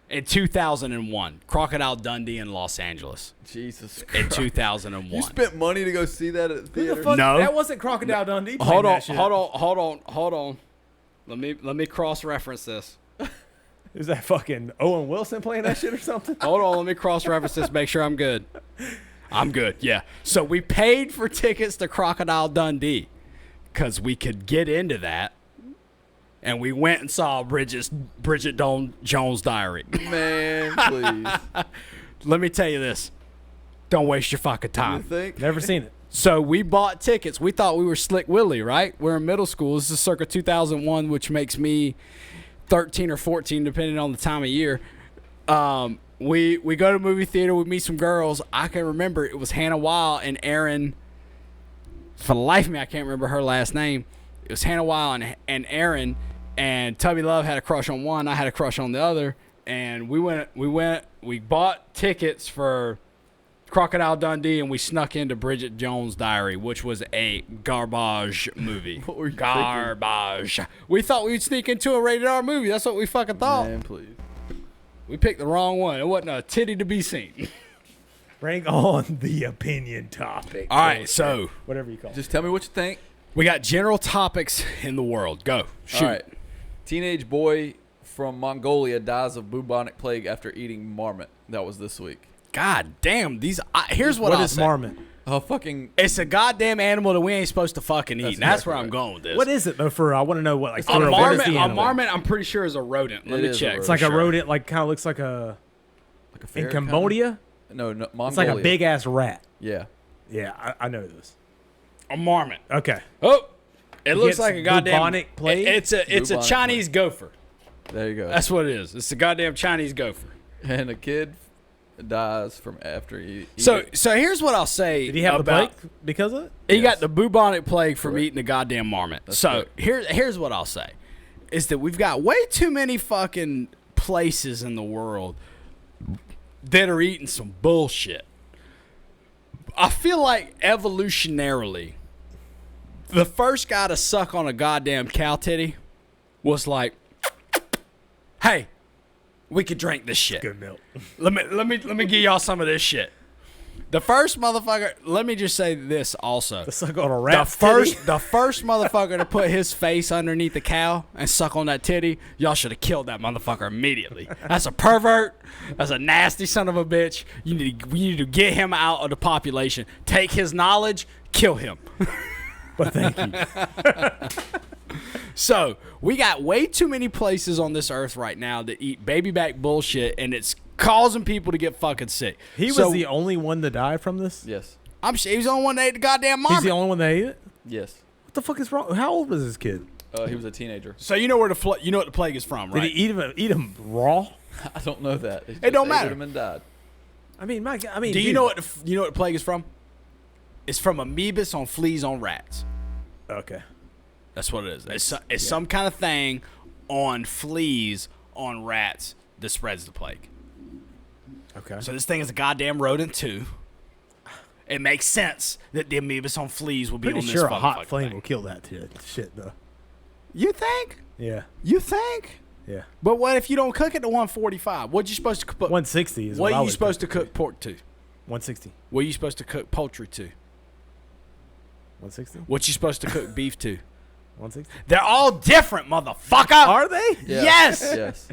In 2001, Crocodile Dundee in Los Angeles. Jesus In Christ. 2001. You spent money to go see that at the Who theater? the fuck? No. That wasn't Crocodile Dundee. playing hold on, that shit. hold on. Let me cross-reference this. Is that fucking Owen Wilson playing that shit or something? Hold on, let me cross-reference this. Make sure I'm good. I'm good. Yeah. So we paid for tickets to Crocodile Dundee because we could get into that, and we went and saw Bridget Jones' Diary. Man, please. Let me tell you this: don't waste your fucking You time. think? Never seen it. So we bought tickets. We thought we were Slick Willie, right? We're in middle school. This is circa 2001, which makes me 13 or 14, depending on the time of year. We go to movie theater. We meet some girls. I can remember it was Hannah Weil and Aaron. For the life of me, I can't remember her last name. It was Hannah Weil and Aaron, and Tubby Love had a crush on one. I had a crush on the other, and we bought tickets for Crocodile Dundee, and we snuck into Bridget Jones' Diary, which was a garbage movie. What were you Garbage. We thought we'd sneak into a rated R movie. That's what we fucking thought. Man, please. We picked the wrong one. It wasn't a titty to be seen. Bring on the opinion topic. All right, so Whatever you call it. Just tell me what you think. we got general topics in the world. Go. Shoot. All right. Teenage boy from Mongolia dies of bubonic plague after eating marmot. That was this week. God damn. Here's what What I'll is say. marmot? a fucking. It's a goddamn animal that we ain't supposed to fucking eat. That's And that's exactly where I'm right. going with this. What is it though? I want to know what like. A for real, what is the marmot, a animal? marmot, I'm pretty sure is a rodent. Let It me is a check. rodent. It's like for a sure. rodent, like kind of looks like a Like a in ferret Cambodia. kinda? No, Mongolia. It's like a big ass rat. Yeah. Yeah, I know this. A marmot. Okay. Oh, it looks gets like a goddamn. bubonic plague? It's a Bubonic Chinese gopher. There you go. That's what it is. It's a goddamn Chinese gopher. And a kid dies from after he. So here's what I'll say. Did he have the about, plague because of it? He Yes. got the bubonic plague from Correct. eating a goddamn marmot. That's so correct. here's what I'll say, is that we've got way too many fucking places in the world that are eating some bullshit. I feel like evolutionarily, the first guy to suck on a goddamn cow titty was like, hey, we could drink this shit. Good milk. Let me give y'all some of this shit. The first motherfucker, let me just say this also. To suck on a The rat. first motherfucker to put his face underneath the cow and suck on that titty, y'all should have killed that motherfucker immediately. That's a pervert. That's a nasty son of a bitch. We need to get him out of the population. Take his knowledge, kill him. But thank you. So we got way too many places on this earth right now that eat baby back bullshit, and it's causing people to get fucking sick. He So, was the only one to die from this. Yes. I'm sure he was the only one that ate the goddamn marmot. He's the only one that ate it. Yes. What the fuck is wrong? How old was this kid? He was a teenager. So you know where you know what the plague is from, right? Did he eat him raw? I don't know that. He It just don't ate matter. him and died. I mean, Do you dude. know what the plague is from? It's from amoebas on fleas on rats. Okay. That's what it is. It's some kind of thing on fleas on rats that spreads the plague. Okay. So this thing is a goddamn rodent too. It makes sense that the amoebas on fleas will be Pretty on this sure a fucking hot fucking flame thing. will kill that shit though. You think? Yeah. You think? Yeah. But what if you don't cook it to 145? What you supposed to cook? 160 is What I are you would supposed to cook cook pork to? 160. What are you supposed to cook poultry to? 160. What you supposed to cook beef to? 160. They're all different, motherfucker. Are they? Yeah. Yes. Yes.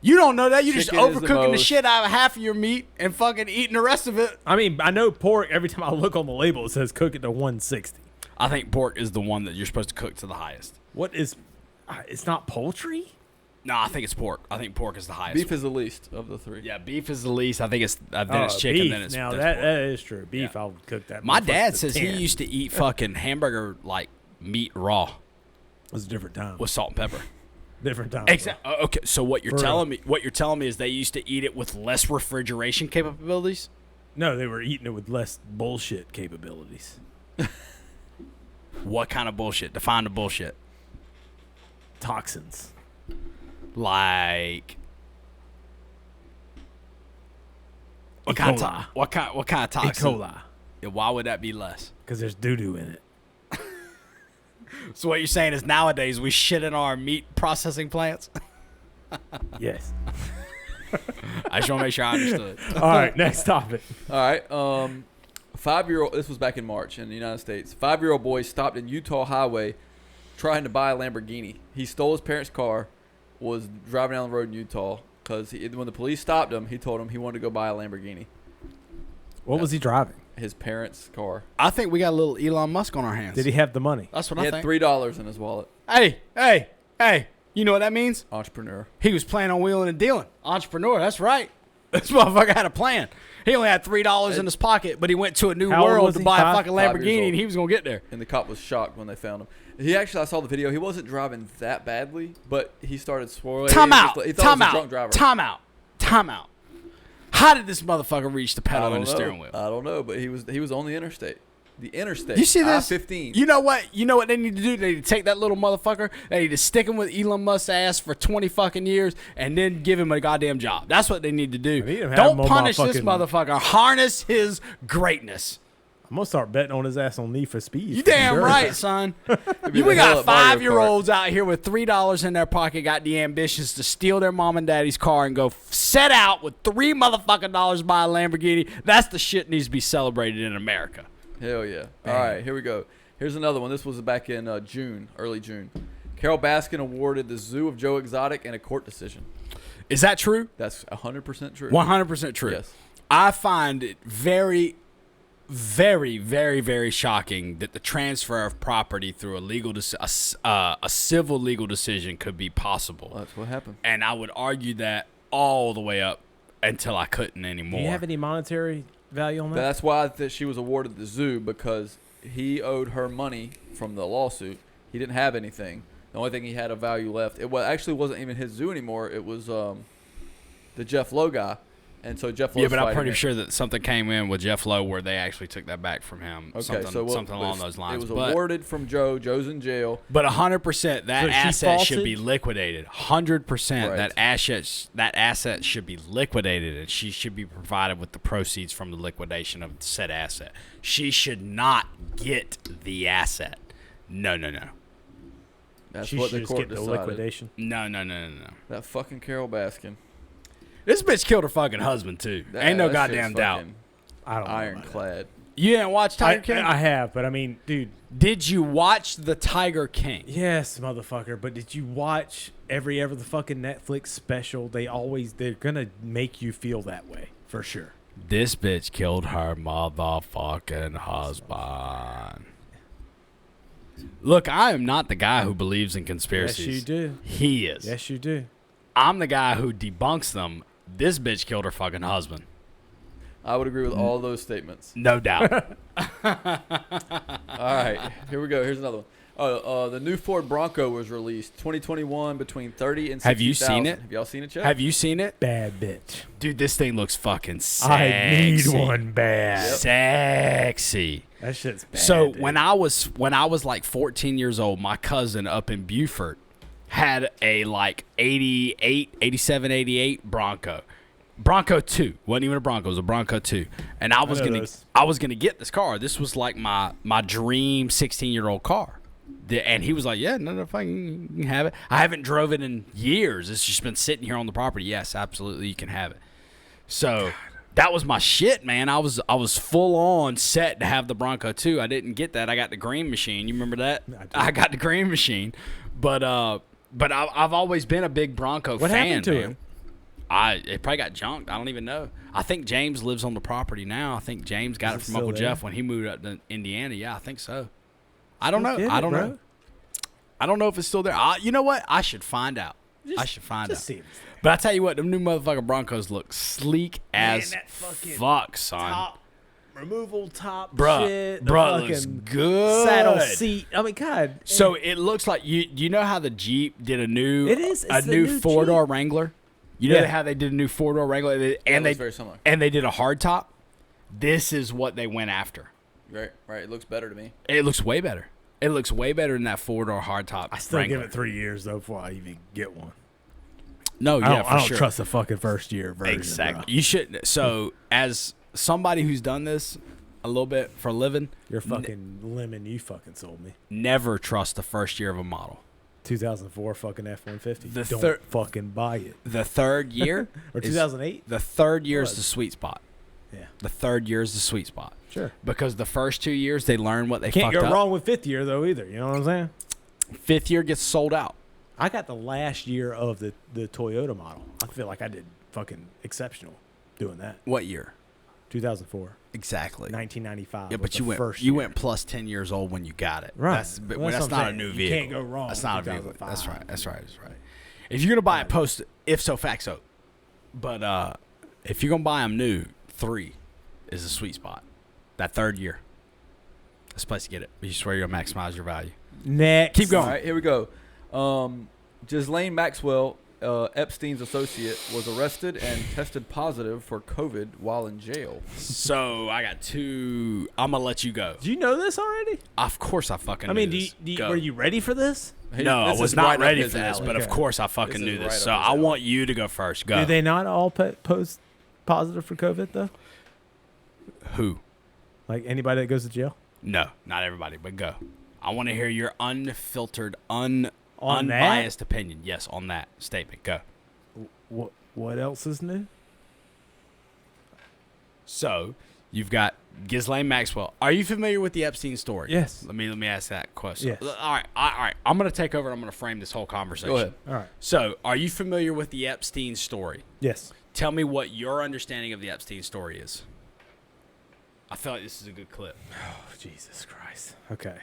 You don't know that. You're just Chicken is the overcooking the most- shit out of half of your meat and fucking eating the rest of it. I mean, I know pork. Every time I look on the label, it says cook it to 160. I think pork is the one that you're supposed to cook to the highest. What is? It's not poultry. No, I think it's pork. I think pork is the highest. Beef is the least of the three. Yeah, beef is the least. I think it's then it's chicken. Beef. Then it's now then it's that pork. that is true. Beef, Yeah. I'll cook that. My motherfucker dad to says 10. he used to eat fucking hamburger like meat raw It was a different time. with salt and pepper. Different time. Exactly. Okay, so what you're For telling me is they used to eat it with less refrigeration capabilities. No, they were eating it with less bullshit capabilities. What kind of bullshit? Define the bullshit. Toxins. Like E. what kind of coli. what kind of E. toxin? coli. Yeah, why would that be less? Because there's doo doo in it. So what you're saying is nowadays we shit in our meat processing plants? Yes. I just want to make sure I understood. All right, next topic. All right. 5-year-old. This was back in March in the United States. 5-year-old boy stopped in Utah highway, trying to buy a Lamborghini. He stole his parents' car, was driving down the road in Utah because when the police stopped him, he told him he wanted to go buy a Lamborghini. What was he driving? His parents' car. I think we got a little Elon Musk on our hands. Did he have the money? That's what He I had think. $3 in his wallet. Hey! You know what that means? Entrepreneur. He was planning on wheeling and dealing. Entrepreneur. That's right. This motherfucker had a plan. He only had $3 in his pocket, but he went to a new How old world was to he? buy a Five? fucking 5 years Lamborghini, old. and he was gonna get there. And the cop was shocked when they found him. He actually, I saw the video. He wasn't driving that badly, but he started swirling. Time out. He thought Time he was a drunk out. driver. Time out. How did this motherfucker reach the I pedal don't and the know. steering wheel? I don't know, but he was on the interstate. The interstate. You see this? I-15. You know what? You know what they need to do? They need to take that little motherfucker. They need to stick him with Elon Musk's ass for 20 fucking years and then give him a goddamn job. That's what they need to do. need to have Don't him on punish my this fucking- motherfucker. Harness his greatness. I'm gonna start betting on his ass on Need for Speed. You for damn sure. right, son. be We the hell got at Mario 5-year-olds out here with $3 in their pocket, got the ambitions to steal their mom and daddy's car and go set out with $3 motherfucking dollars to buy a Lamborghini. That's the shit needs to be celebrated in America. Hell yeah. All right, here we go. Here's another one. This was back in June, early June. Carol Baskin awarded the Zoo of Joe Exotic in a court decision. Is that true? That's 100% true. 100% true. Yes. I find it very very, very, very shocking that the transfer of property through a civil legal decision could be possible. Well, that's what happened. And I would argue that all the way up until I couldn't anymore. Do you have any monetary value on that? That's why she was awarded the zoo, because he owed her money from the lawsuit. He didn't have anything. The only thing he had of value left, actually wasn't even his zoo anymore. It was the Jeff Lowe guy. And so Jeff Lowe. Yeah, but I'm pretty sure that something came in with Jeff Lowe where they actually took that back from him. Okay, something along those lines. It was awarded from Joe. Joe's in jail. But 100%, that So she asset should faulted? be liquidated. 100%, Right. that asset should be liquidated, and she should be provided with the proceeds from the liquidation of said asset. She should not get the asset. No. That's she what should the just court get the decided. liquidation. No. That fucking Carol Baskin. This bitch killed her fucking husband too. Ain't no That shit's goddamn doubt. fucking I don't know about that. Ironclad. You didn't watch Tiger King? I have, but I mean, dude. Did you watch the Tiger King? Yes, motherfucker. But did you watch every the fucking Netflix special? They're gonna make you feel that way for sure. This bitch killed her motherfucking husband. Look, I am not the guy who believes in conspiracies. Yes, you do. He is. Yes, you do. I'm the guy who debunks them. This bitch killed her fucking husband. I would agree with all those statements. No doubt. All right, here we go. Here's another one. The new Ford Bronco was released 2021 between 30 and 60,000. Have you seen it? Have y'all seen it yet? Have you seen it? Bad bitch. Dude, this thing looks fucking sexy. I need one bad. Sexy. That shit's bad. So dude. when I was like 14 years old, my cousin up in Beaufort had a like 87, 88 Bronco. Bronco 2. Wasn't even a Bronco, it was a Bronco 2. And I was gonna get this car. This was like my dream 16-year-old car. And he was like, yeah, no, fine, you can have it. I haven't drove it in years. It's just been sitting here on the property. Yes, absolutely, you can have it. So that was my shit, man. I was full on set to have the Bronco 2. I didn't get that. I got the green machine. You remember that? I got the green machine. But I've always been a big Bronco What fan, happened to man. it? It probably got junked. I don't even know. I think James lives on the property now. I think James got it from still Uncle there? Jeff when he moved up to Indiana. Yeah, I think so. I don't know. Get I it, don't bro. know. I don't know if it's still there. You know what? I should find out. I should find out. Just see if it's there. But I tell you what, them new motherfucking Broncos look sleek as that fucking fuck, son. Top removal top Bruh, shit. The bruh, fucking looks good. saddle seat. I mean, God. So it looks like you know how the Jeep did a new It's the new new four-door Jeep. Wrangler? You know Yeah. how they did a new four-door Wrangler and looks very similar. and they did a hardtop? This is what they went after. Right. It looks better to me. It looks way better. It looks way better than that four-door hardtop. I still Wrangler. give it 3 years though before I even get one. No, yeah, I don't, for I don't sure. trust the fucking first year version. Exactly. Bro. You should. So, as somebody who's done this a little bit for a living, You're fucking lemon. You fucking sold me. never trust the first year of a model. 2004 fucking F-150. The Don't thir- fucking buy it. The third year, Or is- 2008. The third year is Was. the sweet spot. Yeah. The third year is the sweet spot Sure. because the first 2 years they learn what they Can't fucked go up. wrong with fifth year though either. You know what I'm saying? Fifth year gets sold out. I got the last year of the Toyota model. I feel like I did fucking exceptional doing that. What year? 2004, Exactly. 1995. Yeah, was but the you went first you year. went plus 10 years old when you got it. Right. That's, but Well, that's that's what not I'm a new saying. vehicle. You can't go wrong That's with not a vehicle. 2005. That's right. That's right. That's right. If you're gonna buy it post, if so, facto. But if you're gonna buy them new, 3 is a sweet spot. That third year, that's the place to get it. You swear you're gonna maximize your value. Next. Keep going. All right, here we go. Ghislaine Maxwell, Epstein's associate, was arrested and tested positive for COVID while in jail. So I got 2. I'm gonna let you go. Do you know this already? Of course I fucking. I mean, knew this. Go. were you ready for this? No, I This was is not right up ready his for this, alley. but of Okay. course I fucking This knew is this. right So up his I alley. want you to go first. Go. Do they not all post positive for COVID though? Who? Like anybody that goes to jail? No, not everybody, but go. I want to hear your unfiltered, On that? unbiased opinion. Yes, on that statement. Go. What else is new? So you've got Ghislaine Maxwell. Are you familiar with the Epstein story? Yes. Let me ask that question. Yes. All right. I'm gonna take over and I'm gonna frame this whole conversation. Go ahead. All right. So, are you familiar with the Epstein story? Yes. Tell me what your understanding of the Epstein story is. I feel like this is a good clip. Oh, Jesus Christ. Okay.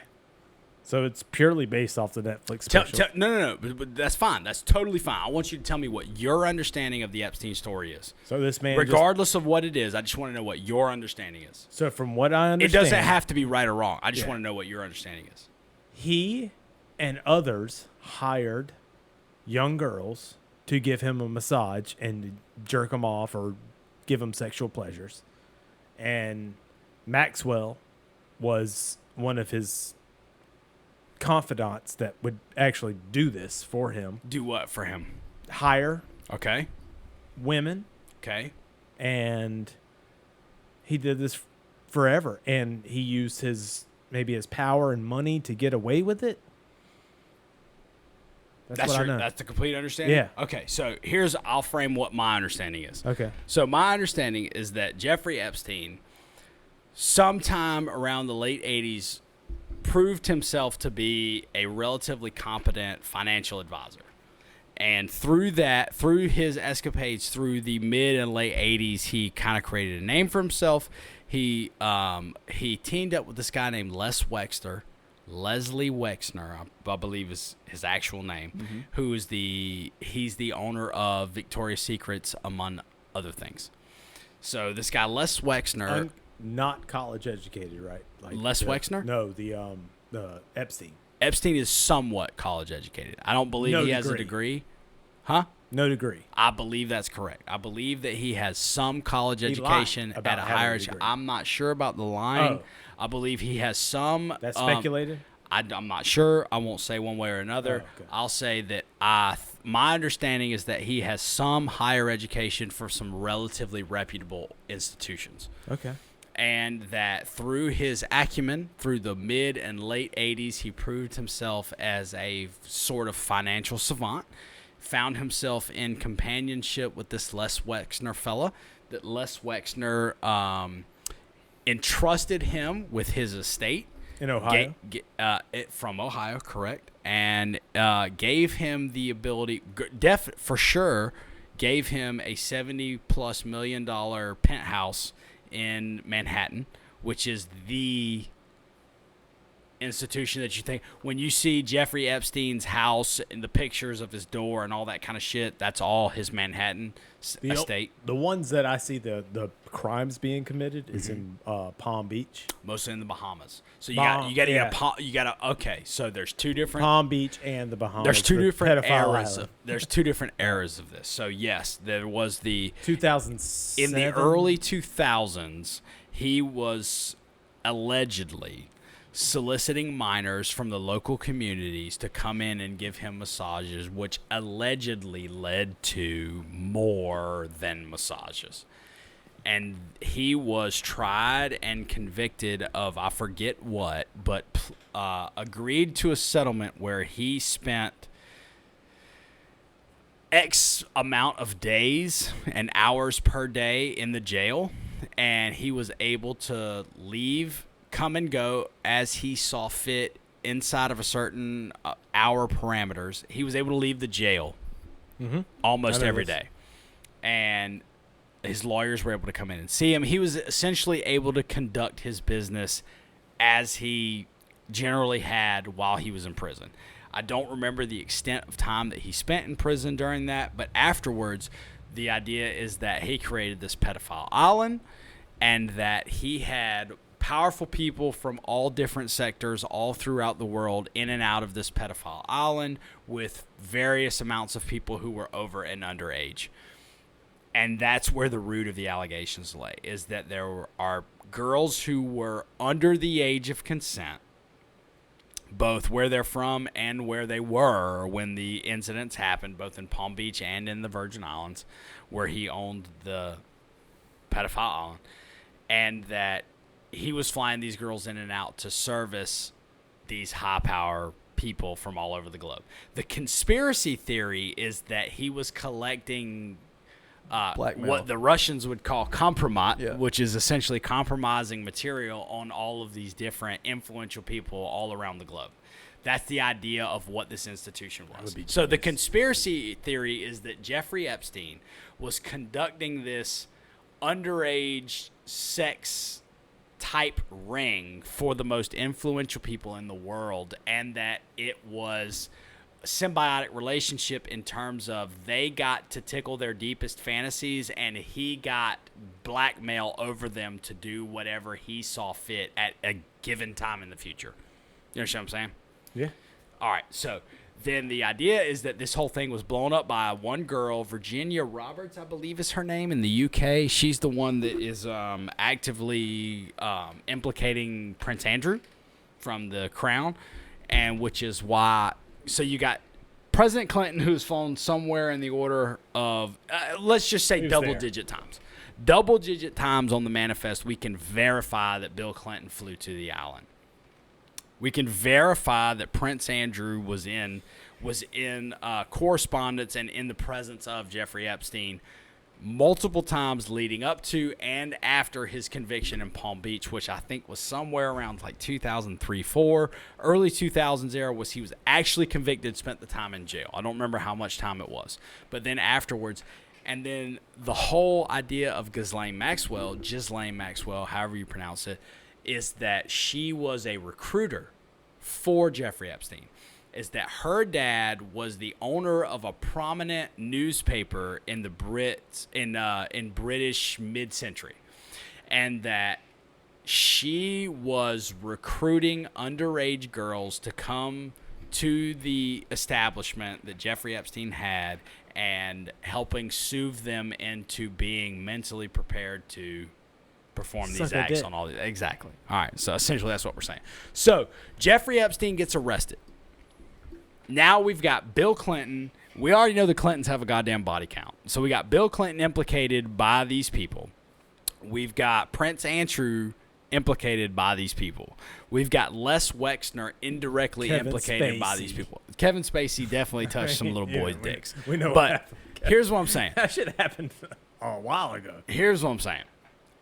So it's purely based off the Netflix special. No. But that's fine. That's totally fine. I want you to tell me what your understanding of the Epstein story is. So this man, regardless of what it is, I just want to know what your understanding is. So from what I It understand, doesn't have to be right or wrong. I just want to know what your understanding is. he and others hired young girls to give him a massage and jerk him off or give him sexual pleasures. And Maxwell was one of his confidants that would actually do this for him. Do what for him? Hire Okay. women, Okay. and he did this forever. And he used his power and money to get away with it. That's what I know. That's the complete understanding? Yeah. Okay, so I'll frame what my understanding is. Okay. So my understanding is that Jeffrey Epstein, sometime around the late 80s, proved himself to be a relatively competent financial advisor. And through his escapades through the mid and late 80s, he kind of created a name for himself. He teamed up with this guy named Leslie Wexner, I believe is his actual name, who is he's the owner of Victoria's Secrets, among other things. So this guy, Les Wexner. Not college educated, right? Like Les Wexner? No, the Epstein. Epstein is somewhat college educated. I don't believe he has a degree. Huh? No degree. I believe that's correct. I believe that he has some college education at a higher education. I'm not sure about the line. Oh. I believe he has some. That's speculated? I'm not sure. I won't say one way or another. Oh, okay. I'll say that my understanding is that he has some higher education for some relatively reputable institutions. Okay. And that through his acumen, through the mid and late 80s, he proved himself as a sort of financial savant, found himself in companionship with this Les Wexner fella, that Les Wexner entrusted him with his estate. In Ohio? From Ohio, correct. And gave him the ability, for sure, gave him a $70+ million penthouse in Manhattan, which is the institution that you think when you see Jeffrey Epstein's house and the pictures of his door and all that kind of shit, that's all his Manhattan estate. The ones that I see the crimes being committed is in Palm Beach, mostly in the Bahamas. So you got okay. So there's two different Palm Beach and the Bahamas. There's two different eras. There's two different eras of this. So yes, there was the 2007. In the early 2000s, he was allegedly soliciting minors from the local communities to come in and give him massages, which allegedly led to more than massages. And he was tried and convicted of, I forget what, but agreed to a settlement where he spent X amount of days and hours per day in the jail, and he was able to leave, come and go as he saw fit inside of a certain hour parameters. He was able to leave the jail almost every day. And his lawyers were able to come in and see him. He was essentially able to conduct his business as he generally had while he was in prison. I don't remember the extent of time that he spent in prison during that, but afterwards, the idea is that he created this pedophile island and that he had powerful people from all different sectors all throughout the world in and out of this pedophile island with various amounts of people who were over and underage. And that's where the root of the allegations lay, is that there are girls who were under the age of consent, both where they're from and where they were when the incidents happened, both in Palm Beach and in the Virgin Islands, where he owned the pedophile island, and that he was flying these girls in and out to service these high-power people from all over the globe. The conspiracy theory is that he was collecting Blackmail. what the Russians would call compromat, Yeah. which is essentially compromising material on all of these different influential people all around the globe. That's the idea of what this institution was. So the conspiracy theory is that Jeffrey Epstein was conducting this underage sex type ring for the most influential people in the world, and that it was a symbiotic relationship in terms of they got to tickle their deepest fantasies, and he got blackmail over them to do whatever he saw fit at a given time in the future. You understand what I'm saying? Yeah. All right, so then the idea is that this whole thing was blown up by one girl, Virginia Roberts, I believe is her name, in the UK. She's the one that is actively implicating Prince Andrew from the Crown, and which is why. So you got President Clinton, who's flown somewhere in the order of, let's just say, double-digit times. Double-digit times on the manifest, we can verify that Bill Clinton flew to the island. We can verify that Prince Andrew was in correspondence and in the presence of Jeffrey Epstein multiple times leading up to and after his conviction in Palm Beach, which I think was somewhere around like 2003-04. Early 2000s era was he was actually convicted, spent the time in jail. I don't remember how much time it was. But then afterwards, and then the whole idea of Ghislaine Maxwell, however you pronounce it, is that she was a recruiter for Jeffrey Epstein, is that her dad was the owner of a prominent newspaper in the in British mid-century, and that she was recruiting underage girls to come to the establishment that Jeffrey Epstein had and helping soothe them into being mentally prepared to perform these acts on all these. Exactly. All right. So essentially that's what we're saying. So Jeffrey Epstein gets arrested. Now we've got Bill Clinton. We already know the Clintons have a goddamn body count. So we got Bill Clinton implicated by these people. We've got Prince Andrew implicated by these people. We've got Les Wexner indirectly implicated by these people. Kevin Spacey definitely touched some little boys' dicks. We know but here's what I'm saying. That shit happened a while ago. Here's what I'm saying.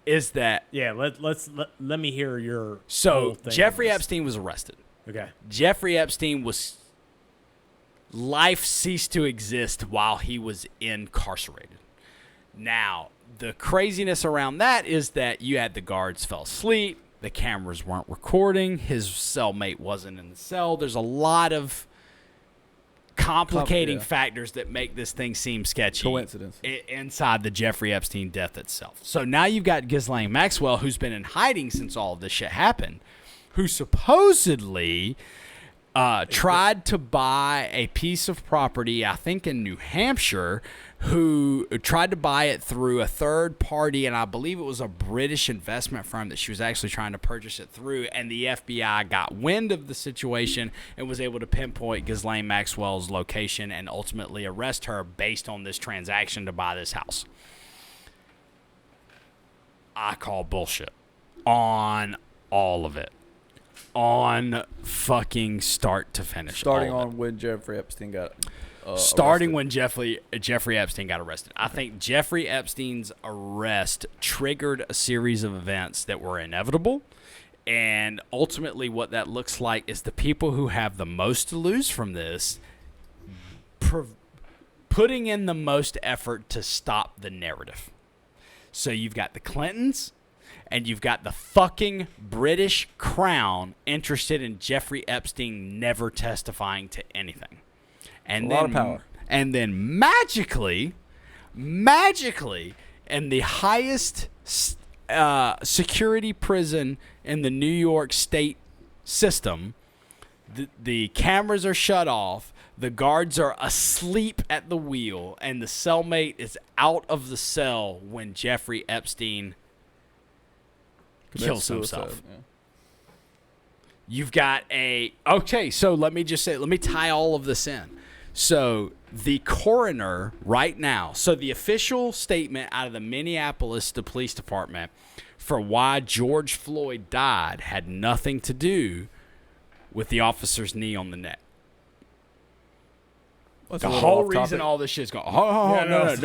Is that let me hear your so whole thing Jeffrey Epstein was arrested. Okay. Jeffrey Epstein was life ceased to exist while he was incarcerated. Now, the craziness around that is that you had the guards fell asleep, the cameras weren't recording, his cellmate wasn't in the cell. There's a lot of complicating factors that make this thing seem sketchy. Coincidence. Inside the Jeffrey Epstein death itself. So now you've got Ghislaine Maxwell, who's been in hiding since all of this shit happened, who supposedly tried to buy a piece of property, I think in New Hampshire, who tried to buy it through a third party, and I believe it was a British investment firm that she was actually trying to purchase it through, and the FBI got wind of the situation and was able to pinpoint Ghislaine Maxwell's location and ultimately arrest her based on this transaction to buy this house. I call bullshit on all of it. On fucking start to finish. Starting on when Jeffrey Epstein got starting arrested. when Jeffrey Epstein got arrested. I think Jeffrey Epstein's arrest triggered a series of events that were inevitable. And ultimately what that looks like is the people who have the most to lose from this putting in the most effort to stop the narrative. So you've got the Clintons, and you've got the fucking British Crown interested in Jeffrey Epstein never testifying to anything. And a lot of power. And then magically, in the highest security prison in the New York State system, the cameras are shut off, the guards are asleep at the wheel, and the cellmate is out of the cell when Jeffrey Epstein kills himself. Yeah. You've got so let me tie all of this in. So the coroner right now, so the official statement out of the Minneapolis police department for why George Floyd died had nothing to do with the officer's knee on the neck. That's the whole reason all this shit's going. No.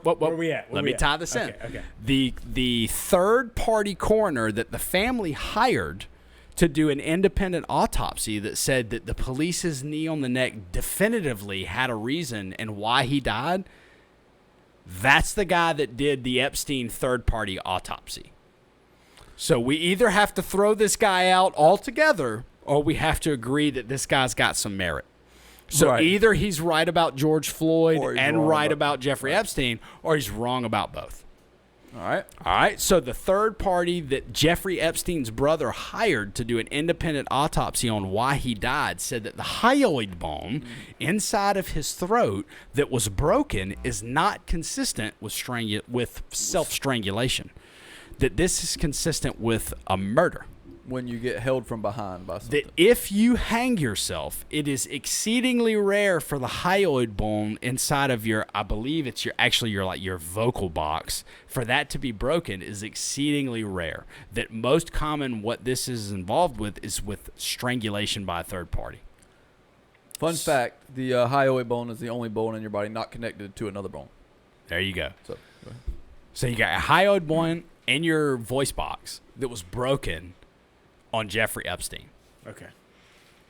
Where are we at? Let me tie this in. Okay. The third party coroner that the family hired to do an independent autopsy that said that the police's knee on the neck definitively had a reason and why he died. That's the guy that did the Epstein third party autopsy. So we either have to throw this guy out altogether, or we have to agree that this guy's got some merit. So Right. either he's right about George Floyd Or he's and wrong right about- about Jeffrey Epstein, or he's wrong about both. All right. All right. So the third party that Jeffrey Epstein's brother hired to do an independent autopsy on why he died said that the hyoid bone inside of his throat that was broken is not consistent with self-strangulation. That this is consistent with a murder. When you get held from behind by something. That if you hang yourself, it is exceedingly rare for the hyoid bone inside of your, I believe it's your vocal box, for that to be broken is exceedingly rare. That most common what this is involved with is with strangulation by a third party. Fun fact, the hyoid bone is the only bone in your body not connected to another bone. There you go. So, go ahead. So you got a hyoid bone in your voice box that was broken on Jeffrey Epstein. Okay.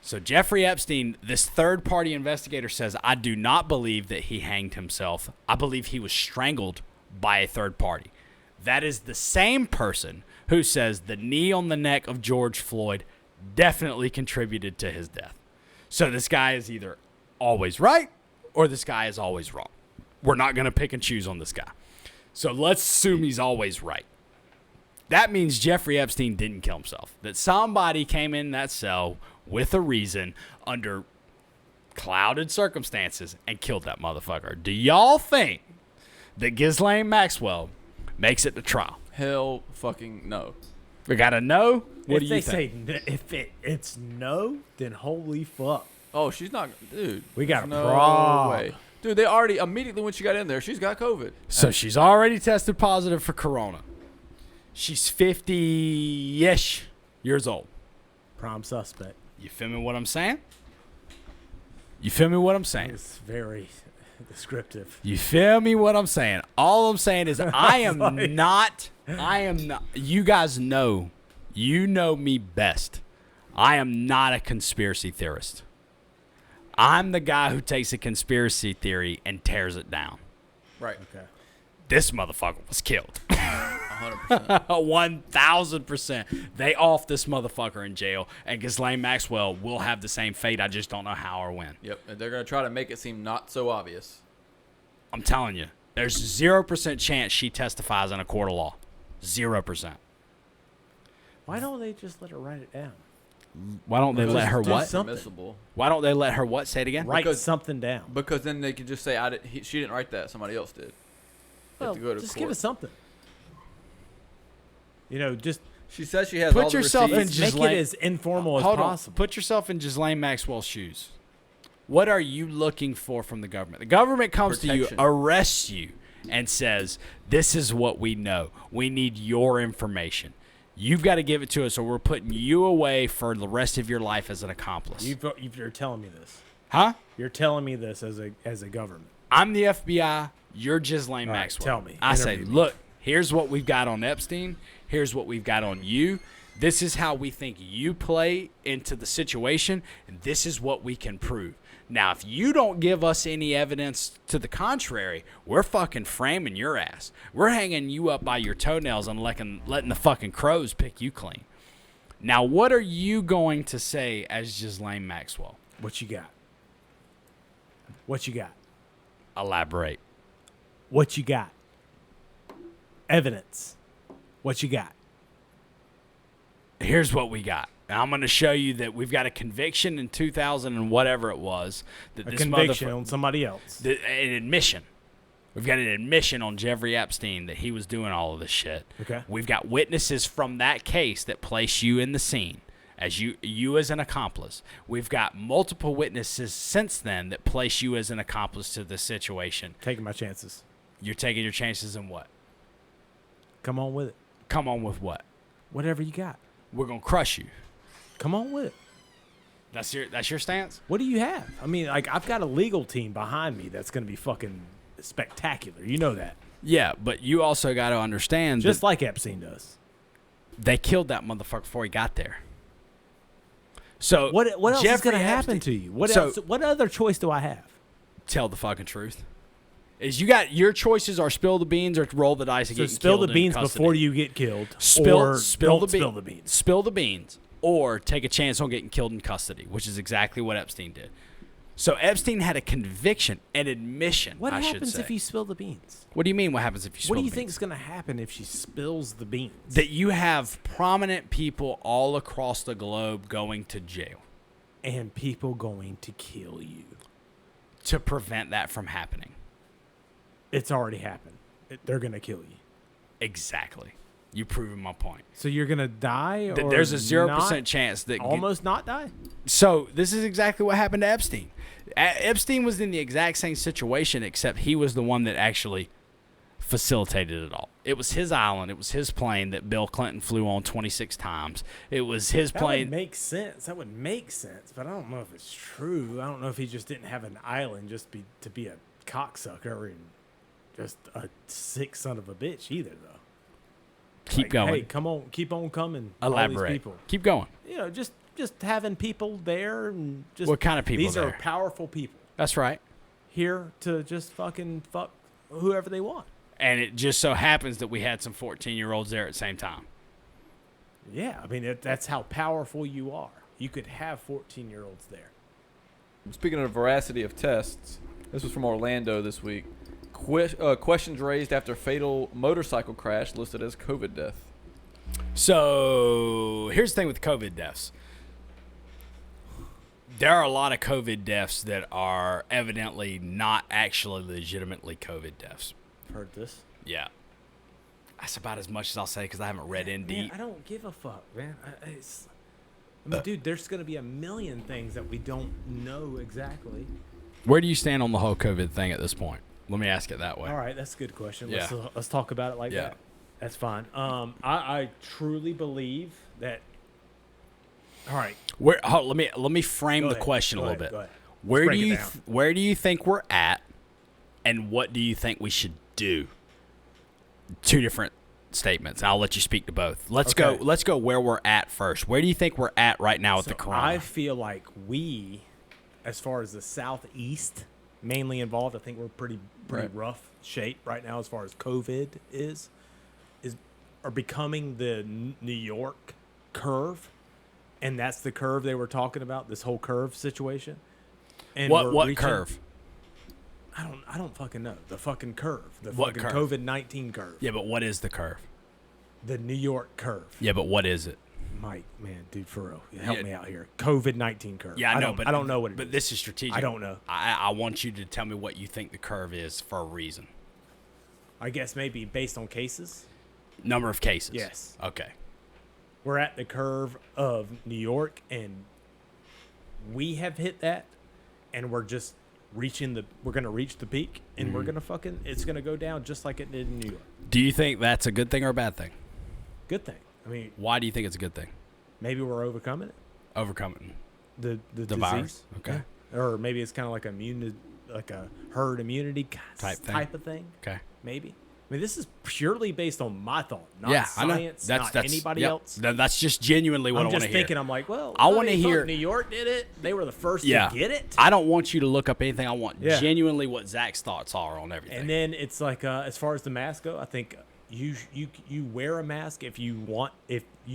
So Jeffrey Epstein, this third-party investigator says, I do not believe that he hanged himself. I believe he was strangled by a third party. That is the same person who says the knee on the neck of George Floyd definitely contributed to his death. So this guy is either always right or this guy is always wrong. We're not going to pick and choose on this guy. So let's assume he's always right. That means Jeffrey Epstein didn't kill himself. That somebody came in that cell with a reason under clouded circumstances and killed that motherfucker. Do y'all think that Ghislaine Maxwell makes it to trial? Hell fucking no. We got to know. What do you think? If it's no, then holy fuck. Oh, she's not, dude. We got there's a no problem. way. Dude, they already, immediately when she got in there, she's got COVID. So she's already tested positive for corona. She's 50-ish years old. Prime suspect. You feel me what I'm saying? You feel me what I'm saying? It's very descriptive. You feel me what I'm saying? All I'm saying is I am not, you guys know, you know me best. I am not a conspiracy theorist. I'm the guy who takes a conspiracy theory and tears it down. Right. Okay. This motherfucker was killed. 100%. 1,000%. They off this motherfucker in jail, and Ghislaine Maxwell will have the same fate. I just don't know how or when. Yep. And they're going to try to make it seem not so obvious. I'm telling you, there's 0% chance she testifies in a court of law. 0%. Why don't they just let her write it down? Why don't they let her do what? something. Permissible. Why don't they let her what? Say it again. Write Because- something down. Because then they could just say, she didn't write that. Somebody else did. You have Well, to go to just court. give us something. You know, just She says she has Put all the yourself in receipts. make Ghislaine- it as informal as Hold on. possible. Put yourself in Ghislaine Maxwell's shoes. What are you looking for from the government? The government comes to Protection. you, arrests you, and says, this is what we know. We need your information. You've got to give it to us, or we're putting you away for the rest of your life as an accomplice. You're telling me this. Huh? You're telling me this as a government. I'm the FBI. You're Ghislaine All right, Maxwell. tell me. I say, Interview me. look, here's what we've got on Epstein. Here's what we've got on you. This is how we think you play into the situation, and this is what we can prove. Now, if you don't give us any evidence to the contrary, we're fucking framing your ass. We're hanging you up by your toenails and letting the fucking crows pick you clean. Now, what are you going to say as Ghislaine Maxwell? What you got? What you got? Elaborate. What you got? Evidence. What you got? Here's what we got. Now, I'm going to show you that we've got a conviction in 2000 and whatever it was. That A this conviction motherfucker- on somebody else. an admission. We've got an admission on Jeffrey Epstein that he was doing all of this shit. Okay. We've got witnesses from that case that place you in the scene as you as an accomplice. We've got multiple witnesses since then that place you as an accomplice to this situation. Taking my chances. You're taking your chances in what? Come on with it. Come on with what? Whatever you got. We're going to crush you. Come on with it. That's your stance? What do you have? I mean, like, I've got a legal team behind me that's going to be fucking spectacular. You know that. Yeah, but you also got to understand Just that like Epstein does. they killed that motherfucker before he got there. So What else is Jeffrey going to happen Epstein- to you? What So- else? What other choice do I have? Tell the fucking truth. Is you got your choices are spill the beans or roll the dice and So get spill killed the beans in custody. before you get killed. Spill or the don't spill the beans. Spill the beans, or take a chance on getting killed in custody, which is exactly what Epstein did. So Epstein had a conviction, an admission. What I should happens say. if you spill the beans? What do you mean? What happens if you spill What do you the think beans? is going to happen if she spills the beans? That you have prominent people all across the globe going to jail And people going to kill you. to prevent that from happening. It's already happened. They're going to kill you. Exactly. You proving my point. So you're going to die or There's a 0% not, chance that almost not die? So this is exactly what happened to Epstein. Epstein was in the exact same situation, except he was the one that actually facilitated it all. It was his island. It was his plane that Bill Clinton flew on 26 times. It was his That plane. would make sense. That would make sense, but I don't know if it's true. I don't know if he just didn't have an island to be a cocksucker and just a sick son of a bitch either, though. Keep Like, going. Hey, come on, keep on coming. all these Elaborate. people. Keep going. You know, just having people there and just What kind of people These there? are powerful people That's right. here to just fucking fuck whoever they want. And it just so happens that we had some 14-year-olds there at the same time. Yeah, I mean that's how powerful you are. You could have 14-year-olds there. Speaking of veracity of tests, this was from Orlando this week. Questions raised after fatal motorcycle crash listed as COVID death. So here's the thing with COVID deaths. There are a lot of COVID deaths that are evidently not actually legitimately COVID deaths. Heard this? Yeah. That's about as much as I'll say because I haven't read in Man, deep. I don't give a fuck, man. I mean, dude, there's going to be a million things that we don't know exactly. Where do you stand on the whole COVID thing at this point? Let me ask it that way. All right, that's a good question. Yeah. Let's talk about it like Yeah. that. That's fine. I truly believe that. All right. Let me frame Go the ahead. question Go a little ahead. bit. Go ahead. Where break do it you down. where do you think we're at, and what do you think we should do? Two different statements. I'll let you speak to both. Let's Okay. go where we're at first. Where do you think we're at right now with the corona? I feel like we, as far as the Southeast, mainly involved, I think we're pretty Right. rough shape right now as far as COVID are becoming the New York curve, and that's the curve they were talking about. This whole curve situation. And we're what reaching- curve? I don't fucking know. The fucking curve. The What fucking curve? COVID-19 curve. Yeah, but what is the curve? The New York curve. Yeah, but what is it? Mike, man, dude, for real, help Yeah. me out here. COVID-19 curve. Yeah, I know, I don't know what it is. But this is strategic. I don't know. I want you to tell me what you think the curve is for a reason. I guess maybe based on cases. Number of cases. Yes. Okay. We're at the curve of New York, and we have hit that, and we're just we're going to reach the peak, and we're going to it's going to go down just like it did in New York. Do you think that's a good thing or a bad thing? Good thing. I mean, Why do you think it's a good thing? maybe we're overcoming it. Overcoming The the disease. virus. Okay. Yeah. Or maybe it's kind of like like a herd immunity Type of thing. Okay. Maybe. I mean, this is purely based on my thought, not Yeah, science, I know. not anybody yep. else. That's just genuinely what I I'm want just to hear. thinking, I'm like, well, I wanna fuck, hear- New York did it. They were the first Yeah. to get it. I don't want you to look up anything. I want Yeah. genuinely what Zach's thoughts are on everything. And then it's like, as far as the mask go, I think you wear a mask if you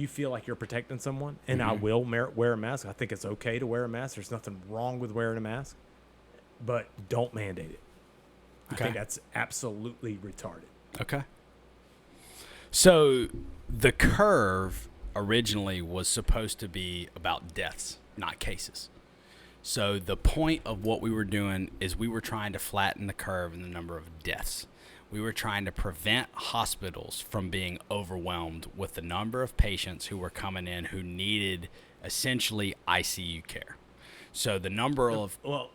feel like you're protecting someone, and I will wear a mask. I think it's okay to wear a mask. There's nothing wrong with wearing a mask, but don't mandate it. I Okay. think that's absolutely retarded. Okay. So the curve originally was supposed to be about deaths, not cases. So the point of what we were doing is we were trying to flatten the curve in the number of deaths. We were trying to prevent hospitals from being overwhelmed with the number of patients who were coming in who needed essentially ICU care. So the number of Well,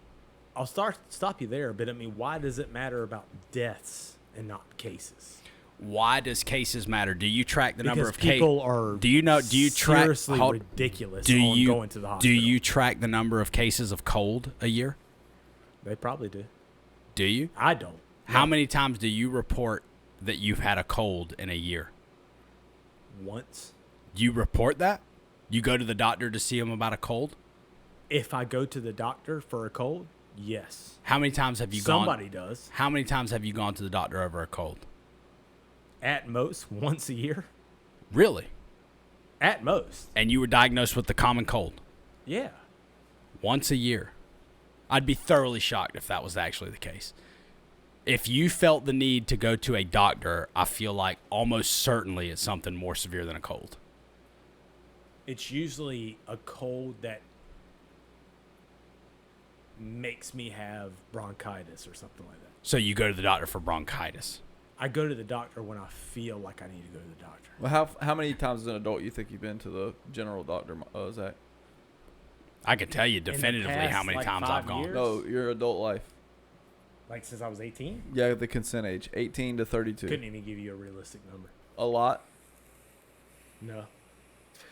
I'll stop you there, but I mean, why does it matter about deaths and not cases? why does cases matter? Do you track the number Because of cases? people are Do you track seriously how- ridiculous do on you going to the do hospital? you track the number of cases of cold a year? They probably do. Do you? I don't. How many times do you report that you've had a cold in a year? Once. You report that? You go to the doctor to see him about a cold? If I go to the doctor for a cold, Yes. How many times have you gone? Somebody does. How many times have you gone to the doctor over a cold? At most, once a year. Really? At most. And you were diagnosed with the common cold? Yeah. Once a year. I'd be thoroughly shocked if that was actually the case. If you felt the need to go to a doctor, I feel like almost certainly it's something more severe than a cold. It's usually a cold that makes me have bronchitis or something like that. So you go to the doctor for bronchitis. I go to the doctor when I feel like I need to go to the doctor. Well, how many times as an adult you think you've been to the general doctor, Zach? I can tell you definitively past, how many like, times 5 I've gone. years? No, your adult life. Like since I was 18? Yeah, the consent age, 18 to 32. Couldn't even give you a realistic number. A lot. No.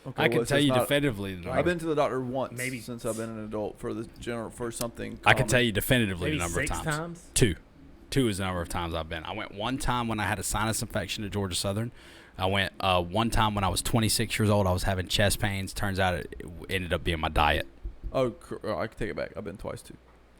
Okay, I can well, tell it's you not- definitively. The I've number. been to the doctor once Maybe- since I've been an adult for something. I can common. tell you definitively Maybe the number 6 of times. times? Two. Two is the number of times I've been. I went one time when I had a sinus infection at Georgia Southern. I went one time when I was 26 years old. I was having chest pains. Turns out it ended up being my diet. Oh, I can take it back. I've been twice too.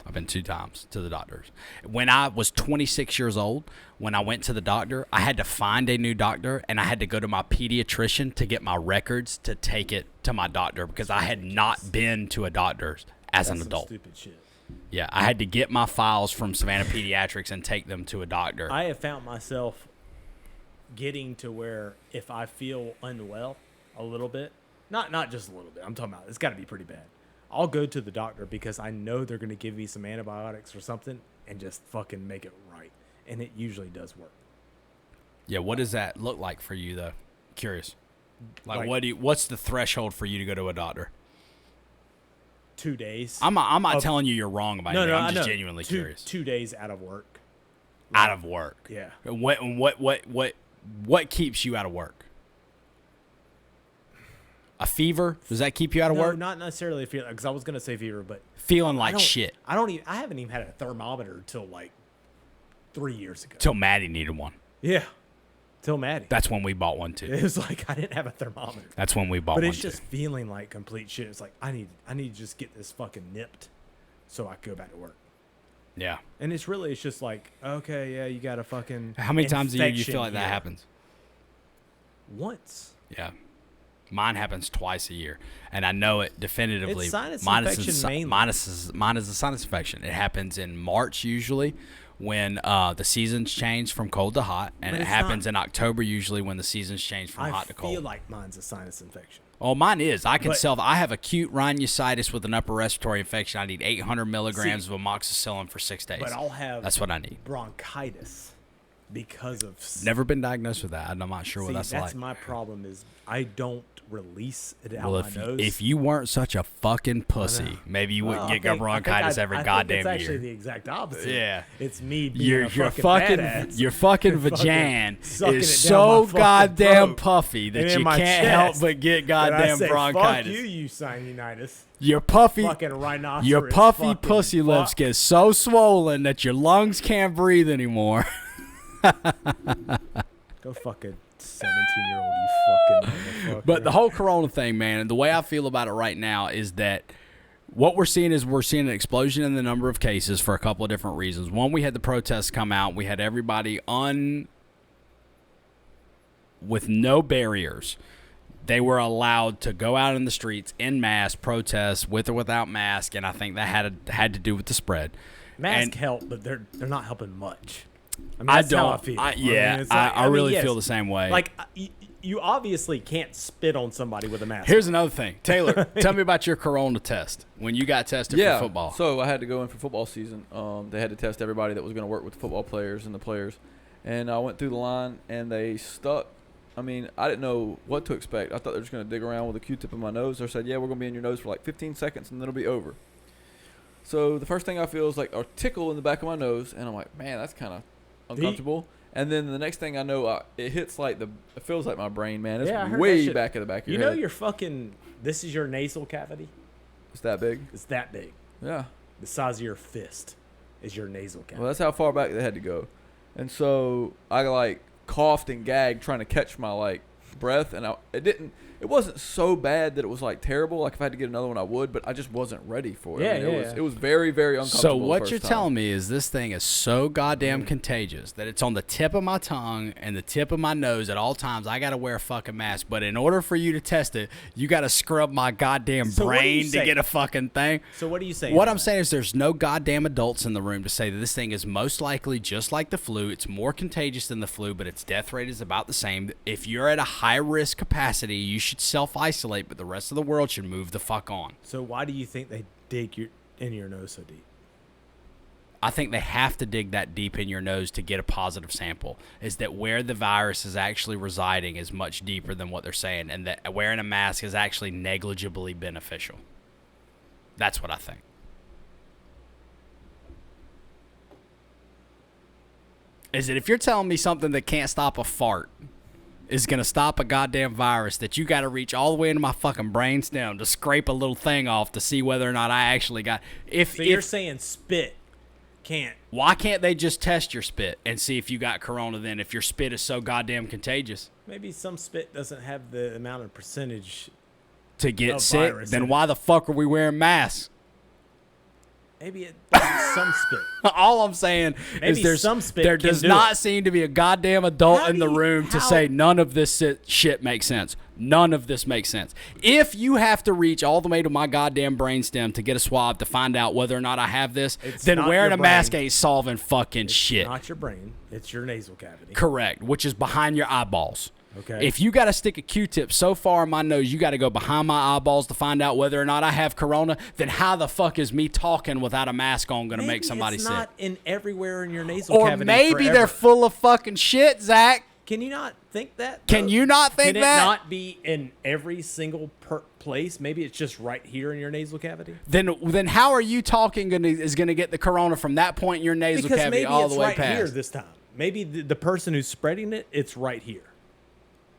I've been 2 times to the doctors. When I was 26 years old, when I went to the doctor, I had to find a new doctor, and I had to go to my pediatrician to get my records to take it to my doctor because I had not been to a doctor's as That's an some adult. stupid shit. Yeah, I had to get my files from Savannah Pediatrics and take them to a doctor. I have found myself getting to where if I feel unwell a little bit, not just a little bit, I'm talking about it's got to be pretty bad. I'll go to the doctor because I know they're going to give me some antibiotics or something and just fucking make it right. And it usually does work. Yeah, what does that look like for you, though? Curious. Like Like- what's the threshold for you to go to a doctor? 2 days. I'm not Of- telling you you're wrong about anything. I'm just genuinely curious. 2 days out of work. Out of work. Yeah. What keeps you out of work? A fever? Does that keep you out of No, work? not necessarily a fever, because I was going to say fever, but Feeling I like don't- shit. I haven't even had a thermometer till like 3 years ago. Till Maddie needed one. Yeah. Till Maddie. That's when we bought one too. It was like I didn't have a thermometer. That's when we bought But one it's just too. feeling like complete shit. It's like I need to just get this fucking nipped so I can go back to work. Yeah. And it's just like, okay, yeah, you got a fucking How many times a year do you infection feel like that here. happens? Once. Yeah. Mine happens twice a year, and I know it definitively. It's sinus Mine infection mainly. mine is a sinus infection. It happens in March usually when the seasons change from cold to hot, and But it it's happens not- in October usually when the seasons change from I hot to feel cold. like mine's a sinus infection. Oh, mine is. I can But- I have acute rhinosinusitis with an upper respiratory infection. I need 800 milligrams of amoxicillin for 6 days. But I'll have That's what I need. bronchitis because of Never been diagnosed with that. I'm not sure See, what that's like. my problem is I don't release it out Well, my nose. if you weren't such a fucking pussy, maybe you wouldn't Well, get bronchitis every goddamn it's actually year. the exact opposite. Yeah. It's me being Your a fucking badass. your fucking Fucking vajan sucking is it down my so fucking goddamn throat puffy that and in you my can't help chest. but get And I goddamn say, bronchitis. Fuck you sinusitis. Your puffy Fucking rhinoceros. your puffy fucking pussy fuck. lips get so swollen that your lungs can't breathe anymore. Go fucking 17-year-old, you fucking motherfucker. But the whole corona thing, man, and the way I feel about it right now is that what we're seeing an explosion in the number of cases for a couple of different reasons. One, we had the protests come out. We had everybody with no barriers. They were allowed to go out in the streets en masse, protest with or without mask, and I think that had to do with the spread. Masks and- help, but they're not helping much. I mean, I that's how I don't. feel. I really feel the same way. Like, you obviously can't spit on somebody with a mask. Here's another thing. Taylor, tell me about your corona test when you got tested for football. So I had to go in for football season. They had to test everybody that was going to work with the football players and the players. And I went through the line, and they stuck. I mean, I didn't know what to expect. I thought they were just going to dig around with a Q-tip in my nose. They said, yeah, we're going to be in your nose for like 15 seconds, and then it'll be over. So the first thing I feel is like a tickle in the back of my nose, and I'm like, man, that's kind of uncomfortable. And then the next thing I know, it hits like it feels like my brain, man. It's Yeah, I heard way that shit. back of the back of You your know head. your fucking, this is your nasal cavity? It's that big. It's that big. Yeah. The size of your fist is your nasal cavity. Well, that's how far back they had to go. And so I like coughed and gagged trying to catch my like breath, and it it wasn't so bad that it was like terrible. Like if I had to get another one, I would, but I just wasn't ready for it. Yeah, I mean, yeah. It was very, very uncomfortable. So what the you're first telling time. me is this thing is so goddamn contagious that it's on the tip of my tongue and the tip of my nose at all times. I got to wear a fucking mask. But in order for you to test it, you got to scrub my goddamn So what are you brain to saying? get a fucking thing. So what are you saying? What on I'm that? saying is there's no goddamn adults in the room to say that this thing is most likely just like the flu. It's more contagious than the flu, but its death rate is about the same. If you're at a high risk capacity, you should self-isolate, but the rest of the world should move the fuck on. So why do you think they dig in your nose so deep? I think they have to dig that deep in your nose to get a positive sample. Is that where the virus is actually residing is much deeper than what they're saying, and that wearing a mask is actually negligibly beneficial. That's what I think. Is that if you're telling me something that can't stop a fart is going to stop a goddamn virus, that you got to reach all the way into my fucking brainstem to scrape a little thing off to see whether or not I actually got... So you're saying spit can't. Why can't they just test your spit and see if you got corona then, if your spit is so goddamn contagious? Maybe some spit doesn't have the amount of percentage. To get Of sick, virus then in it. why the fuck are we wearing masks? Maybe some spit. All I'm saying Maybe is there's some spit there can does do not it. seem to be a goddamn adult How in the do you- room to how- say none of this shit makes sense. None of this makes sense. If you have to reach all the way to my goddamn brainstem to get a swab to find out whether or not I have this, It's then not wearing your a mask brain. ain't solving fucking shit. Not your brain. It's your nasal cavity. Correct, which is behind your eyeballs. Okay. If you got to stick a Q-tip so far in my nose, you got to go behind my eyeballs to find out whether or not I have corona, then how the fuck is me talking without a mask on going to make somebody it's sick? not in everywhere in your nasal Or cavity. maybe forever. they're full of fucking shit, Zach. Can you not think that? Can though? you not think Can that? it not be in every single place? Maybe it's just right here in your nasal cavity. Then how are you talking is gonna get the corona from that point in your nasal Because cavity maybe all it's the way right past? here this time. Maybe the person who's spreading it, it's right here.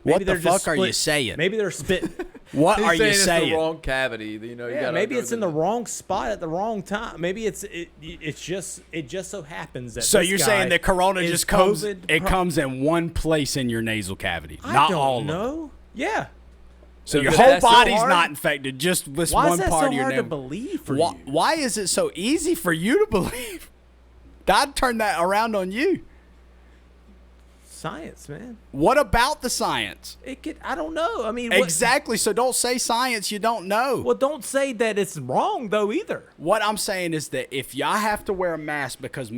What Maybe the they're just fuck are you split- saying? Maybe they're spitting. What He's are you it's saying? the wrong cavity. You know, you Yeah, gotta maybe go it's to in the wrong spot at the wrong time. Maybe it just so happens that. So this you're guy saying that corona is just comes? COVID It comes in one place in your nasal cavity, I not don't all of it. know. Yeah. So your Is whole that so body's hard? not infected, just this Why one is that part so of your hard to name. believe for Why, you? why is it so easy for you to believe? I'd turn that around on you. Science, man. What about the science? It could. I don't know. I mean, what- Exactly. So don't say science you don't know. Well, don't say that it's wrong though either. What I'm saying is that if y'all have to wear a mask because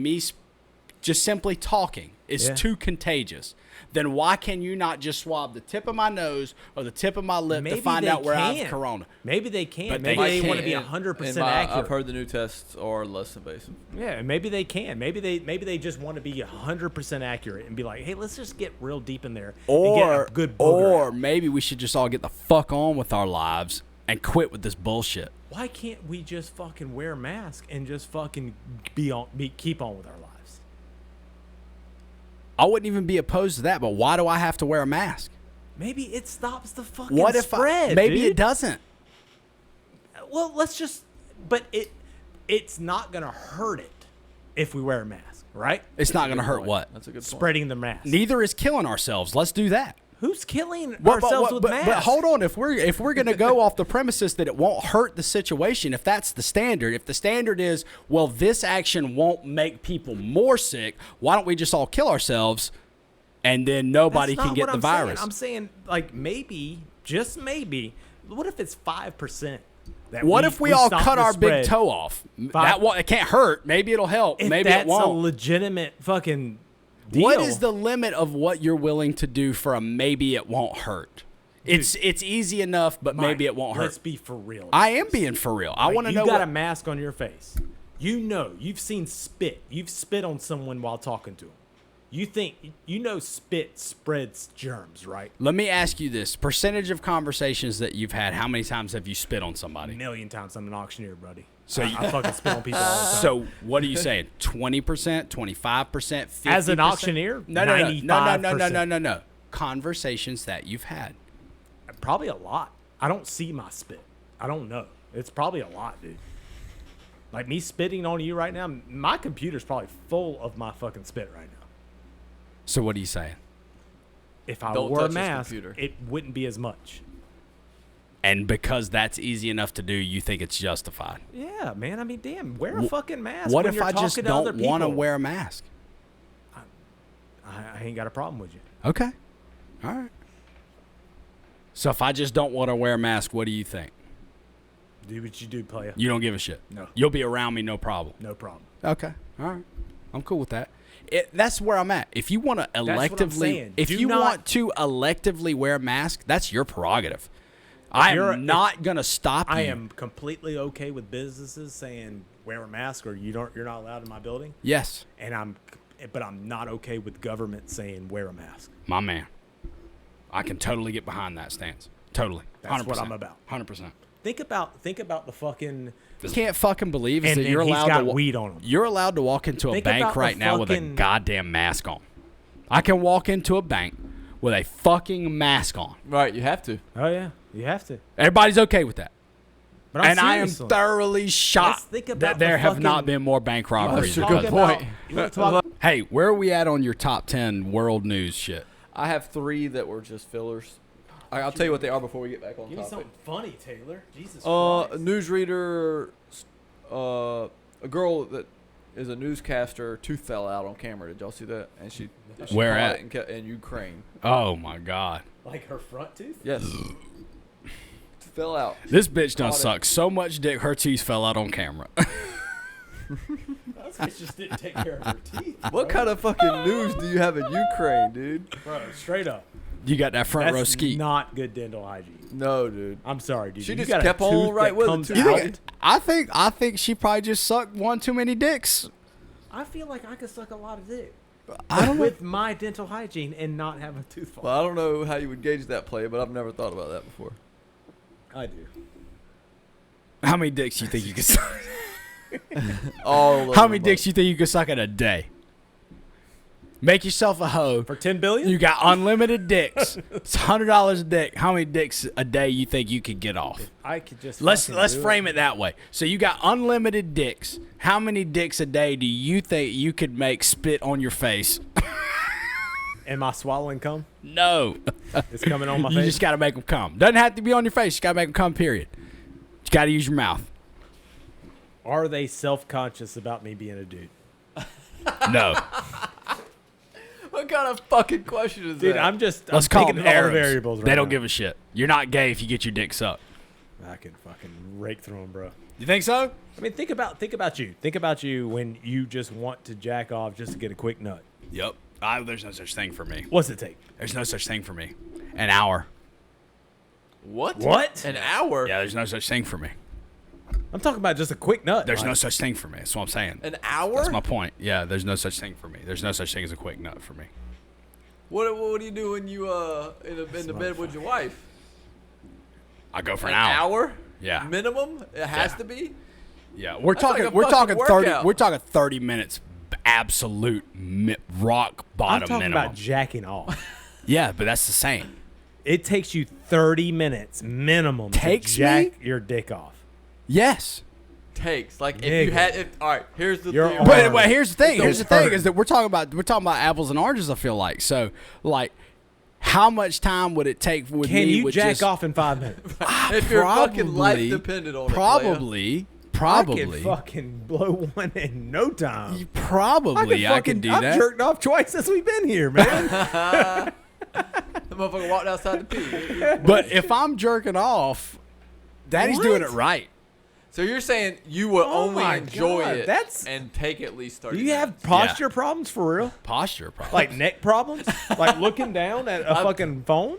just simply talking is Yeah. too contagious, then why can you not just swab the tip of my nose or the tip of my lip to find out where I have corona? Maybe they can. But Maybe they they want to can't. be 100% And accurate. I've heard the new tests are less invasive. Yeah, maybe they can. Maybe they just want to be 100% accurate and be like, hey, let's just get real deep in there and get a good booger Or out. maybe we should just all get the fuck on with our lives and quit with this bullshit. Why can't we just fucking wear masks and just fucking keep on with our lives? I wouldn't even be opposed to that, but why do I have to wear a mask? Maybe it stops the fucking What if spread. maybe dude. it doesn't? Well, let's just. But it's not gonna hurt it if we wear a mask, right? It's not That's a going to good hurt point. what? That's a good point. Spreading the mask. Neither is killing ourselves. Let's do that. Who's killing But- ourselves with masks? but hold on, if we're gonna go off the premises that it won't hurt the situation, if that's the standard, if the standard is, well, this action won't make people more sick, why don't we just all kill ourselves, and then nobody That's can not get what the I'm virus? saying. I'm saying, like, maybe, just maybe. What if it's 5%? What if we all stop cut the our spread? big toe off? It can't hurt. Maybe it'll help. If Maybe that's it won't. a legitimate fucking deal. What is the limit of what you're willing to do for a maybe it won't hurt? It's easy enough, but maybe it won't hurt. Let's be for real. I am being for real. I want to know You got what, a mask on your face. You know, you've seen spit. You've spit on someone while talking to them. Spit spreads germs, right? Let me ask you this. Percentage of conversations that you've had, how many times have you spit on A somebody? million times. I'm an auctioneer, buddy. So I fucking spit on people all the time. So what are you saying? 20%, 25%, 50%? As an auctioneer, No. 95%. No. Conversations that you've had. Probably a lot. I don't see my spit. I don't know. It's probably a lot, dude. Like me spitting on you right now, my computer's probably full of my fucking spit right now. So what are you saying? If I Don't wore a touch this mask, computer. it wouldn't be as much. And because that's easy enough to do, you think it's justified. Yeah, man. I mean, damn, wear a fucking mask. What when if you're I just talking to other don't want to people. wear a mask? I ain't got a problem with you. Okay. All right. So if I just don't want to wear a mask, what do you think? Do what you do, player. You don't give a shit. No. You'll be around me, no problem. No problem. Okay. All right. I'm cool with that. That's where I'm at. If you want to what I'm electively, saying. if Do you not- want to electively wear a mask, that's your prerogative. I am not gonna stop you. I am completely okay with businesses saying wear a mask or you're not allowed in my building. Yes, But I'm not okay with government saying wear a mask. my man. I can totally get behind that stance. Totally. That's 100%. what I'm about. 100%. Think about the fucking. I can't fucking believe is And that you're he's allowed got to weed on him. You're allowed to walk into a Think bank about the right now with a fucking- goddamn mask on. I can walk into a bank with a fucking mask on. Right, you have to. Oh yeah, you have to. Everybody's okay with that. But And I am serious. thoroughly shocked think about that the there have fucking- not been more bank robberies. That's a Talk good about- point. You wanna talk- Hey, where are we at on your top 10 world news shit? I have 3 that were just fillers. I'll tell you what they are before we get back on Give me topic. something funny, Taylor. Jesus A Christ. newsreader, a girl that is a newscaster, tooth fell out on camera. Did y'all see that? And she Where caught at? it in Ukraine. Oh my God. Like her front tooth? Yes. Fell out. This bitch done Caught it. suck so much dick her teeth fell out on camera. That's just didn't take care of her teeth. What kind of fucking news do you have in Ukraine, dude? Bro, straight up. You got that front row That's skeet. not good dental hygiene. No, dude. I'm sorry, dude. She You just got a kept on tooth right that with it, comes too. You out. think, I think she probably just sucked one too many dicks. I feel like I could suck a lot of dick. I don't know. With my dental hygiene and not have a tooth fall. Well, I don't know how you would gauge that play, but I've never thought about that before. I do. How many dicks you think you could suck? All How many dicks you think you could suck in a day? Make yourself a hoe. For 10 billion? You got unlimited dicks. It's $100 a dick. How many dicks a day you think you could get off? I could just. Let's fucking do frame it that way. So you got unlimited dicks. How many dicks a day do you think you could make spit on your face? Am I swallowing cum? No. It's coming on my You face. just got to make them come. Doesn't have to be on your face. You got to make them come, period. You got to use your mouth. Are they self-conscious about me being a dude? No. What kind of fucking question is Dude, that? I'm just. Let's I'm call thinking them of all the Arabs. variables right They don't now. give a shit. You're not gay if you get your dick sucked. I could fucking rake through them, bro. You think so? I mean, think about you. Think about you when you just want to jack off just to get a quick nut. Yep. There's no such thing for me. What's it take? There's no such thing for me. An hour. What? What? An hour? Yeah, there's no such thing for me. I'm talking about just a quick nut. There's no like, such thing for me. That's what I'm saying. An hour? That's my point. Yeah, there's no such thing for me. There's no such thing as a quick nut for me. What do you do when you in the bed with your wife? I go for An an hour. hour? Yeah. Minimum? It has Yeah. to be? Yeah, we're That's like talking a we're talking fucking 30 workout. we're talking 30 minutes absolute rock I'm bottom talking minimum. about jacking off. Yeah, but that's the same. It takes you 30 minutes minimum Takes to jack me? your dick off. Yes. Takes. Like if you Nigga. had all right, here's the Your theory. arm- But here's the thing. It's Here's the thing hurt. is that we're talking about apples and oranges. I feel like so. Like, how much time would it take with Can me? you with jack just, off in 5 minutes? If your fucking life Probably- depended on it. Probably. I Probably. could fucking blow one in no time. Probably. I could do I've that. jerked off twice since we've been here, man. The motherfucker walked outside to pee. But if I'm jerking off, Daddy's What? doing it right. So you're saying you would Oh only my enjoy God, it that's- and take at least 30 Do you have minutes. posture problems for real? Posture problems. Like neck problems? Like looking down at a fucking phone?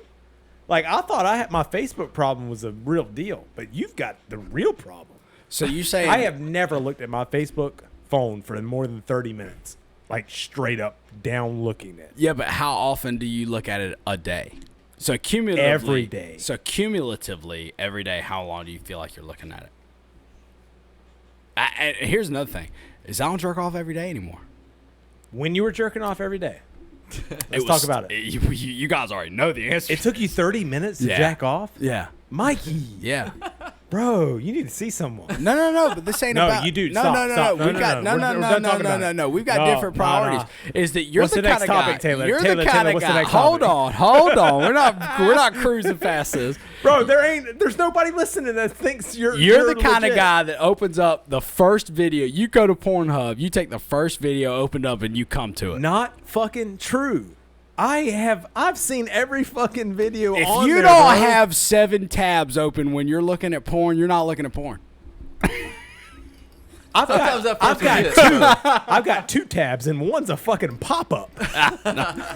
Like I thought I had my Facebook problem was a real deal, but you've got the real problem. So you say I have never looked at my Facebook phone for more than 30 minutes. Like straight up down looking at it. Yeah, but how often do you look at it a day? So cumulatively, Every day. So cumulatively, every day, how long do you feel like you're looking at it? And here's another thing: is I don't jerk off every day anymore. When you were jerking off every day. Let's It talk was- about it. You guys already know the answer. It took you 30 minutes to Yeah. jack off? Yeah, Mikey. yeah. Bro, you need to see someone. No, but this ain't No, about. you do. No, Stop, no, no, stop. no. No, We've no, got no. We're done talking about it. no. We've got No, different no, priorities. no. Is that you're What's the the next kind of topic, guy? Taylor? You're Taylor, the kind of what's the guy. next Hold topic? on. We're not cruising past this. Bro, there's nobody listening that thinks you're You're the kind of legit. guy that opens up the first video. You go to Pornhub, you take the first video opened up, and you come to it. Not fucking true. I've seen every fucking video If on you there, don't bro. have 7 tabs open when you're looking at porn, you're not looking at porn. Sometimes that I've first got hit. I've got 2 tabs and one's a fucking pop up.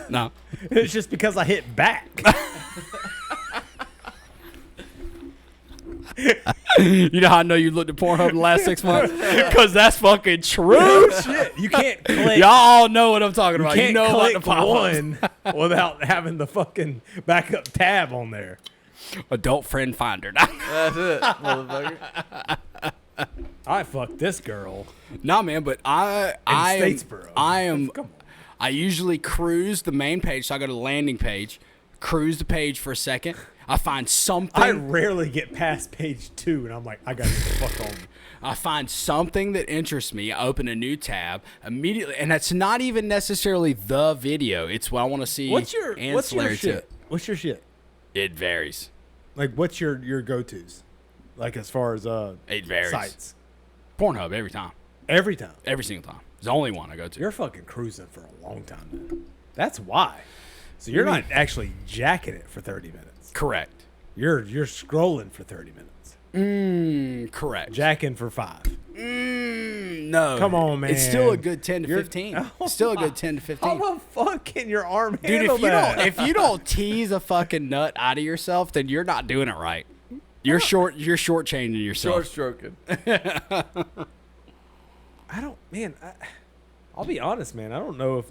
No. It's just because I hit back. You know how I know you looked at Pornhub in the last 6 months? Because that's fucking true. Shit, you can't click. Y'all all know what I'm talking You about. can't You know about click the pop-ups. one without having the fucking backup tab on there. Adult friend finder. That's it, motherfucker. I fucked this girl. No, man, but I Statesboro. am. Come on. I usually cruise the main page, so I go to the landing page, cruise the page for a second. I find something. I rarely get past page 2, and I'm like, I gotta get the fuck on. I find something that interests me. I open a new tab immediately, and that's not even necessarily the video. It's what I want to see. What's your ancillary to shit? it. What's your shit? It varies. Like, what's your go-tos? Like, as far as It varies. sites? Pornhub every time, Every time. every single time. It's the only one I go to. You're fucking cruising for a long time, man. That's why. So you're not actually jacking it for 30 minutes. Correct. You're scrolling for 30 minutes. Correct. Jacking for 5. No. Come on, man. It's still a good 10 to You're- 15. Oh, It's still a good 10 to 15. How the fuck can your arm Dude, handle that? if you don't tease a fucking nut out of yourself, then you're not doing it right. You're shortchanging yourself. Short stroking. I don't, man. I'll be honest, man. I don't know if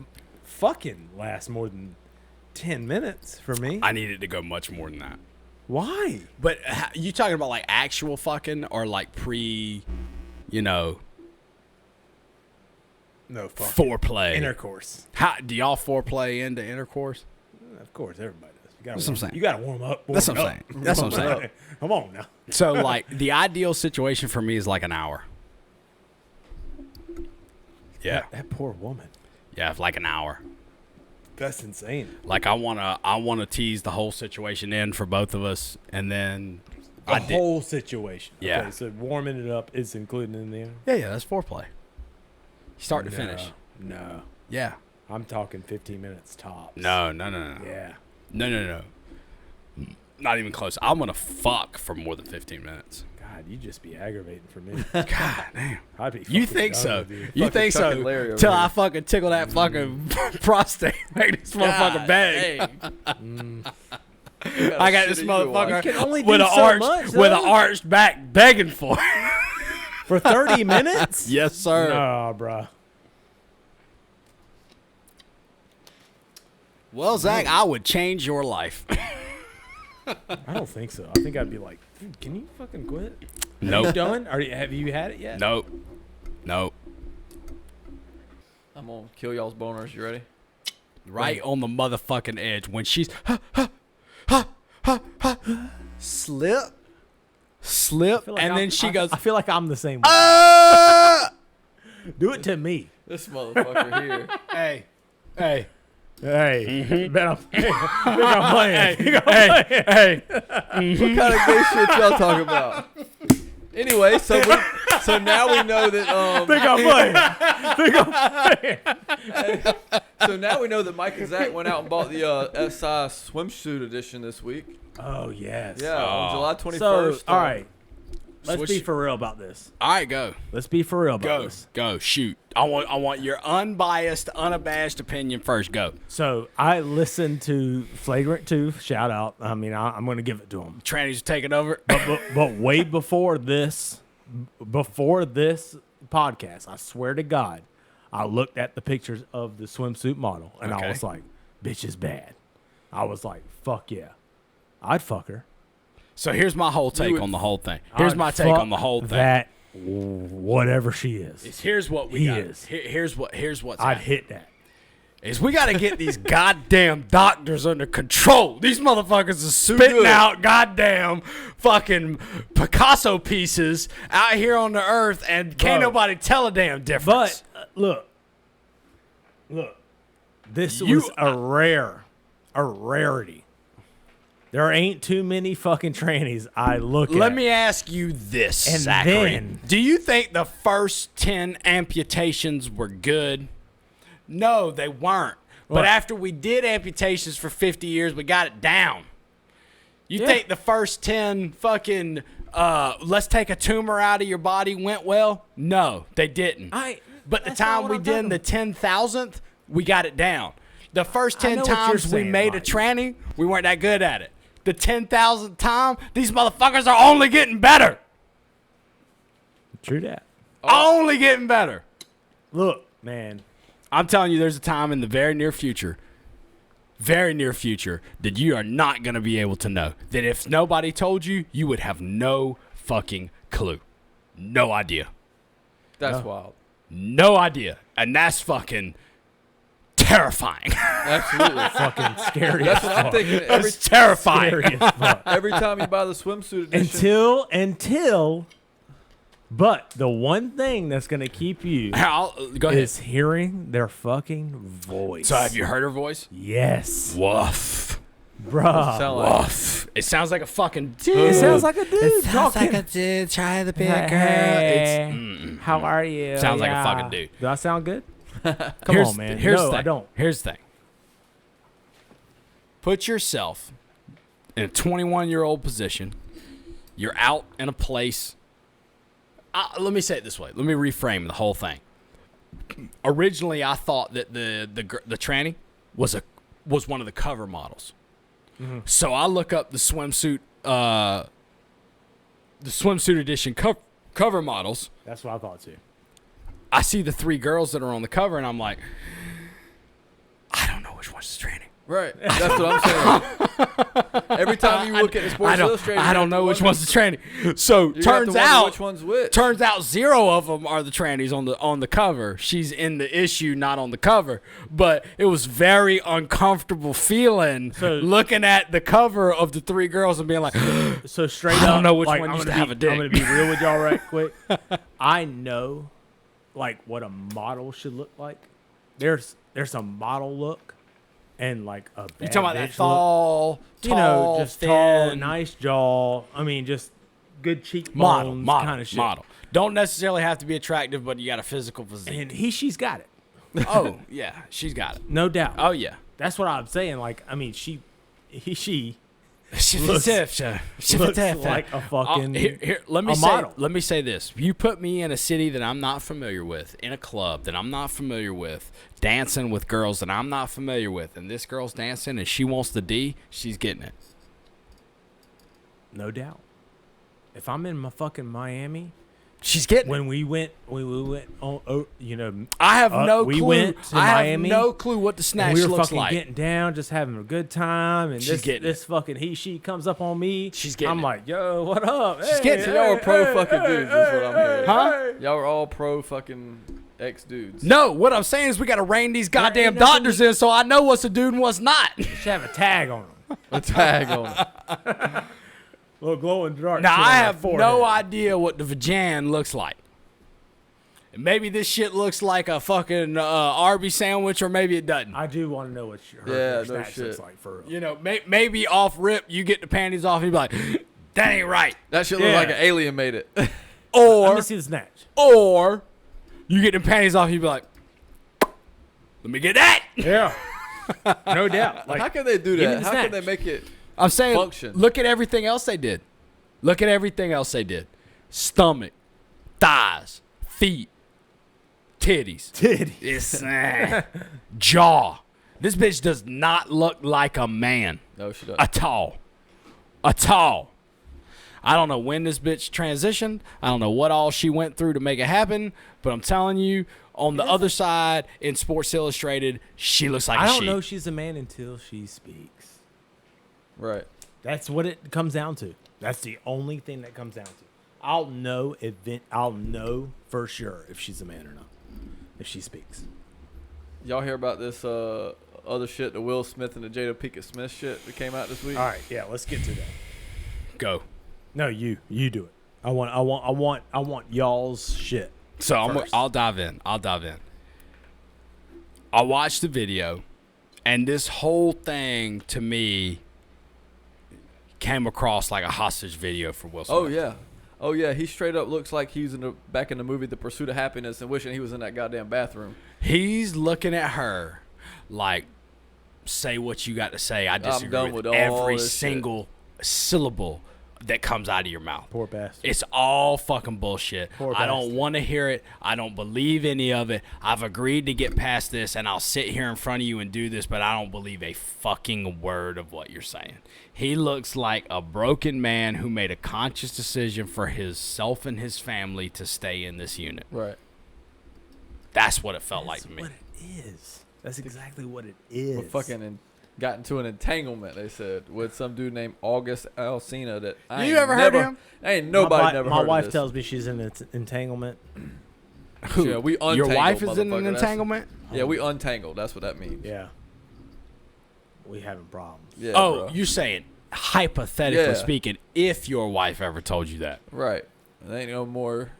fucking lasts more than 10 minutes for me. I need it to go much more than that. Why? But you talking about like actual fucking or like No fucking foreplay? intercourse. How do y'all foreplay into intercourse? Of course, everybody does. You gotta That's what I'm saying. You gotta warm up. That's what I'm saying. That's what I'm saying. Come on now. So like the ideal situation for me is like an hour. Yeah, That poor woman. yeah, like an hour. That's insane. Like I wanna tease the whole situation in for both of us, and then The whole situation. Yeah. Okay, so warming it up is included in there. Yeah, that's foreplay. Start to No, finish. No. Yeah. I'm talking 15 minutes tops. No. Yeah. No. Not even close. I'm gonna fuck for more than 15 minutes. God, you just be aggravating for me. God damn. I'd be You fucking think done so? with you. You Fucking think Chuck so? and Larry over Till here. I fucking tickle that fucking prostate, make this motherfucker bag. I got this motherfucker You can only with do an so arch much, with an though. arched back begging for it. For 30 minutes? Yes, sir. Nah, bruh. Well, Zach, I would change your life. I don't think so. I think I'd be like, dude, can you fucking quit? You Nope. done? Have you had it yet? Nope. I'm gonna kill y'all's boners. You ready? Right on the motherfucking edge when she's slip, I feel like and I'm- then she goes, I feel like I'm the same way. Do it to me. This motherfucker here. hey. Hey, bet I'm playing. Hey. What kind of gay shit y'all talking about? Anyway, so now we know that so now we know that Mike and Zach went out and bought the SI swimsuit edition this week. Oh, yes. Yeah, on July 21st. So, all right. Let's Switch- be for real about this. All right, go. Let's be for real about this. Go, shoot. I want your unbiased, unabashed opinion first. Go. So, I listened to Flagrant 2. Shout out. I mean, I'm going to give it to him. Tranny's taking over. But way before this podcast, I swear to God, I looked at the pictures of the swimsuit model, and Okay. I was like, bitch is bad. I was like, fuck yeah. I'd fuck her. So here's my whole take would- on the whole thing. Here's I'd my take fuck on the whole thing. That whatever she is. Here's what we He got. is. Here's what's I'd happening. hit that. is we got to get these goddamn doctors under control. These motherfuckers are spitting good. out goddamn fucking Picasso pieces out here on the earth, and can't Bro. nobody tell a damn difference. But look, this You- was a rarity. There ain't too many fucking trannies I look at. Let me ask you this, And Zachary. then- Do you think the first 10 amputations were good? No, they weren't. But What? after we did amputations for 50 years, we got it down. You Yeah. think the first 10 fucking, let's take a tumor out of your body went well? No, they didn't. But the that's not time what we I'm did talking the about. 10,000th, we got it down. The first I 10 know what you're times we saying, made a Mike. tranny, we weren't that good at it. The 10,000th time, these motherfuckers are only getting better. True that. Only getting better. Look, man. I'm telling you, there's a time in the very near future, that you are not going to be able to know. That if nobody told you, you would have no fucking clue. No idea. That's wild. No idea. And that's fucking terrifying. Absolutely. Fucking scary That's as what I'm fuck. thinking. Every That's terrifying. Scary as fuck. every time you buy the swimsuit edition, Until, but the one thing that's gonna keep you Go ahead. is hearing their fucking voice. So have you heard her voice? Yes, Woof. bruh. sound like Woof. It sounds like a fucking dude. It sounds like a dude It sounds talking. like a dude trying to be a girl. Hey, how are you? Sounds like a fucking dude. Do I sound good? Come Here's on, man. Here's No, the thing. I don't. Here's the thing. Put yourself in a 21-year-old position. You're out in a place. Let me say it this way. Let me reframe the whole thing. Originally, I thought that the tranny was one of the cover models. Mm-hmm. So I look up the swimsuit edition cover models. That's what I thought too. I see the 3 girls that are on the cover, and I'm like, I don't know which one's the tranny. right? That's what I'm saying. Every time you look at the Sports Illustrated, I don't know which one's the tranny. So turns out, which one's which. turns out 0 of them are the trannies on the cover. She's in the issue, not on the cover. But it was very uncomfortable feeling looking at the cover of the 3 girls and being like, So straight I up, don't know which like, one I'm used gonna to have be- a dick. I'm gonna be real with y'all right quick. I know, like, what a model should look like. There's a model look, and like a bad you talking about that bitch tall, look. You know, just tall, thin, nice jaw. I mean, just good cheekbones, kind of shit. model. Don't necessarily have to be attractive, but you got a physical physique. And she's got it, Oh yeah, she's got it. no doubt. Oh yeah. That's what I'm saying. Like, I mean, she She looks looks like a fucking let me a say model. let me say this. You put me in a city that I'm not familiar with, in a club that I'm not familiar with, dancing with girls that I'm not familiar with, and this girl's dancing and she wants the D, she's getting it. no doubt. If I'm in my fucking Miami, She's getting it. when we went on, you know, I have no we clue. went to I have Miami, no clue what the and snatch we were looks fucking like. getting down, just having a good time, and She's getting this fucking she comes up on me. She's getting I'm it. like, yo, what up? She's getting it. So y'all are pro fucking dudes. That's what I'm hearing. Huh? Y'all are all pro fucking ex dudes. No, what I'm saying is we got to rein these goddamn ain't nothing doctors in so I know what's a dude and what's not. You should have a tag on them. A tag on it. Little glow in the dark. Now shit on I their have forehead. no idea what the vagina looks like. And maybe this shit looks like a fucking Arby's sandwich, or maybe it doesn't. I do want to know what her Yeah, no snatch shit. looks like for real. You know, maybe off rip, you get the panties off, and you be like, that ain't right. That shit look Yeah. like an alien made it. Let Or, me see the snatch. or you get the panties off, you be like, let me get that. Yeah, no doubt. Like, How can they do give me that? the How can they snatch. make it? I'm saying, Function. look at everything else they did. Look at everything else they did. Stomach, thighs, feet, titties. It's jaw. This bitch does not look like a man No, she doesn't. at all. At all. I don't know when this bitch transitioned. I don't know what all she went through to make it happen. But I'm telling you, on the other side, in Sports Illustrated, she looks like I a don't sheep. know she's a man until she speaks. Right. That's what it comes down to. That's the only thing that comes down to. I'll know I'll know for sure if she's a man or not. If she speaks. Y'all hear about this other shit, the Will Smith and the Jada Pinkett Smith shit that came out this week? All right, yeah, let's get to that. Go. No, you do it. I want y'all's shit. So first. I'll dive in. I watched the video, and this whole thing to me came across like a hostage video for Will Smith. Oh yeah, he straight up looks like he's back in the movie The Pursuit of Happiness and wishing he was in that goddamn bathroom. He's looking at her like, say what you got to say. I disagree done with with all every this single syllable that comes out of your mouth. Poor bastard. It's all fucking bullshit. Poor I don't bastard. want to hear it. I don't believe any of it. I've agreed to get past this, and I'll sit here in front of you and do this, but I don't believe a fucking word of what you're saying. He looks like a broken man who made a conscious decision for himself and his family to stay in this unit. Right. That's what it felt like to me. What it is. That's exactly what it is. But fucking got into an entanglement, they said, with some dude named August Alsina that I You ain't ever heard never, him? Ain't nobody never My heard wife of this. tells me she's in an entanglement. Who? Yeah, we Your untangled, wife is in an motherfucker. That's- entanglement? Yeah, we untangled. That's what that means. Yeah. We having problems. Yeah, Oh, bro. you're saying, hypothetically Yeah. speaking, if your wife ever told you that. Right. There ain't no more.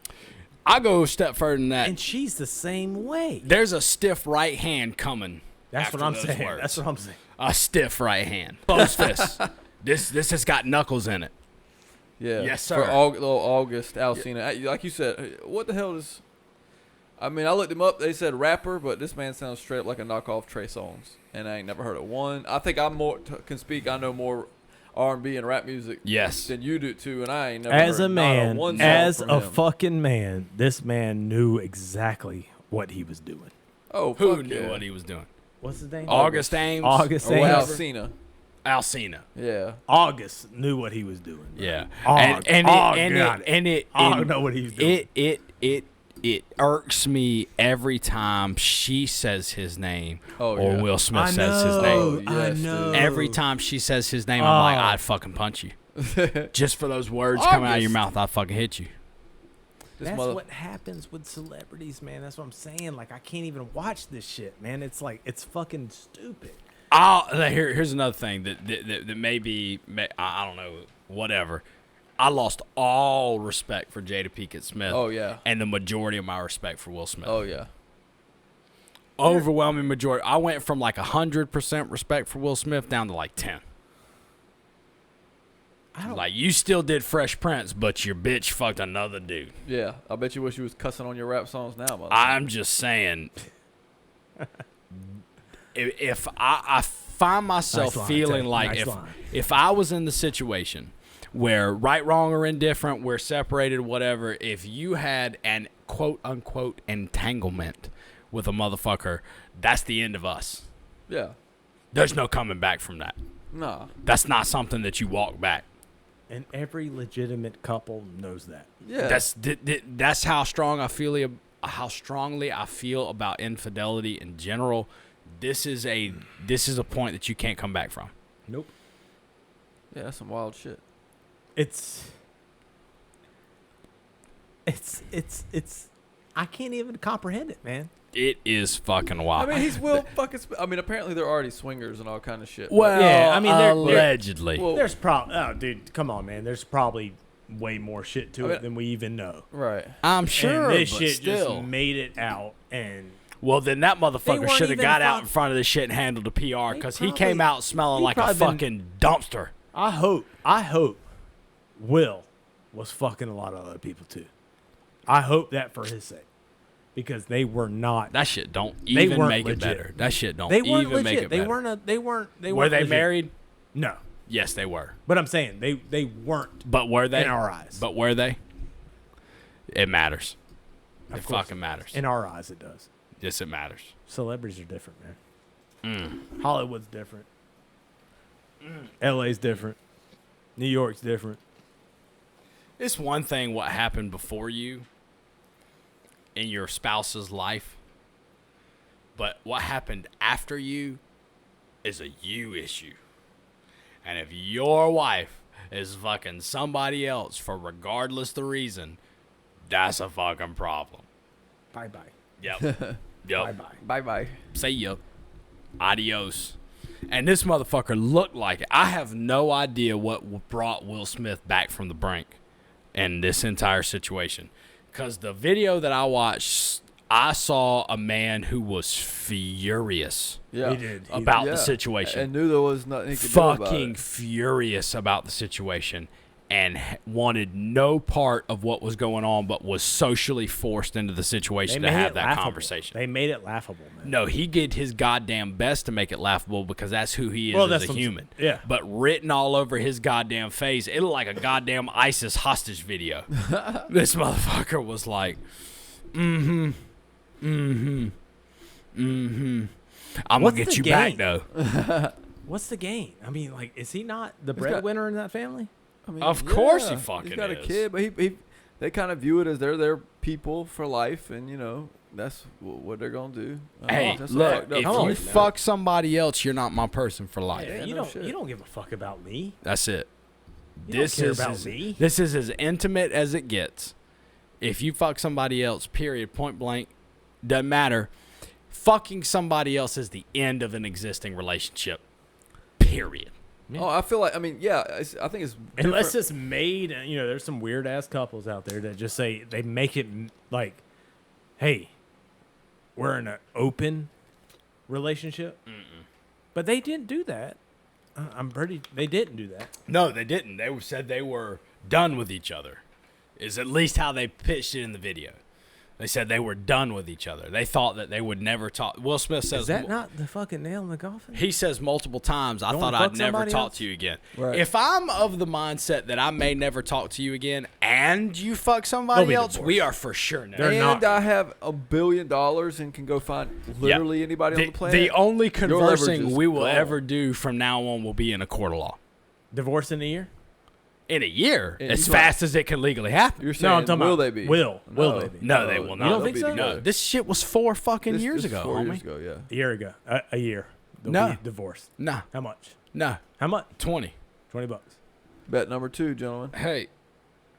I'll go a step further than that. And she's the same way. There's a stiff right hand coming. That's after what I'm those saying. words. That's what I'm saying. A stiff right hand. Closed fist. This has got knuckles in it. Yeah. Yes, sir. For little August Alsina. Like you said, what the hell is. I mean, I looked him up. They said rapper, but this man sounds straight up like a knockoff Trey Songz. And I ain't never heard of one. I think I'm more can speak. I know more R&B and rap music Yes. than you do too. And I ain't never As heard a not man, one song as from a him. fucking man, this man knew exactly what he was doing. Oh, Who fuck knew yeah. what he was doing? What's his name? August Ames? August Or Ames. Alsina. Alsina. Yeah. August knew what he was doing. bro. Yeah. Og got it. Og and know what he was doing. It irks me every time she says his name Oh, or yeah. Will Smith I says his know. name. Oh, I yes, know. dude. Every time she says his name, I'm like, Oh. I'd fucking punch you. Just for those words coming out of your August. mouth, I'd fucking hit you. This That's mother- what happens with celebrities, man. That's what I'm saying. Like, I can't even watch this shit, man. It's like, it's fucking stupid. Here's another thing that I don't know, whatever. I lost all respect for Jada Pinkett Smith. Oh, yeah. And the majority of my respect for Will Smith. Oh, yeah. Overwhelming majority. I went from like 100% respect for Will Smith down to like 10. I don't. Like, you still did Fresh Prince, but your bitch fucked another dude. Yeah. I bet you wish you was cussing on your rap songs now, mother. I'm just saying, if I find myself Nice line, feeling Ted. like Nice line. if I was in the situation where right, wrong, or indifferent, we're separated, whatever, if you had an quote unquote entanglement with a motherfucker, that's the end of us. Yeah. There's no coming back from that. Nah. That's not something that you walk back. And every legitimate couple knows that. Yeah. That's how strong I feel. How strongly I feel about infidelity in general. This is a point that you can't come back from. Nope. Yeah, that's some wild shit. It's. I can't even comprehend it, man. It is fucking wild. I mean, he's Will fucking. I mean, apparently they're already swingers and all kind of shit. but- Well, Yeah, I mean, they're- allegedly. Well, There's probably. Oh, dude, come on, man. There's probably way more shit to I mean- it than we even know. right. I'm sure, and this but shit still. just made it out, and Well, then that motherfucker weren't should have even got out fuck- in front of this shit and handled the PR They because he probably- came out smelling he like a probably been- fucking dumpster. I hope Will was fucking a lot of other people too. I hope that for his sake, because they were not. That shit don't They even weren't make legit. it better. That shit don't They weren't even make legit. it They better. weren't. They weren't. They Were weren't they legit. married? No, Yes, they were. but I'm saying they weren't But were they? in our eyes. But were they? It matters. It Of course fucking matters. in our eyes, it does. Yes, it matters. Celebrities are different, man. Hollywood's different. LA's different. New York's different. It's one thing what happened before you in your spouse's life, but what happened after you is a you issue. And if your wife is fucking somebody else for regardless the reason, that's a fucking problem. Bye bye. Yep. Yup. Bye-bye. See ya. Adios. And this motherfucker looked like it. I have no idea what brought Will Smith back from the brink in this entire situation. Because the video that I watched, I saw a man who was furious Yeah. He did. about Yeah. the situation. And knew there was nothing he could do about Fucking it. furious about the situation. And wanted no part of what was going on, but was socially forced into the situation to have that conversation. They made it laughable, man. No, he did his goddamn best to make it laughable because that's who he is Well, as that's a what I'm human. yeah. But written all over his goddamn face, it looked like a goddamn ISIS hostage video. This motherfucker was like, I'm What's gonna get the you game? back though. What's the gain? I mean, like, is he not the got- breadwinner in that family? I mean, Of course he he's fucking got a is. kid, but they kind of view it as they're their people for life, and you know that's what they're gonna do. Hey, That's look, fucked up if Come shit, on, you man. fuck somebody else, you're not my person for life. Yeah, you no don't. shit. You don't give a fuck about me. That's it. You don't care about me. This is as intimate as it gets. If you fuck somebody else, period, point blank, doesn't matter. Fucking somebody else is the end of an existing relationship. Period. Oh, I feel like I think it's Unless different. it's made, there's some weird ass couples out there that just say they make it like, hey, we're in an open relationship. But they didn't do that. They didn't do that. No, they didn't. They said they were done with each other. Is at least how they pitched it in the video. They said they were done with each other. They thought that they would never talk. Will Smith says Is that not the fucking nail in the coffin? He says multiple times, I Don't thought fuck I'd never somebody talk else? to you again. Right. If I'm of the mindset that I may never talk to you again and you fuck They'll somebody be else, divorced. we are for sure now. They're and not. I have $1 billion and can go find literally anybody on the planet. The only leverage conversing is we will gone. ever do from now on will be in a court of law. Divorce in a year? In a year, And as you fast as it can legally happen. You're saying, No, I'm talking will about they be? Will they be? No, they will not. You don't they'll think be so? together. No, this shit was 4 fucking This years is ago, 4 homie. years ago, yeah. A year ago. A year. They'll No. be divorced. Nah, How much? nah, How much? 20. $20. Bet number 2, gentlemen. Hey,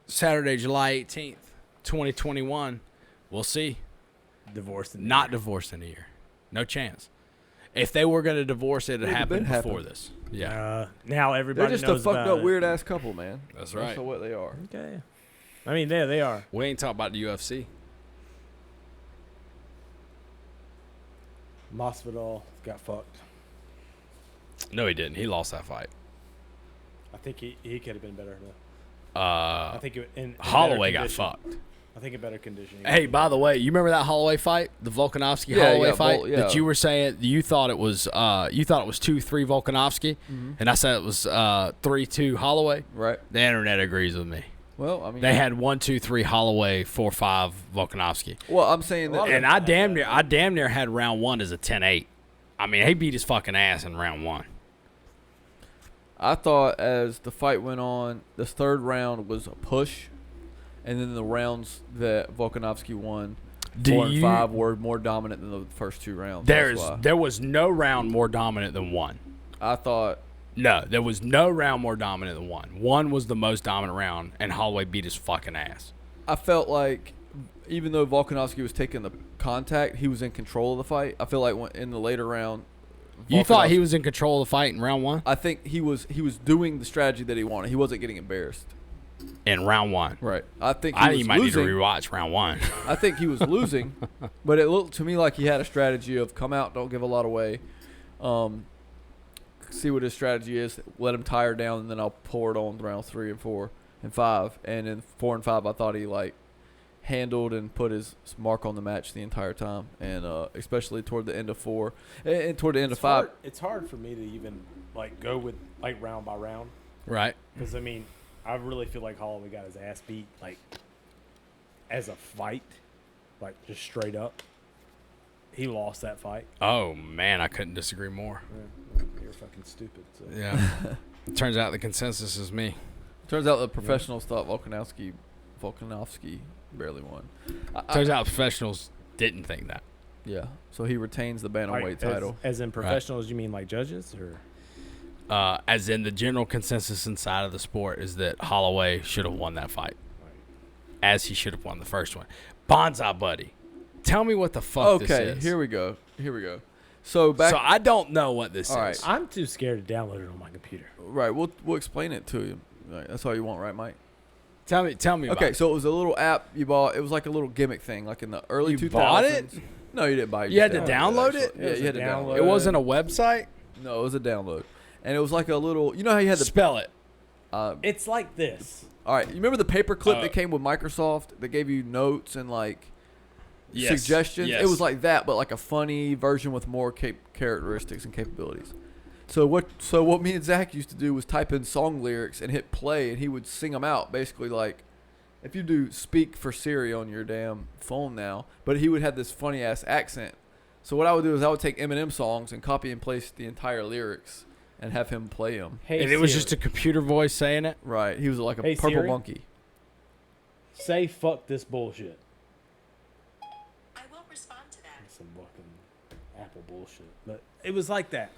Saturday, July 18th, 2021. We'll see. Divorced in a Not year. divorced in a year. No chance. If they were going to divorce, it had It'd have happened been before happened. this. Yeah. Now They're everybody just a knows fucked about up it. weird ass couple, man. That's right. That's what they are. Okay. I mean, they are. We ain't talking about the UFC. Masvidal got fucked. No, he didn't. He lost that fight. I think he could have been better. Though. I think in Holloway better got condition. fucked. I think in better condition. Hey, by the way, you remember that Holloway fight, the Volkanovski Yeah, Holloway yeah, fight yeah. that you were saying you thought it was 2-3 Volkanovski, and I said it was 3-2 Holloway. Right. The internet agrees with me. Well, I mean, They had 1-2-3 Holloway, 4-5 Volkanovski, well, I'm saying that. and I damn near had round 1 as a 10-8. I mean, he beat his fucking ass in round 1. I thought as the fight went on, this third round was a push, and then the rounds that Volkanovski won, 4 and 5, were more dominant than the first 2 rounds. That's why. There was no round more dominant than 1. I thought No, there was no round more dominant than 1. 1 was the most dominant round, and Holloway beat his fucking ass. I felt like even though Volkanovski was taking the contact, he was in control of the fight. I feel like in the later round, You thought he Volkanovski- was in control of the fight in round 1? I think he was doing the strategy that he wanted. He wasn't getting embarrassed. In round 1. Right. I think I he think you was might losing. need to rewatch round 1. I think he was losing, but it looked to me like he had a strategy of come out, don't give a lot away, see what his strategy is, let him tire down, and then I'll pour it on round 3 and 4 and 5. And in 4 and 5, I thought he handled and put his mark on the match the entire time, and especially toward the end of 4 and toward the end of 5. It's hard for me to even go with round by round Right. because I mean I really feel like Holloway got his ass beat as a fight, just straight up. He lost that fight. Oh, man, I couldn't disagree more. You're fucking stupid. So. Yeah. It turns out the consensus is me. Turns out the professionals thought Volkanovski barely won. Turns out professionals didn't think that. Yeah, so he retains the bantamweight title. As in professionals, you mean like judges or? As in the general consensus inside of the sport is that Holloway should have won that fight. As he should have won the first one. Bonsai Buddy. Tell me what the fuck this Okay, is. here we go. So back. So I don't know what this All is. right. I'm too scared to download it on my computer. Right, we'll explain it to you. Right, that's all you want, right, Mike? Tell me about Okay, it. so it was a little app you bought. It was like a little gimmick thing, like in the early You 2000s. bought it? No, you didn't buy it. You had just to download it? Yeah, you had to download It wasn't a website? No, it was a download. And it was like a little, you know how you had the, Spell it. It's like this. all right, you remember the paperclip Oh. that came with Microsoft that gave you notes and like Yes, suggestions? yes. It was like that, but like a funny version with more characteristics and capabilities. So what me and Zach used to do was type in song lyrics and hit play, and he would sing them out, basically like, if you do speak for Siri on your damn phone now, but he would have this funny ass accent. So what I would do is I would take Eminem songs and copy and paste the entire lyrics and have him play them. Hey, And it was Siri, just a computer voice saying it? Right. He was like a Hey, purple Siri? monkey. say fuck this bullshit. I will respond to that. Some fucking Apple bullshit. But it was like that.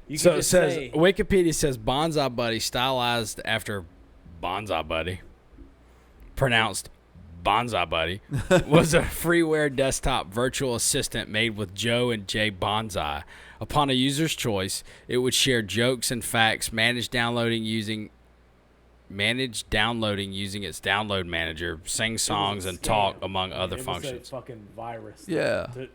You So could it just says, say, Wikipedia says Bonsai Buddy, stylized after Bonsai Buddy, pronounced Bonsai Buddy, was a freeware desktop virtual assistant made with Joe and Jay Bonsai. Upon a user's choice, it would share jokes and facts, manage downloading using its download manager, sing songs, and scam. talk, among other it functions. was a fucking virus. Yeah. For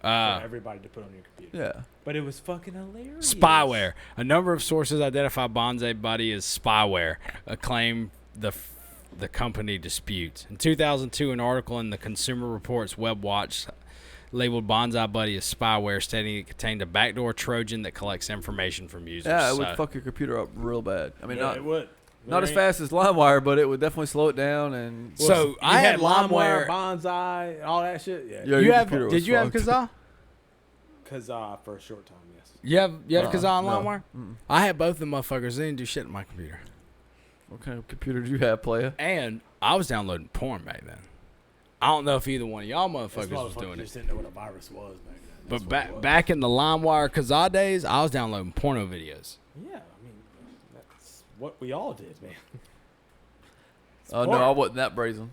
everybody to put on your computer. Yeah. But it was fucking hilarious. Spyware. A number of sources identify Bonsai Buddy as spyware, a claim the company disputes. In 2002, an article in the Consumer Reports Web Watch labeled Bonsai Buddy as spyware, stating it contained a backdoor Trojan that collects information from users. Yeah, it would So- fuck your computer up real bad. I mean, Yeah, it would. not as fast as LimeWire, but it would definitely slow it down. And So I had LimeWire. Bonsai, all that shit. Yeah. Yeah, You your have? computer was Did you have fucked. Kazaa? Kazaa for a short time, yes. You have Kazaa and no. LimeWire? I had both of them motherfuckers. They didn't do shit on my computer. What kind of computer do you have, player? And I was downloading porn back then. I don't know if either one of y'all This motherfuckers was doing just it. didn't know what a virus was back then. That's But what it was. back in the LimeWire Kazaa days, I was downloading porno videos. Yeah, I mean, that's what we all did, man. Oh, no, porn. I wasn't that brazen.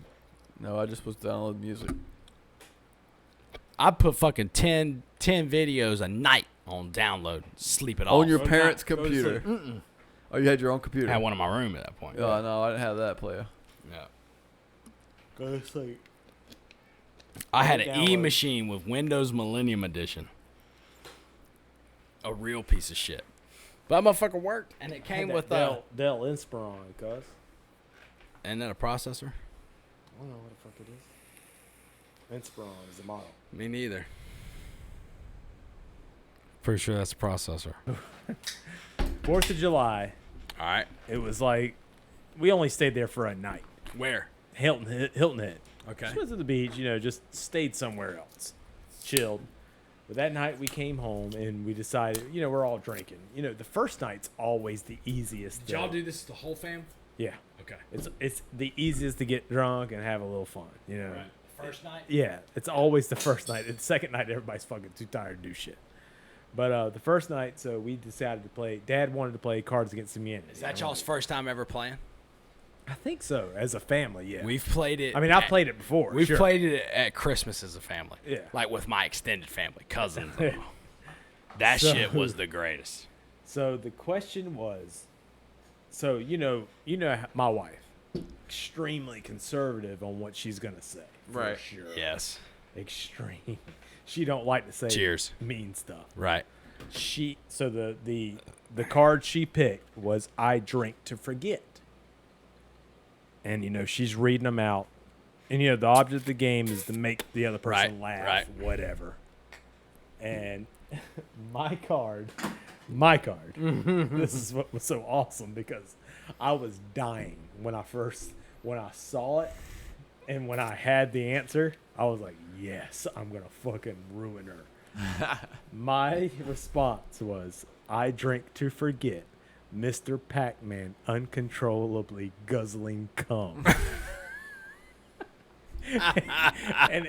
No, I just was downloading music. I put fucking 10 videos a night on download, sleep it off. On your Go parents' not- go to computer. sleep. Oh, you had your own computer? I had one in my room at that point. Oh, no, I didn't have that, player. Yeah. Go to sleep. I had Download. an E-machine with Windows Millennium Edition. A real piece of shit. But that motherfucker worked, and it came with Dell Inspiron, cuz. and then a processor. I don't know what the fuck it is. Inspiron is the model. Me neither. Pretty sure that's a processor. 4th of July, All right. it was like, we only stayed there for a night. Where? Hilton Head. Okay. Just went to the beach, just stayed somewhere else. Chilled. But that night we came home and we decided, we're all drinking. The first night's always the easiest. Did y'all thing. do this the whole fam? Yeah. Okay. It's the easiest to get drunk and have a little fun, Right. First night? Yeah, it's always the first night. The second night, everybody's fucking too tired to do shit. But the first night, so we decided to play. Dad wanted to play Cards Against Humanity. Is that y'all's first time ever playing? I think so. As a family, yeah. We've played it. I mean, I've played it before. We've sure. played it at Christmas as a family. Yeah. Like with my extended family, cousins. Yeah. That So- shit was the greatest. So the question was, so my wife, extremely conservative on what she's gonna say. for Right. Sure. Yes. Extreme. She don't like to say Cheers. mean stuff. Right. So the card she picked was I drink to forget. And she's reading them out. And the object of the game is to make the other person Right, laugh, right. whatever. And my card, this is what was so awesome because I was dying when I saw it and when I had the answer, I was like, yes, I'm going to fucking ruin her. My response was, I drink to forget Mr. Pac-Man uncontrollably guzzling cum. And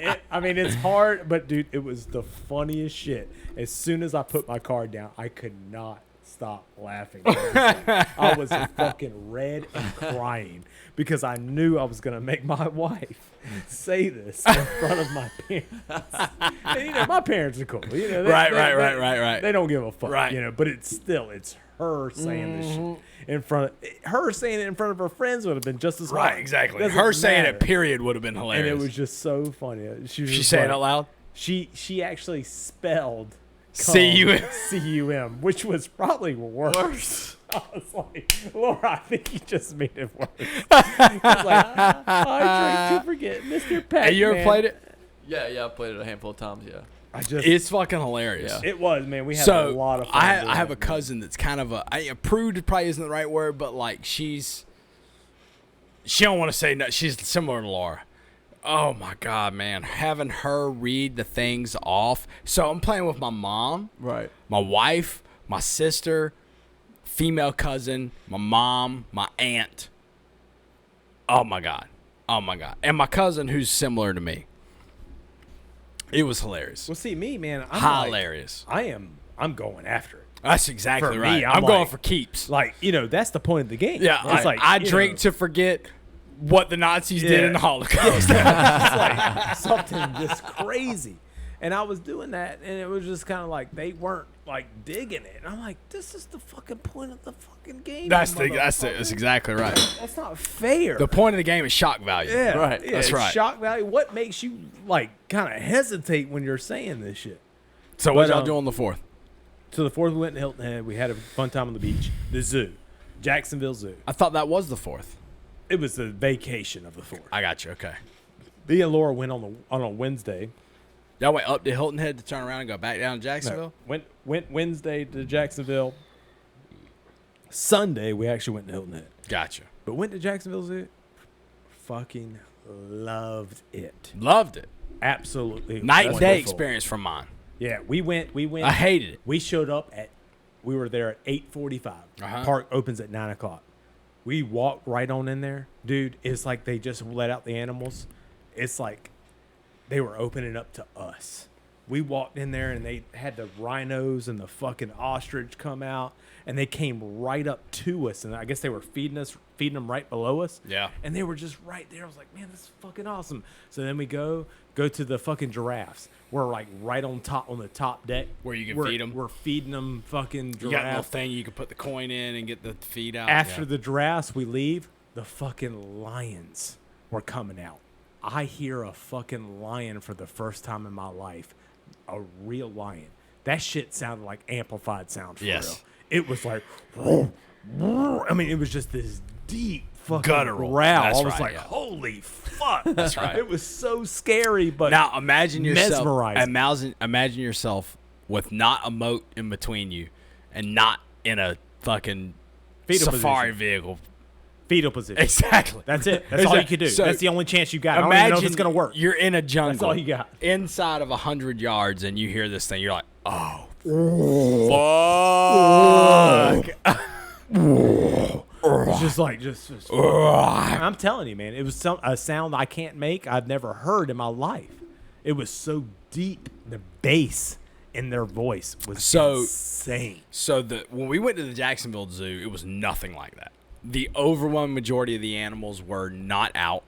it's hard, but dude, it was the funniest shit. As soon as I put my card down, I could not stop laughing. I was fucking red and crying because I knew I was going to make my wife say this in front of my parents. And, you know, my parents are cool. You know, Right. They don't give a fuck. Right. You know, but it's her saying this shit in front of her saying it in front of her friends would have been just as Right, funny. exactly. Doesn't Her saying matter. it, period, would have been hilarious. And it was just so funny. She was She just say it like- out loud? She actually spelled C-U-M. C-U-M, which was probably worse. I was like, Laura, I think you just made it worse. I was like, I drink to forget, Mr. Pac-Man. Hey, you ever played it? Yeah, I played it a handful of times. Yeah. It's fucking hilarious. Yeah. It was, man. We had So a lot of fun. I doing have a it, man. cousin that's kind of a prude probably isn't the right word, but like she don't want to say no. She's similar to Laura. Oh my God, man. Having her read the things off. So I'm playing with my mom, Right. my wife, my sister, female cousin, my mom, my aunt. Oh my God. And my cousin who's similar to me. It was hilarious. Well, see, me, man, I'm Hilarious. I'm going after it. That's exactly For right. me, I'm I'm going like- for keeps. Like, you know, that's the point of the game. Yeah, It's like, I you drink know, to forget what the Nazis did Yeah. in the Holocaust. it's like something just crazy. And I was doing that, and it was just kind of like they weren't like digging it. And I'm like, this is the fucking point of the fucking game. That's motherfucker. exactly right. That's not fair. The point of the game is shock value. yeah, Right. yeah, That's it's right. Shock value. What makes you like kind of hesitate when you're saying this shit? So what But, y'all do on the 4th? So the 4th, we went to Hilton Head. We had a fun time on the beach. The zoo, Jacksonville Zoo. I thought that was the 4th. It was the vacation of the 4th. I got you. Okay. Me and Laura went on a Wednesday. Y'all went up to Hilton Head to turn around and go back down to Jacksonville? Went Wednesday to Jacksonville. Sunday, we actually went to Hilton Head. Gotcha. But went to Jacksonville Zoo. Fucking loved it. Loved it. Absolutely. Night and day wonderful. experience from mine. Yeah, we went. I hated it. We showed up we were there at 8:45. Uh-huh. Park opens at 9:00. We walked right on in there. Dude, it's like they just let out the animals. It's like they were opening up to us. We walked in there and they had the rhinos and the fucking ostrich come out and they came right up to us. And I guess they were feeding them right below us. Yeah. And they were just right there. I was like, man, this is fucking awesome. So then we go to the fucking giraffes. We're like right on the top deck. Where you can We're- feed 'em? We're feeding them fucking You got a little giraffe. thing you can put the coin in and get the feed out. After Yeah. the giraffes, we leave. The fucking lions were coming out. I hear a fucking lion for the first time in my life. A real lion. That shit sounded like amplified sound for Yes. real. It was like, I mean, it was just this deep fucking Guttural. growl. That's I was right, like, yeah. holy fuck. That's right. It was so scary, but Now imagine yourself. mesmerizing. Imagine yourself with not a moat in between you, and not in a fucking Fetal safari position. vehicle. Fetal position. Exactly. That's it. That's all you can do. So That's the only chance you got. I don't even know if it's gonna work. You're in a jungle. all you got. Inside of 100 yards, and you hear this thing. You're like, oh, fuck. It's just like I'm telling you, man. It was a sound I can't make. I've never heard in my life. It was so deep. The bass in their voice was So- insane. So when we went to the Jacksonville Zoo, it was nothing like that. The overwhelming majority of the animals were not out.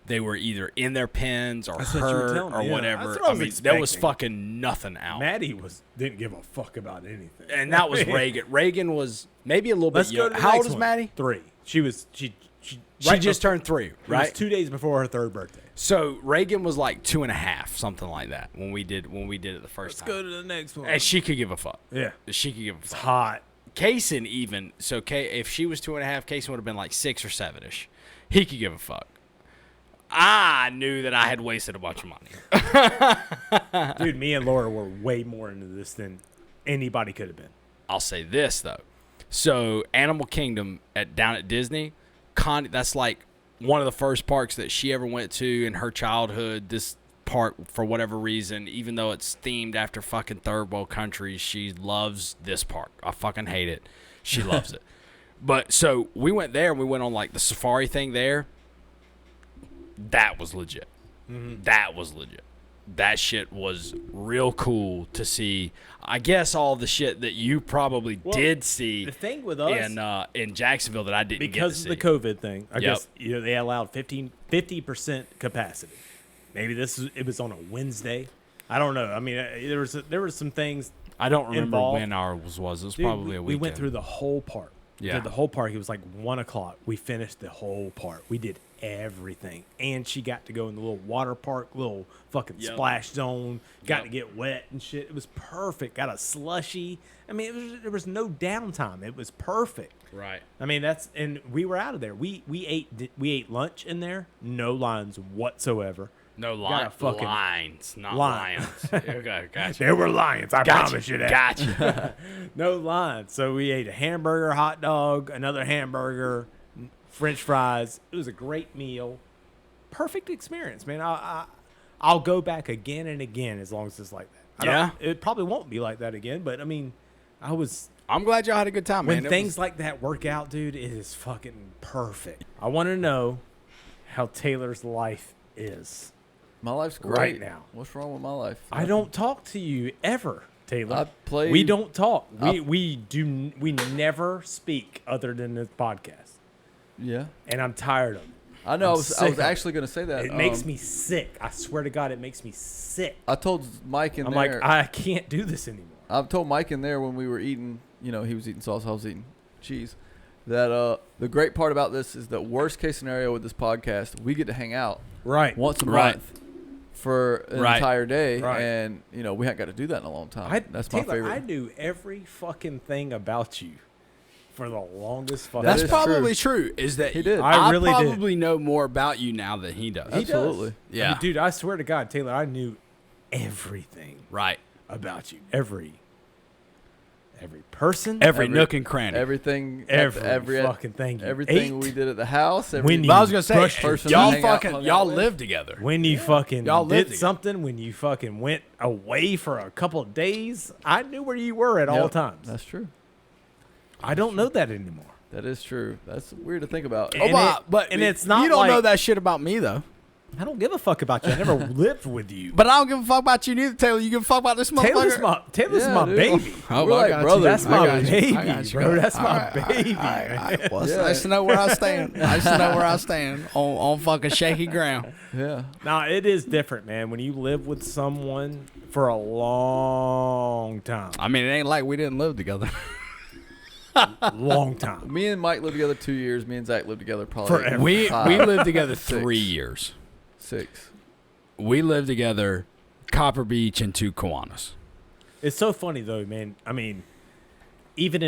They were either in their pens or That's what you were hurt telling or me, yeah. whatever. That's what I was mean, there was expecting. fucking nothing out. Maddie didn't give a fuck about anything. And that was Reagan. Reagan was maybe a little bit Let's go young. to the How old next is one. Maddie? 3. She She just turned 3, It was right? 2 days before her 3rd birthday. So Reagan was like 2.5, something like that, when we did it the first time. to the next one. And she could give a fuck. Yeah. She could give a fuck. Hot. Kaysen even, so if she was 2.5, Kaysen would have been like 6 or 7-ish. He could give a fuck. I knew that I had wasted a bunch of money. Dude, me and Laura were way more into this than anybody could have been. I'll say this though. So Animal Kingdom down at Disney, that's like one of the first parks that she ever went to in her childhood. This park, for whatever reason, even though it's themed after fucking third world countries, she loves this park. I fucking hate it. She loves it. But so we went there and we went on like the safari thing there. That was legit. That was legit. that shit was real cool to see. I guess all the shit that you probably did see The thing with us in Jacksonville that I didn't because get of to the COVID thing, I guess they allowed 50% capacity. Maybe it was on a Wednesday. I don't know. I mean, there were some things. I don't remember involved. when ours was. It was Dude, probably a weekend. we went through the whole park. Yeah. Did the whole park. It was like 1:00. We finished the whole park. We did everything, and she got to go in the little water park, little fucking splash zone. Got to get wet and shit. It was perfect. Got a slushy. I mean, there was no downtime. It was perfect. Right. I mean, and we were out of there. We ate lunch in there. No lines whatsoever. No fucking lines, not line. lions. Okay, gotcha. There were lions. I promise you that. Gotcha. No lines. So we ate a hamburger, hot dog, another hamburger, French fries. It was a great meal. Perfect experience, man. I'll go back again and again as long as it's like that. It probably won't be like that again, but I mean, I'm glad y'all had a good time, man. when things like that work out, dude, it is fucking perfect. I want to know how Taylor's life is. My life's great Right now. What's wrong with my life? I don't talk to you ever, Taylor. played- We don't talk. We never speak other than this podcast, Yeah. and I'm tired of it. I know. I was sick of it. actually going to say that. It makes me sick. I swear to God, it makes me sick. I told Mike in I'm there. like, I can't do this anymore. I've told Mike in there when we were eating, he was eating sauce, I was eating cheese, that the great part about this is that worst case scenario with this podcast, we get to hang out Right. once a Right. month for an Right. entire day, Right. and we haven't got to do that in a long time. That's my Taylor, favorite. I knew every fucking thing about you for the longest fucking That's is time. probably true. Is that He did. I really did. probably know more about you now than he does. He does. Absolutely. Yeah. I mean, dude, I swear to God, Taylor, I knew everything Right. about you. Every person, Every nook and cranny. Everything, every fucking thing you everything ate. we did at the house. When But I was gonna say, Brushed your teeth. y'all Hang out, fucking hung y'all out with. live together. when you fucking Y'all live did together. something, when you fucking went away for a couple of days, I knew where you were at all Yep, times. That's true. I don't know that anymore. That is true. That's weird to think about. And but it's not you don't like- know that shit about me though. I don't give a fuck about you. I never lived with you. But I don't give a fuck about you neither, Taylor. You give a fuck about this motherfucker. Taylor's Yeah, my dude. baby. Oh, We're I like got you. brothers. That's I my got you. baby, I got you. bro. That's All my right, baby. all right. Well, Yeah. I just know where I stand. I just know where I stand on fucking shaky ground. Yeah. Nah, it is different, man. When you live with someone for a long time, I mean, it ain't like we didn't live together. long time. Me and Mike lived together 2 years. Me and Zach lived together probably Forever. We five, lived together Six. 3 years. 6. We lived together, Copper Beach and two Kiwanis. It's so funny though, man. I mean, even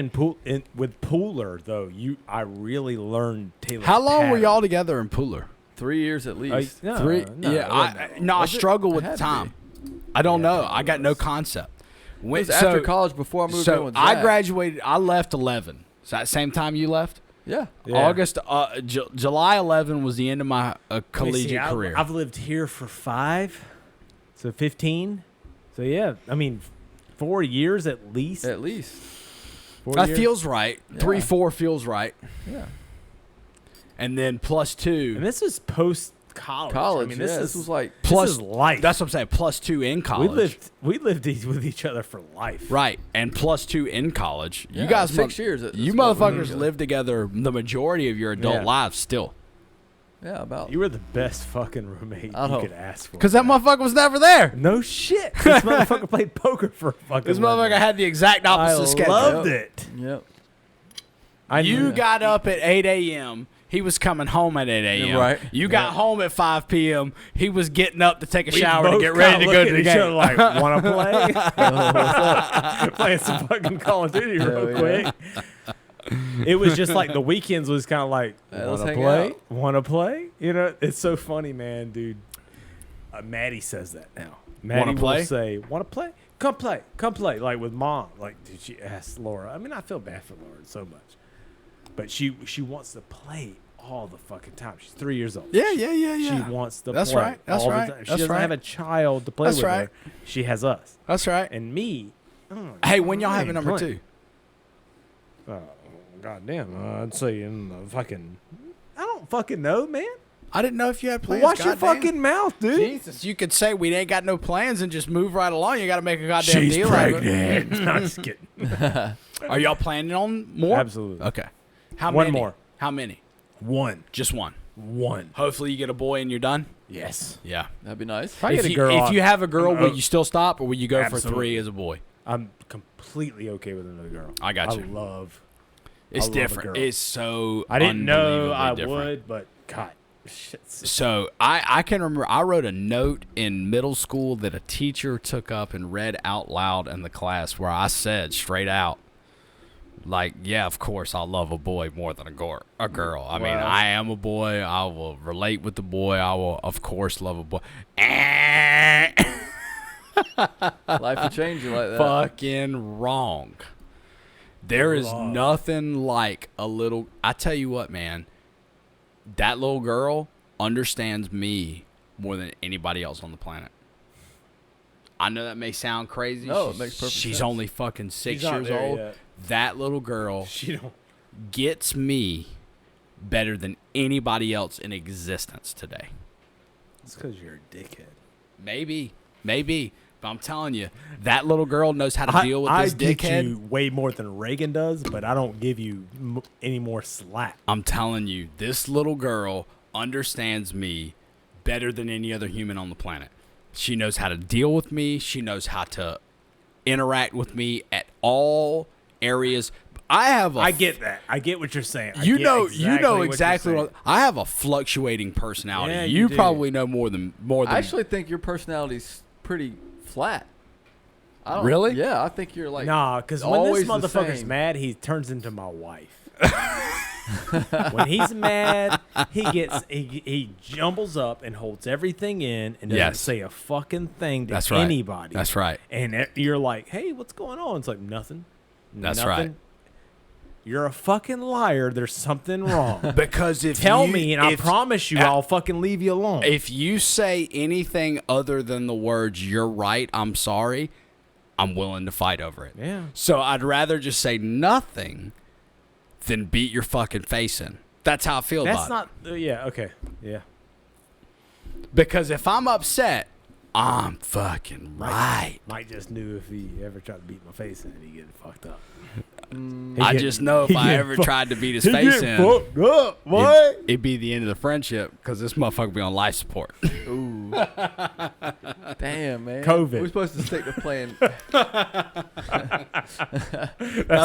with Pooler though, I really learned Taylor. How long were y'all together in Pooler? 3 years at least. No, Three. no, Yeah, it wasn't. I Was it? struggle It with had the to time. I don't know. probably I got no was. concept. It When, was after college before I moved in with Zach. I graduated. I left 11. Is that same time you left? Yeah. Yeah. August, July 11 was the end of my Let me collegiate see, career. I've lived here for 5, so 15. So yeah, I mean, 4 years at least. At least. 4 that years. feels right. Yeah. 3, 4 feels right. Yeah. And then plus And 2. this is post college. College. I mean, This was like Plus this is life. That's what I'm saying. Plus 2 in college. We lived with each other for life. Right, and plus 2 in college. Yeah, you guys, 6 years at you this point we lived motherfuckers together. live together the majority of your adult Yeah. lives still. yeah about. You were the best fucking roommate I'd you hope. could ask for. Because that motherfucker was never there. No shit. This motherfucker played poker for a fucking This motherfucker living. had the exact opposite I schedule. loved it. Yep. You got up at 8 a.m. He was coming home at 8 a.m. Right. You got home at 5 p.m. He was getting up to take a We shower to both get ready to kinda go look to at the each game. other like, want to play? Playing some fucking Call of Duty real Hell quick. yeah. It was just like the weekends was kind of like, Hey, let's want to hang play? out. Want to play? You know, it's so funny, man, dude. Maddie says that now. Maddie play? will say, want to play? Come play. Like with mom. Like, dude, she asked Laura. I mean, I feel bad for Laura so much. But she wants to play all the fucking time. She's 3 years old. Yeah. She wants to That's play. right. That's all the right. time. She That's doesn't right. have a child to play That's with right. her. She has us. That's right. And me. Hey, when y'all I having ain't number playing. 2? Goddamn. I'd say in the fucking. I don't fucking know, man. I didn't know if you had plans. Watch your goddamn. fucking mouth, dude. Jesus, you could say we ain't got no plans and just move right along. You got to make a goddamn She's deal out of it. pregnant. No, I'm just kidding. Are y'all planning on more? Absolutely. Okay. How One many? more. How many? One. Just one. One. Hopefully you get a boy and you're done. Yes. Yeah. That'd be nice. If I get a you, girl, if you have a girl, I'm will you still stop or will you go for Absolutely. 3 as a boy? I'm completely okay with another girl. I got you. It's love a different. girl. It's so I didn't know unbelievably I different. would, but God, shit. So I can remember I wrote a note in middle school that a teacher took up and read out loud in the class where I said straight out, like, yeah, of course I love a boy more than a girl. I mean, Wow. I am a boy. I will relate with the boy. I will, of course, love a boy. Life will change you like that. Fucking wrong. There is Wrong. nothing like a little. I tell you what, man. That little girl understands me more than anybody else on the planet. I know that may sound crazy. No, it makes perfect She's sense. only fucking 6 She's not years there old. yet. That little girl She don't. gets me better than anybody else in existence today. It's because you're a dickhead. Maybe. But I'm telling you, that little girl knows how to deal with this get dickhead. you way more than Reagan does, but I don't give you any more slack. I'm telling you, this little girl understands me better than any other human on the planet. She knows how to deal with me. She knows how to interact with me at all areas. I get that. I get what you're saying. I You get know what exactly you're what I have a fluctuating personality. Yeah, you you do. probably know more than I actually think your personality's pretty flat. I don't, Really? Yeah, I think you're like Nah, because when this always the motherfucker's same. mad, he turns into my wife. When he's mad, he jumbles up and holds everything in and doesn't Yes. say a fucking thing to That's right. anybody. That's right. And you're like, hey, what's going on? It's like, nothing. That's Nothing. right. You're a fucking liar. There's something wrong. Because if Tell you- me, and I if- promise you, I'll fucking leave you alone. If you say anything other than the words "you're right," I'm sorry, I'm willing to fight over it. Yeah. So I'd rather just say nothing than beat your fucking face in. That's how I feel That's about not. Yeah. Okay. Yeah. it. Because if I'm upset, I'm fucking right. Mike just knew if he ever tried to beat my face in, he'd get fucked up. I just know if I ever tried to beat his face in, fucked up. What? it'd be the end of the friendship because this motherfucker be on life support. Ooh. Damn, man. COVID. We're supposed to stick to playing. That's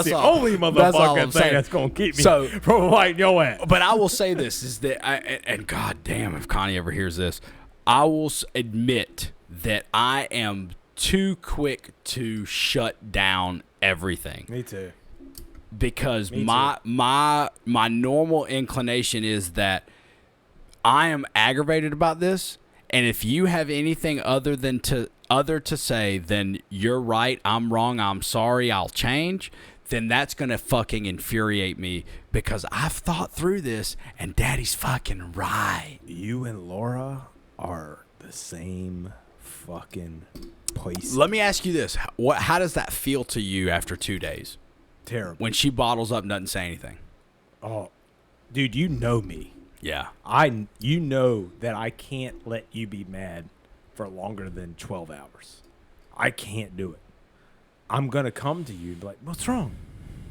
the all- only that's all motherfucking I'm thing saying. that's gonna keep me So- from wiping your ass. But I will say this is that and god damn if Connie ever hears this, I will admit that I am too quick to shut down everything Me too. because Me my normal inclination is that I am aggravated about this, and if you have anything other to say than you're right, I'm wrong, I'm sorry, I'll change, then that's going to fucking infuriate me because I've thought through this and daddy's fucking right. You and Laura are the same fucking place. Let me ask you this. How does that feel to you after 2 days Terrible. when she bottles up and doesn't say anything? Oh, dude, you know me. Yeah. You know that I can't let you be mad for longer than 12 hours. I can't do it. I'm gonna come to you and be like, "What's wrong?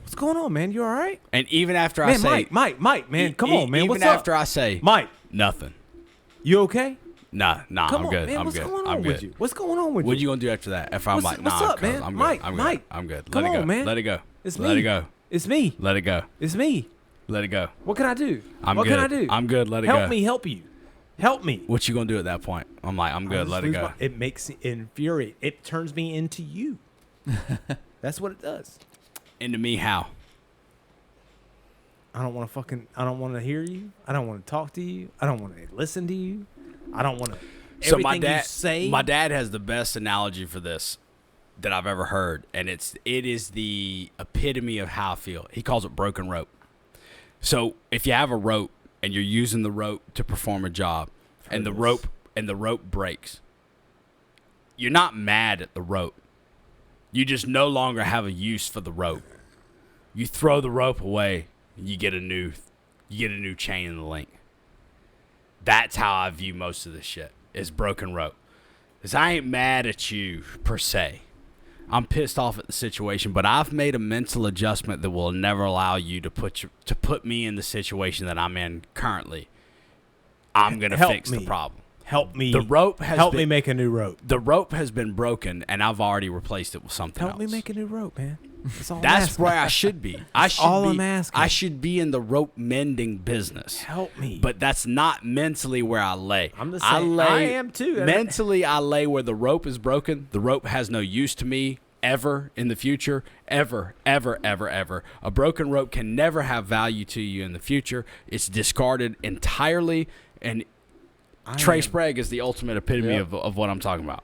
What's going on, man? You all right?" And even after I Man, say, Mike, man, come on, man. Even What's after up? I say, Mike, nothing. you okay? Nah, Come I'm on, good. man. I'm what's good. going I'm on good. with you? What's going on with What you? you gonna do after that? If I'm What's- like, what's nah, up, cuz man? I'm Mike, good. I'm Mike, good. I'm good. come Let it on, go. man. Let it go. It's Let me. it go. It's me. Let it go. It's me. Let it go. What can I do? I'm what good. can I do? I'm good. Let it go. Help me help you. Help me. What you gonna do at that point? I'm like, I'm I good. just Let it lose go. my- it makes it infuriate. It turns me into you. That's what it does. Into me, how? I don't want to hear you. I don't want to talk to you. I don't want to listen to you. I don't want to. So my everything dad, you say. my dad has the best analogy for this that I've ever heard, and it is the epitome of how I feel. He calls it broken rope. So if you have a rope and you're using the rope to perform a job, and the rope breaks, you're not mad at the rope. You just no longer have a use for the rope. You throw the rope away, and you get a new chain in the link. That's how I view most of this shit, is broken rope. Because I ain't mad at you, per se. I'm pissed off at the situation, but I've made a mental adjustment that will never allow you to put me in the situation that I'm in currently. I'm going to fix the problem. Help me. The rope has help me make a new rope. The rope has been broken, and I've already replaced it with something else. Help me make a new rope, man. That's where I should be. I'm asking. I should be in the rope mending business. Help me. But that's not mentally where I lay. I'm the same. I am too. Mentally, I lay where the rope is broken. The rope has no use to me ever in the future. Ever, ever, ever, ever. A broken rope can never have value to you in the future. It's discarded entirely. And Trey Sprague is the ultimate epitome of what I'm talking about.